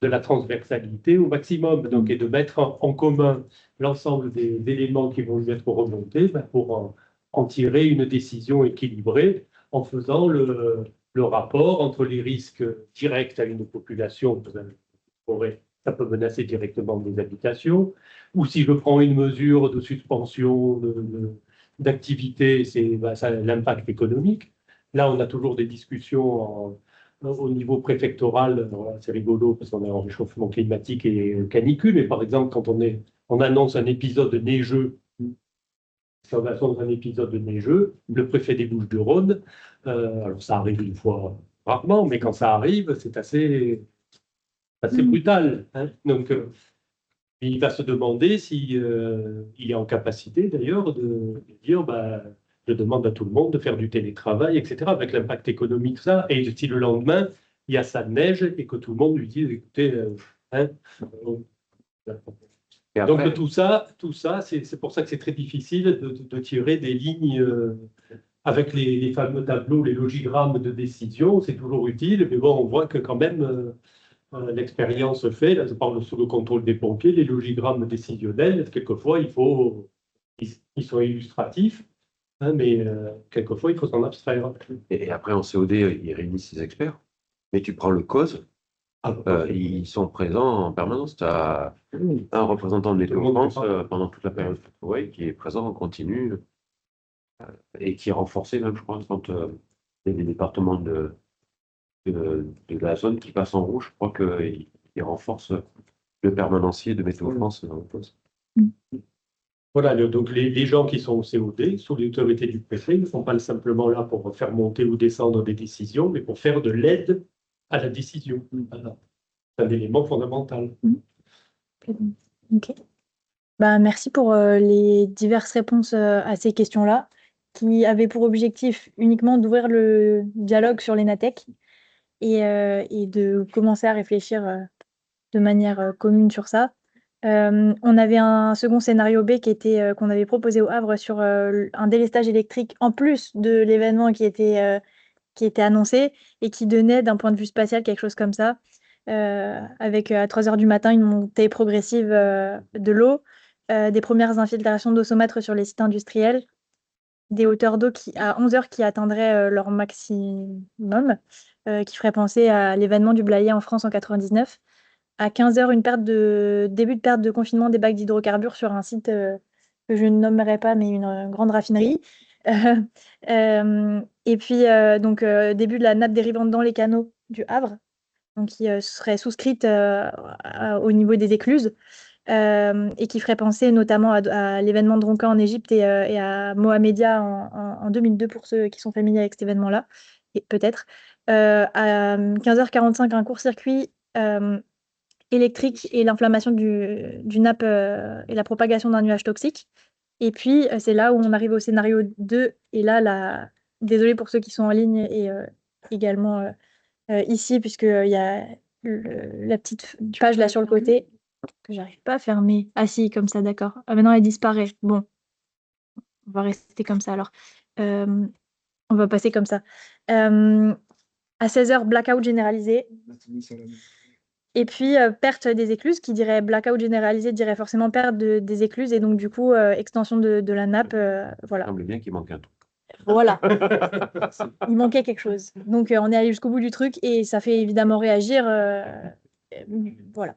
de la transversalité au maximum, donc, et de mettre en commun l'ensemble des éléments qui vont lui être remontés pour en tirer une décision équilibrée en faisant le rapport entre les risques directs à une population, ça peut menacer directement des habitations, ou si je prends une mesure de suspension d'activité, c'est l'impact économique. Là, on a toujours des discussions au niveau préfectoral. C'est rigolo parce qu'on est en réchauffement climatique et canicule, mais par exemple, quand on annonce un épisode neigeux, si on annonce un épisode neigeux, le préfet des Bouches-du-Rhône, alors ça arrive une fois rarement, mais quand ça arrive, c'est assez brutal. Hein. Donc, il va se demander si il est en capacité d'ailleurs de dire je demande à tout le monde de faire du télétravail, etc., avec l'impact économique, ça. Et si le lendemain, il y a ça de neige et que tout le monde lui dit écoutez, donc tout ça c'est pour ça que c'est très difficile de tirer des lignes avec les fameux tableaux, les logigrammes de décision. C'est toujours utile, mais bon, on voit que quand même. L'expérience fait, là je parle sous le contrôle des pompiers, les logigrammes décisionnels, quelquefois ils sont illustratifs, hein, mais quelquefois il faut s'en abstraire. Et après en COD, ils réunissent ces experts, mais tu prends le COS, ils sont présents en permanence. Tu as un représentant de Météo France pendant toute la période de forêt qui est présent en continu et qui est renforcé même, je crois, quand il y a des départements de la zone qui passe en rouge, je crois qu'il renforce le permanencier de Météo France dans le poste. Voilà, donc les gens qui sont au COD, sous l'autorité du préfet, ils ne sont pas simplement là pour faire monter ou descendre des décisions, mais pour faire de l'aide à la décision. Voilà. C'est un élément fondamental. Ok. Bah, merci pour les diverses réponses à ces questions-là, qui avaient pour objectif uniquement d'ouvrir le dialogue sur l'ENATEC et de commencer à réfléchir de manière commune sur ça. On avait un second scénario B qui était qu'on avait proposé au Havre sur un délestage électrique en plus de l'événement qui était annoncé et qui donnait d'un point de vue spatial quelque chose comme ça, avec à 3 heures du matin une montée progressive de l'eau, des premières infiltrations d'eau saumâtre sur les sites industriels, des hauteurs d'eau qui, à 11 heures qui atteindraient leur maximum, qui ferait penser à l'événement du Blayais en France en 99. À 15 heures, début de perte de confinement des bacs d'hydrocarbures sur un site que je ne nommerai pas, mais une grande raffinerie. Et puis, début de la nappe dérivante dans les canaux du Havre, donc qui serait souscrite au niveau des écluses et qui ferait penser notamment à l'événement de Ronca en Égypte et à Mohamedia en 2002 pour ceux qui sont familiers avec cet événement-là, et peut-être. À 15h45, un court-circuit électrique et l'inflammation du nappe et la propagation d'un nuage toxique. Et puis, c'est là où on arrive au scénario 2. Et là, désolée pour ceux qui sont en ligne et également ici, puisqu'il y a la petite page là sur le côté que j'arrive pas à fermer. Ah si, comme ça, d'accord. Ah, maintenant, elle disparaît. Bon, on va rester comme ça alors. Euh, on va passer comme ça. À 16h, blackout généralisé. Et puis, perte des écluses, qui dirait blackout généralisé, dirait forcément perte des écluses, et donc du coup, extension de la nappe, Il voilà. semble bien qu'il manque un truc. Voilà, il manquait quelque chose. Donc, on est allé jusqu'au bout du truc, et ça fait évidemment réagir, voilà.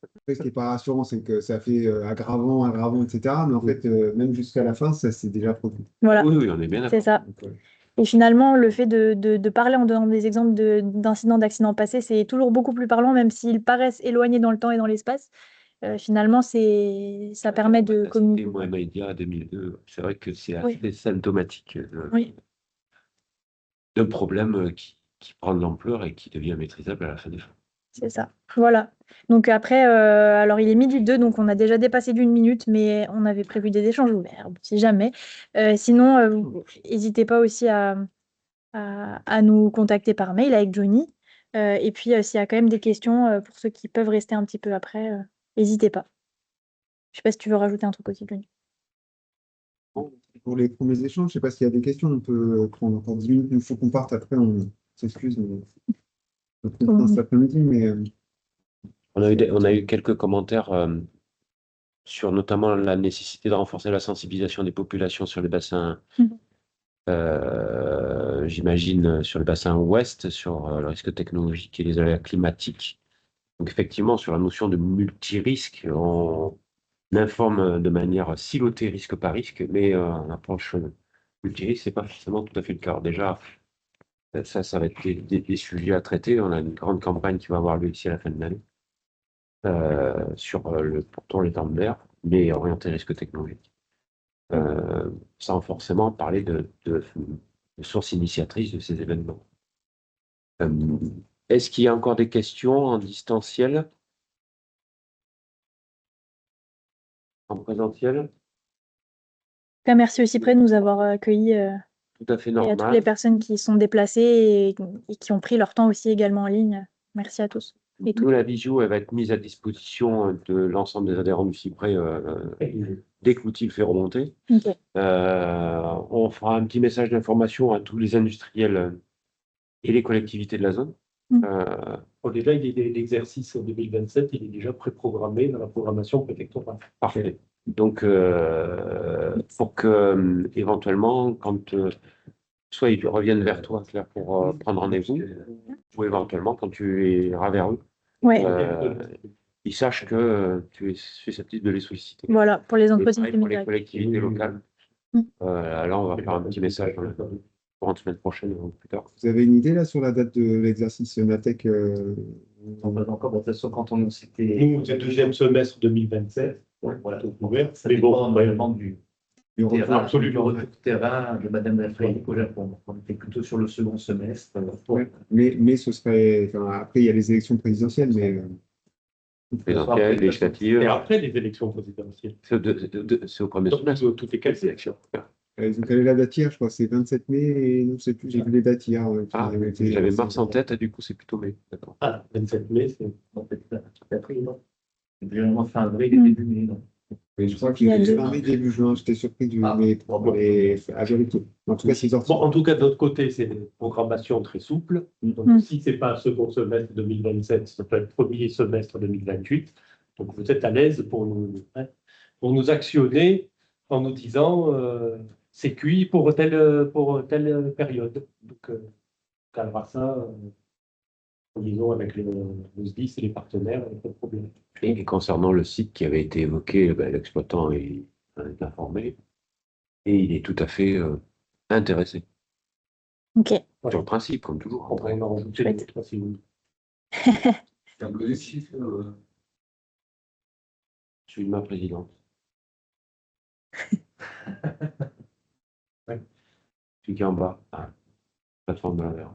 Après, ce qui n'est pas rassurant, c'est que ça fait aggravant, etc. Mais en fait, même jusqu'à la fin, ça s'est déjà produit. Voilà, Oui, oui, on est bien c'est d'accord. ça. Donc, Et finalement, le fait de parler en donnant des exemples d'incidents, d'accidents passés, c'est toujours beaucoup plus parlant, même s'ils paraissent éloignés dans le temps et dans l'espace. Finalement, ça permet de C'était communiquer. Mohamedia 2002. C'est vrai que c'est Oui. assez symptomatique Oui. d'un problème qui prend de l'ampleur et qui devient maîtrisable à la fin des fins. C'est ça. Voilà. Donc après, alors il est midi 2, donc on a déjà dépassé d'1 minute, mais on avait prévu des échanges ouverts, si jamais. Sinon, n'hésitez pas aussi à nous contacter par mail avec Johnny. Et puis, s'il y a quand même des questions, pour ceux qui peuvent rester un petit peu après, n'hésitez pas. Je sais pas si tu veux rajouter un truc aussi, Johnny. pour les premiers échanges, je ne sais pas s'il y a des questions. On peut prendre encore 10 minutes. Il faut qu'on parte après. On s'excuse. On comprend cet après-midi, mais On a eu quelques commentaires sur notamment la nécessité de renforcer la sensibilisation des populations sur les bassins, j'imagine, sur le bassin ouest, sur le risque technologique et les aléas climatiques. Donc effectivement, sur la notion de multirisque, on informe de manière silotée risque par risque, mais en approche multirisque, c'est pas forcément tout à fait le cas. Alors déjà, ça va être des sujets à traiter. On a une grande campagne qui va avoir lieu ici à la fin de l'année sur pour les temps de mer, mais orienté risque technologique. Sans forcément parler de sources initiatrices de ces événements. Est-ce qu'il y a encore des questions en distanciel? En présentiel? En tout cas, merci aussi Près de nous avoir accueillis Tout à fait et à toutes les normal. personnes qui sont déplacées et qui ont pris leur temps aussi également en ligne. Merci à tous et Nous, toutes. la visio, elle va être mise à disposition de l'ensemble des adhérents du CIPRE dès que l'outil le fait remonter. Ok. On fera un petit message d'information à tous les industriels et les collectivités de la zone. Bon, déjà, l'exercice en 2027, il est déjà préprogrammé dans la programmation préfectorale. Parfait. Donc, pour que éventuellement, quand soit ils reviennent vers toi, Claire, pour prendre rendez-vous, ou éventuellement, quand tu iras vers eux, Ouais. ils sachent que tu es susceptible de les solliciter. Voilà, pour les Et entretiens pareil pour les collectivités locales. Là, on va faire un petit message pour une semaine prochaine ou plus tard. vous avez une idée là sur la date de l'exercice Natec On va encore, de toute façon, quand on s'était. Nous, c'est le deuxième semestre 2027. Voilà. Ouvert. Ça Mais dépend bon, vraiment du retour, terrain, absolument. du retour terrain de Madame Lafayette au Japon. On était plutôt sur le second semestre. Ouais. Mais ce serait. Enfin, après, il y a les élections présidentielles, mais présidentielle, législative. Et après les élections présidentielles. C'est au premier Donc, semestre. toutes les 4 élections. Ils ont calé la date hier, je crois, c'est 27 mai, et non, je sais plus, j'ai vu les dates hier. Qui Ah, avaient été- j'avais mars en tête, et du coup, c'est plutôt mai. D'accord. Ah, 27 mai, c'est. En fait, c'est avril, non? C'est vraiment fin avril et début mai, non? Mais je crois Il y a qu'il deux. est fin mai, début juin, j'étais surpris du Ah, mai, bon. mais à vérifier. En tout cas, c'est sorti. Bon, en tout cas, de notre côté, c'est une programmation très souple. Donc, Mm. si ce n'est pas second semestre 2027, ça peut être premier semestre 2028. Donc, vous êtes à l'aise pour nous actionner en nous disant c'est cuit pour telle période. Donc, on calera ça, disons, avec le SDIS et les partenaires, pas de problème. Et concernant le site qui avait été évoqué, l'exploitant est informé et il est tout à fait intéressé. Ok. Sur le principe, comme toujours. On pourrait en rajouter Chouette. d'autres, si vous voulez. C'est un peu des chiffres. Je suis ma présidente. Ouais. Celui qui est en bas, plateforme de la mer.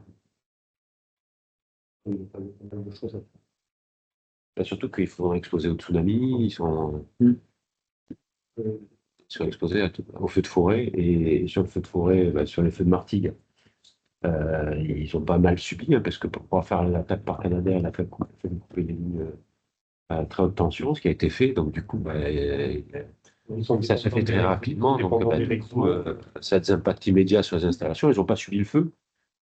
Il y a pas mal de choses à faire. Surtout qu'ils sont exposés au tsunami, ils sont exposés au feu de forêt, et sur le feu de forêt, sur les feux de Martigues, ils ont pas mal subi, parce que pour pouvoir faire l'attaque par Canadair, il a fallu couper des lignes à très haute tension, ce qui a été fait, donc du coup, ça se fait très rapidement, donc du coup, ça a des impacts immédiats sur les installations. Ils n'ont pas subi le feu,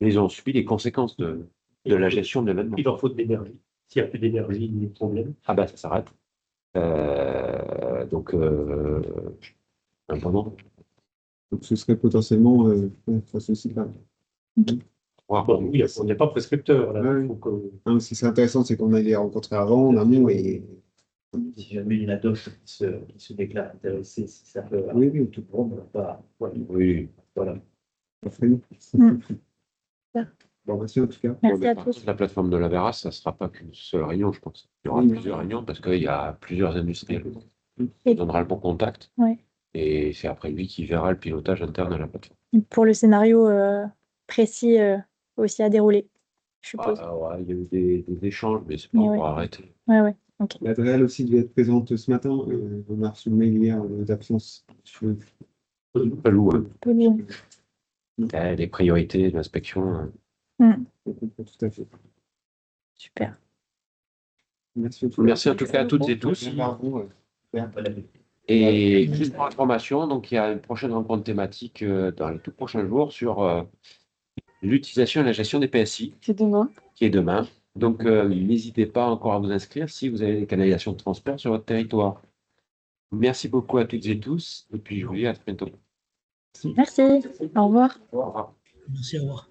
mais ils ont subi les conséquences de la gestion de l'événement. Il leur faut de l'énergie. S'il n'y a plus d'énergie, il y a des problèmes. Ah bah ça s'arrête. Donc, important. Donc, ce serait potentiellement face au site là. Bon, oui, on n'est pas prescripteur. Là. Ouais. Faut que- Ce qui serait intéressant, c'est qu'on aille les rencontrer avant, en amont, et Si jamais il y en a d'autres qui se déclarent intéressés, si ça peut. oui, oui, tout Bon, ben, pas. Oui. Voilà. ça ferait nous. Mm. Bon, merci en tout cas. Merci à Par tous. contre, la plateforme de la Veras, ça ne sera pas qu'une seule réunion, je pense. Il y aura Oui. plusieurs réunions parce qu'il y a plusieurs industriels. Et- Il donnera le bon contact. Ouais. Et c'est après lui qui verra le pilotage interne de la plateforme. Pour le scénario précis aussi à dérouler, je suppose. Ouais, il y a eu des échanges, mais c'est pas Mais encore arrêté. Ouais. La DREAL aussi devait être présente ce matin. On a reçu le mail hier d'absence. Pas lourd, hein. Peu loin. Les priorités de l'inspection. Tout à fait. Super. Merci, Merci en tout cas à toutes et tous. Et juste pour information, donc il y a une prochaine rencontre thématique dans les tout prochains jours sur l'utilisation et la gestion des PSI, C'est demain. qui est demain. Donc n'hésitez pas encore à vous inscrire si vous avez des canalisations de transfert sur votre territoire. Merci beaucoup à toutes et tous, et puis je vous dis à très bientôt. Merci. Au revoir. Au revoir. Merci, au revoir.